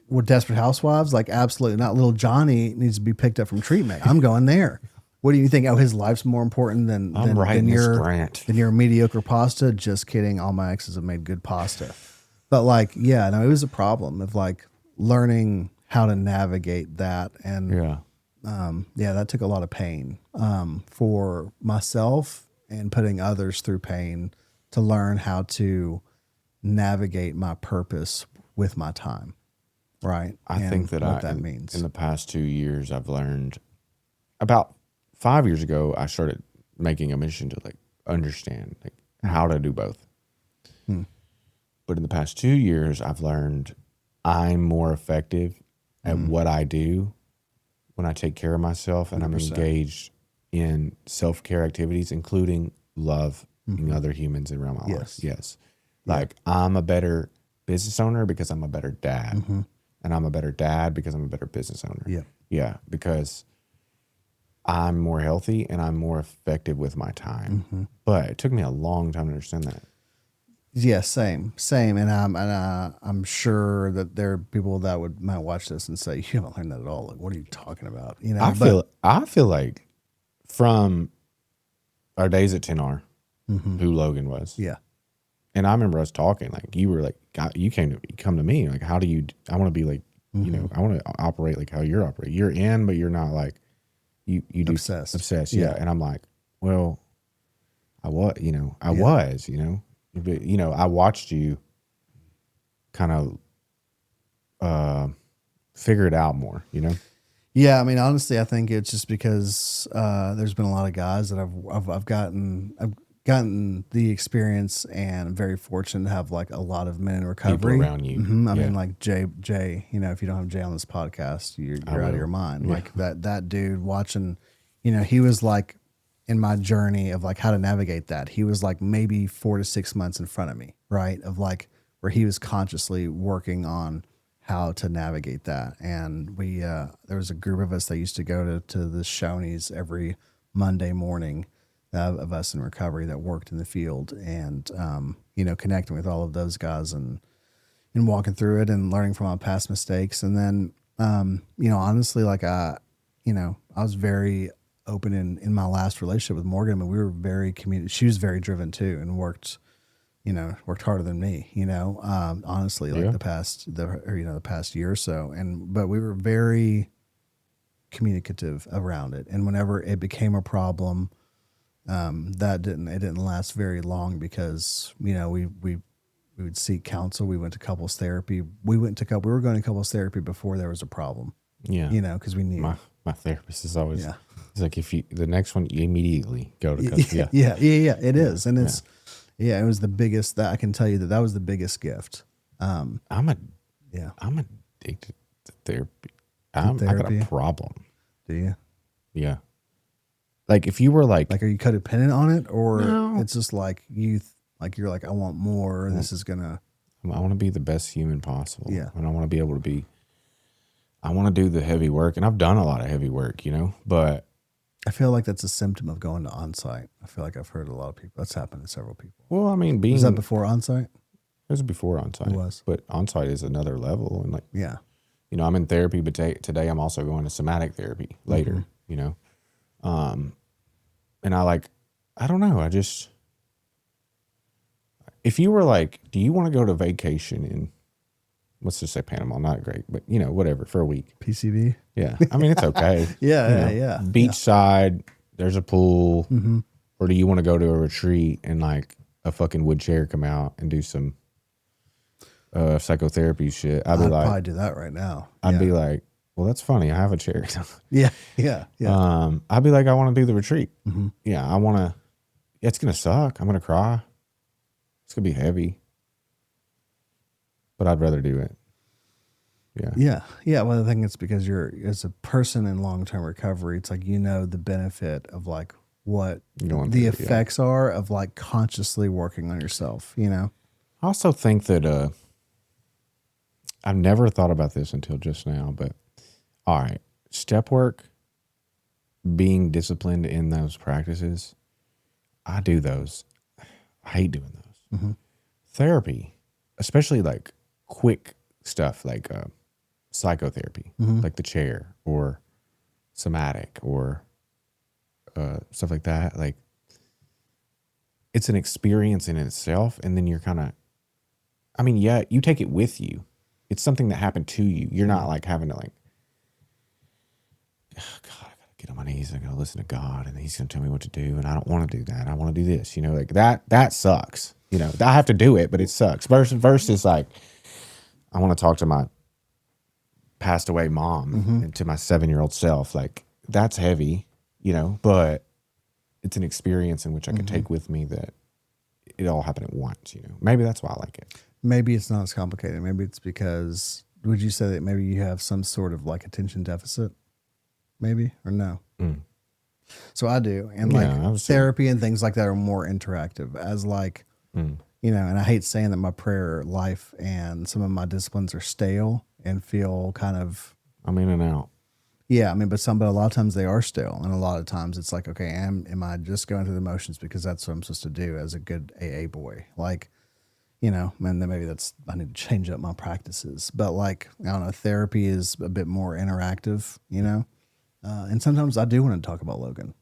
with Desperate Housewives? Like absolutely not. Little Johnny needs to be picked up from treatment. I'm going there. What do you think? Oh, his life's more important than your mediocre pasta? Just kidding. All my exes have made good pasta. But like, yeah, no, it was a problem of like learning how to navigate that. And that took a lot of pain for myself and putting others through pain to learn how to navigate my purpose with my time. Right. I think that what that means. In the past 2 years, I've learned about 5 years ago, I started making a mission to like understand like how to do both. But in the past 2 years, I've learned I'm more effective at what I do when I take care of myself and 100%. I'm engaged in self-care activities, including loving other humans around my life. Yes. Like I'm a better business owner because I'm a better dad. And I'm a better dad because I'm a better business owner. Yeah. Yeah. Because I'm more healthy and I'm more effective with my time. But it took me a long time to understand that. Yeah, same. And I'm sure that there are people that might watch this and say, "You haven't learned that at all. Like, what are you talking about?" I feel like from our days at 10R, who Logan was. Yeah. And I remember us talking, like you were like, you come to me, like, how do you, I want to be like, I want to operate like how you're operating. You're in, but you're not like, you do obsessed. Yeah. And I'm like, well, I was, but, I watched you kind of figure it out more, Yeah, I mean, honestly, I think it's just because there's been a lot of guys that I've gotten the experience, and I'm very fortunate to have like a lot of men in recovery people around you. I mean, like Jay, if you don't have Jay on this podcast, you're out of your mind. Yeah. Like that dude watching, he was like in my journey of like how to navigate that. He was like maybe 4 to 6 months in front of me, right? Of like where he was consciously working on how to navigate that. And we, there was a group of us that used to go to the Shoney's every Monday morning of us in recovery that worked in the field, and, connecting with all of those guys and walking through it and learning from our past mistakes. And then, honestly, like, I was very open in my last relationship with Morgan. I mean, we were very she was very driven too, and worked harder than me, honestly, like the past year or so. But we were very communicative around it. And whenever it became a problem, it didn't last very long because, we would seek counsel. We went to couples therapy. We were going to couples therapy before there was a problem. Yeah. Because we knew. My therapist is always, it's like, the next one, you immediately go to couples. Yeah. It is. And it's, it was the biggest, that I can tell you that was the biggest gift. I'm addicted to therapy. I got a problem. Do you? Yeah. Like if you were like Like, are you codependent on it, or No. it's just like you're like, I want more. This is gonna. I want to be the best human possible. Yeah. And I want to be able to be, I want to do the heavy work. And I've done a lot of heavy work, you know, but I feel like that's a symptom of going to on-site. I feel like I've heard a lot of people. That's happened to several people. well, I mean, Was that before on-site? it was before on site. It was. But on site is another level. And like, Yeah. you know, I'm in therapy, but today I'm also going to somatic therapy later, you know? And I don't know. If you were like, do you want to go to vacation in, let's just say Panama, not great, but you know, whatever, for a week. PCV. Yeah. I mean, it's okay. Yeah, You know, yeah. Beachside, there's a pool. Mm-hmm. Or do you want to go to a retreat and like a fucking wood chair come out and do some psychotherapy shit? I'd probably do that right now. I'd be like, well, that's funny. I have a chair. Yeah, yeah, yeah. I'd be like, I want to do the retreat. Mm-hmm. Yeah, I want to. It's gonna suck. I'm gonna cry. It's gonna be heavy, but I'd rather do it. Yeah. Yeah, yeah. Well, I think it's because you're, as a person in long-term recovery, it's like, you know, the benefit of like what Going the through, effects are of like consciously working on yourself, you know? I also think that I've never thought about this until just now, but all right, step work, being disciplined in those practices, I do those. I hate doing those. Mm-hmm. Therapy, especially like quick stuff like psychotherapy, like the chair or somatic or stuff like that. Like it's an experience in itself. And then you're kind of, I mean, yeah, you take it with you. It's something that happened to you. You're not like having to like, oh, God, I gotta get on my knees. I gotta listen to God and he's gonna tell me what to do. And I don't want to do that. I want to do this, you know, like that sucks. You know, I have to do it, but it sucks. Versus like, I want to talk to my passed away mom and to my 7-year-old self. Like that's heavy, you know, but it's an experience in which I can take with me that it all happened at once, you know. Maybe that's why I like it. Maybe it's not as complicated. Maybe it's because, would you say that maybe you have some sort of like attention deficit? Maybe, or no? So I do. And Yeah, like therapy and things like that are more interactive as like, you know, and I hate saying that my prayer life and some of my disciplines are stale and feel kind of, I'm in and out. yeah, I mean, but a lot of times they are stale. And a lot of times it's like, okay, am I just going through the motions because that's what I'm supposed to do as a good AA boy? Like, you know, and then maybe I need to change up my practices. But like, I don't know, therapy is a bit more interactive, you know? And sometimes I do want to talk about Logan.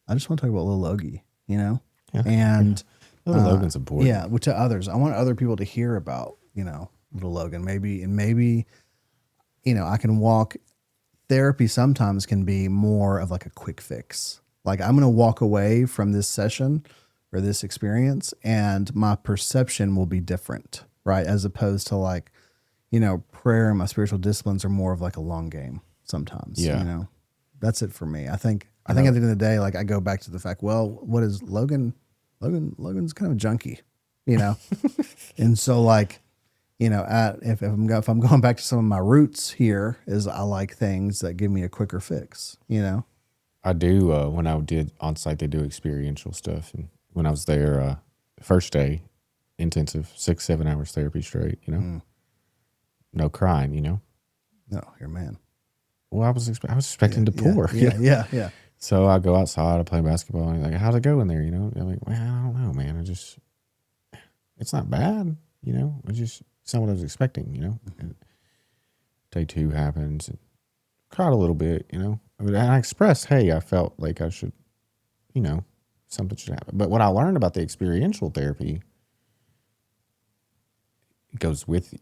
I just want to talk about little Logie, you know? Yeah. And Little Logan's important. yeah, to others. I want other people to hear about, you know, little Logan. Maybe, you know, I can walk. Therapy sometimes can be more of like a quick fix. Like I'm going to walk away from this session or this experience and my perception will be different, right? As opposed to like, you know, prayer and my spiritual disciplines are more of like a long game sometimes, Yeah. you know? That's it for me. I think at the end of the day, like I go back to the fact, well, what is Logan? Logan's kind of a junkie, you know? And so like, you know, if I'm going back to some of my roots here, is I like things that give me a quicker fix, you know? I do. When I did on site, they do experiential stuff. And when I was there, first day, intensive, 6-7 hours therapy straight, you know, no crying, you know? No, you're a man. Well, I was expecting to pour. Yeah. So I go outside, I play basketball, and like, how's it going there? You know, I'm like, well, I don't know, man. It's not bad, you know. It's not what I was expecting, you know. And day 2 happens, and cried a little bit, you know. And I expressed, hey, I felt like I should, you know, something should happen. But what I learned about the experiential therapy, it goes with,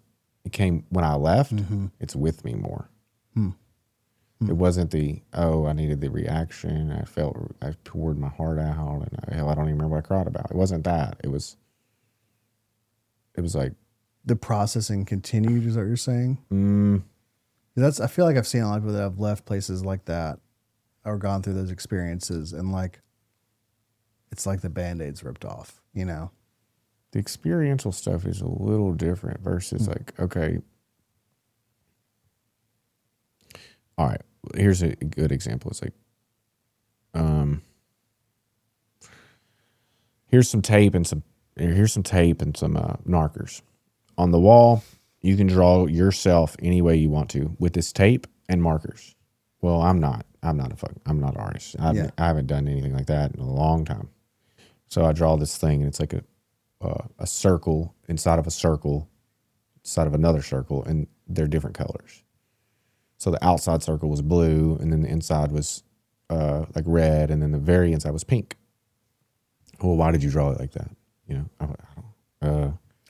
it came when I left. It's with me more. It wasn't I needed the reaction. I poured my heart out, and I don't even remember what I cried about. It wasn't that. It was like The processing continued, is what you're saying? I feel like I've seen a lot of people that have left places like that or gone through those experiences, and like, it's like the Band-Aid's ripped off, you know? the experiential stuff is a little different versus like, okay, all right, here's a good example. It's like, here's some tape and some markers. On the wall, you can draw yourself any way you want to with this tape and markers. Well, I'm not an artist. I haven't done anything like that in a long time. So I draw this thing, and it's like a circle inside of a circle, inside of another circle, and they're different colors. So the outside circle was blue, and then the inside was like red, and then the very inside was pink. Well, why did you draw it like that?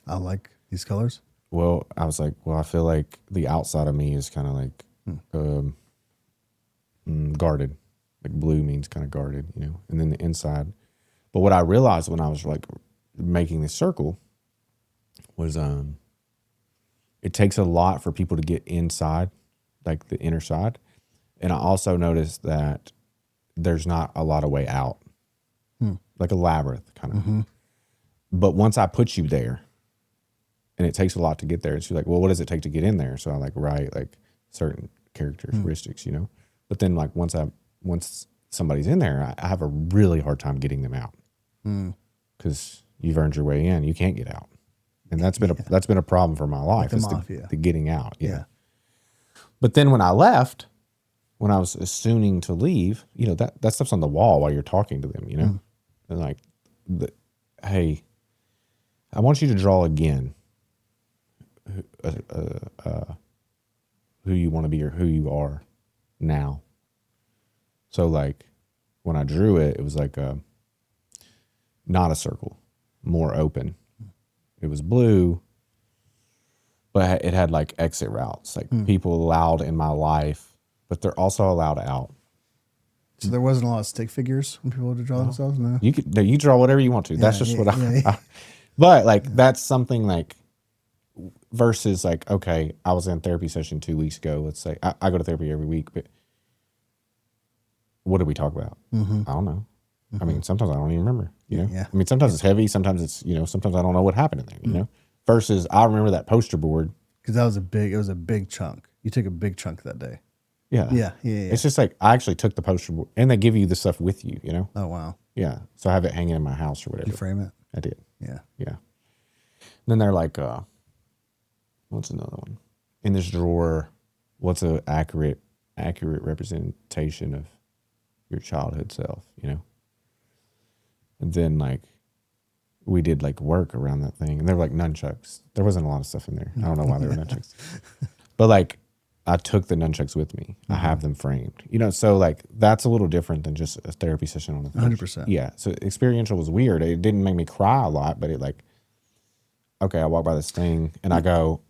I like these colors. Well, I was like, I feel like the outside of me is kind of like guarded. Like blue means kind of guarded, and then the inside. But what I realized when I was like making this circle was it takes a lot for people to get inside, like the inner side. And I also noticed that there's not a lot of way out, like a labyrinth kind of. Mm-hmm. But once I put you there, and it takes a lot to get there, it's like, well, what does it take to get in there? So I like write like certain characteristics, But then like once somebody's in there, I have a really hard time getting them out because you've earned your way in. You can't get out, and that's been a problem for my life, is the getting out. Yeah. But then when I left, when I was assuming to leave, that stuff's on the wall while you're talking to them, and like, hey, I want you to draw again who you want to be or who you are now. So like when I drew it, it was like not a circle, more open. It was blue, but it had like exit routes, like people allowed in my life, but they're also allowed out. So there wasn't a lot of stick figures when people would draw themselves? No? You draw whatever you want to. That's just but like that's something like versus like, okay, I was in a therapy session 2 weeks ago. Let's say I go to therapy every week, but what did we talk about? Mm-hmm. I don't know. Mm-hmm. I mean, sometimes I don't even remember, I mean, sometimes it's heavy. Sometimes it's, sometimes I don't know what happened in there, versus I remember that poster board. Cause it was a big chunk. You took a big chunk that day. Yeah. It's just like, I actually took the poster board and they give you the stuff with you, Oh, wow. Yeah. So I have it hanging in my house or whatever. Did you frame it? I did. Yeah. Yeah. And then they're like, what's another one? In this drawer, what's an accurate representation of your childhood self, And then like we did like work around that thing, and they were like nunchucks. There wasn't a lot of stuff in there. I don't know why they were nunchucks. But like I took the nunchucks with me. I have them framed. So like that's a little different than just a therapy session on the 100%. Yeah. So Experiential was weird. It didn't make me cry a lot, but it like, okay, I walk by this thing and I go,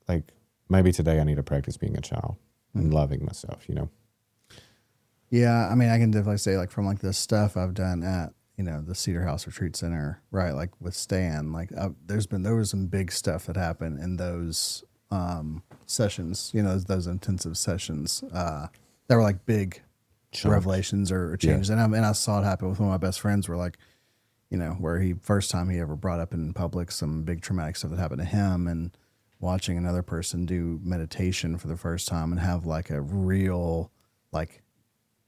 like, maybe today I need to practice being a child and loving myself, Yeah, I mean, I can definitely say like from like the stuff I've done at, the Cedar House Retreat Center, right? Like with Stan, like there was some big stuff that happened in those sessions, those intensive sessions that were like big revelations or changes. Yeah. And I saw it happen with one of my best friends where like, where first time he ever brought up in public some big traumatic stuff that happened to him, and watching another person do meditation for the first time and have like a real like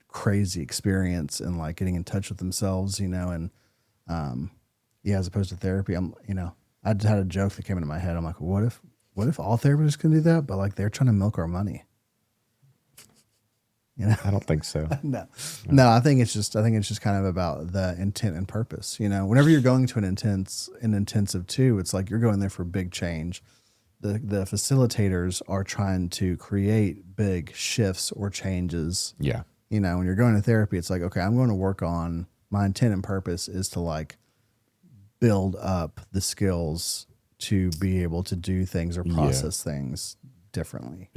crazy experience and like getting in touch with themselves, and as opposed to therapy, I had a joke that came into my head. I'm like, what if all therapists can do that, but like they're trying to milk our money? I don't think so. No, I think it's just kind of about the intent and purpose. Whenever you're going to an intensive too, it's like you're going there for big change. The facilitators are trying to create big shifts or changes. Yeah. When you're going to therapy, it's like, okay, I'm going to work on my intent and purpose is to like build up the skills to be able to do things or process things differently.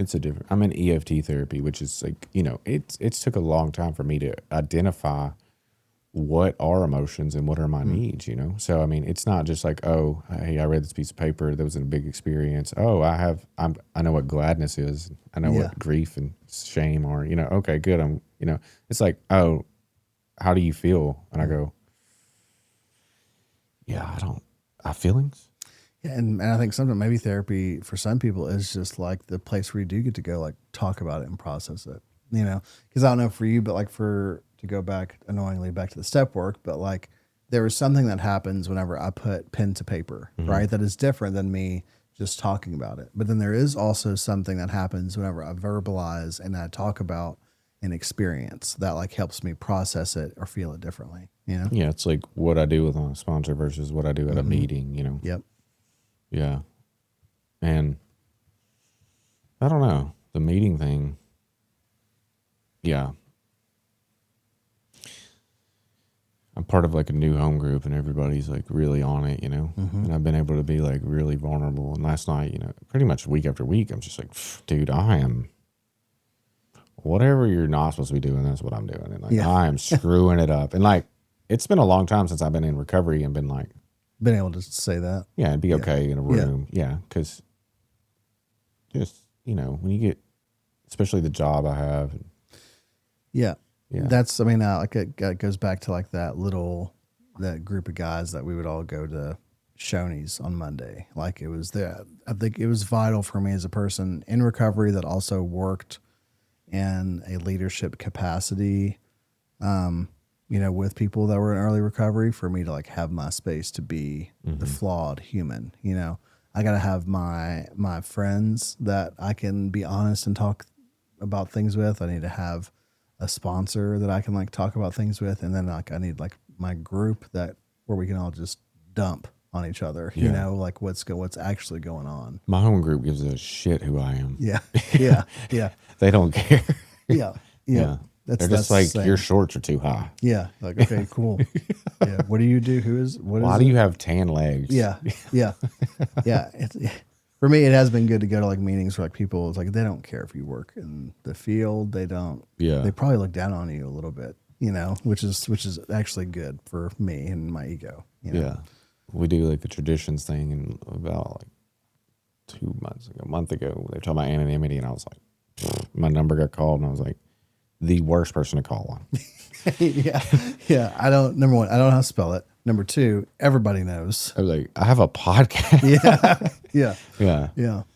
I'm in EFT therapy, which is like, it's took a long time for me to identify what are emotions and what are my needs, So, I mean, it's not just like, oh, hey, I read this piece of paper. That was a big experience. Oh, I know what gladness is. I know what grief and shame are, okay, good. It's like, oh, how do you feel? And I go, I have feelings. Yeah. And I think sometimes maybe therapy for some people is just like the place where you do get to go, like talk about it and process it. because I don't know for you, but like to go back annoyingly back to the step work, but like there is something that happens whenever I put pen to paper, right? That is different than me just talking about it. But then there is also something that happens whenever I verbalize and I talk about an experience that like helps me process it or feel it differently, Yeah, it's like what I do with a sponsor versus what I do at a meeting, Yep. Yeah. And I don't know, the meeting thing. Yeah. I'm part of like a new home group and everybody's like really on it, and I've been able to be like really vulnerable. And last night, pretty much week after week, I'm just like, dude, I am whatever you're not supposed to be doing. That's what I'm doing. And like, I am screwing it up. And like, it's been a long time since I've been in recovery and been like, been able to say that. Yeah, it'd be okay in a room. Yeah. Cause just, when you get, especially the job I have. Yeah. Yeah. That's, like it goes back to like that group of guys that we would all go to Shoney's on Monday. Like it was I think it was vital for me as a person in recovery that also worked in a leadership capacity, with people that were in early recovery, for me to like have my space to be the flawed human. I got to have my friends that I can be honest and talk about things with. I need to have a sponsor that I can like talk about things with, and then like I need like my group where we can all just dump on each other. Like what's actually going on. My home group gives a shit who I am. Yeah. They don't care. Yeah. They're just like, your shorts are too high. Yeah. Like, okay, cool. Yeah. What do you do? Why do you have tan legs? Yeah. Yeah. For me, it has been good to go to like meetings where like people, it's like, they don't care if you work in the field. They don't, they probably look down on you a little bit, which is actually good for me and my ego. Yeah. We do like the traditions thing, and about like a month ago, they were talking about anonymity, and I was like, my number got called, and I was like, the worst person to call on. Yeah. Number one, I don't know how to spell it. Number two, everybody knows. I was like, I have a podcast. Yeah. Yeah. Yeah.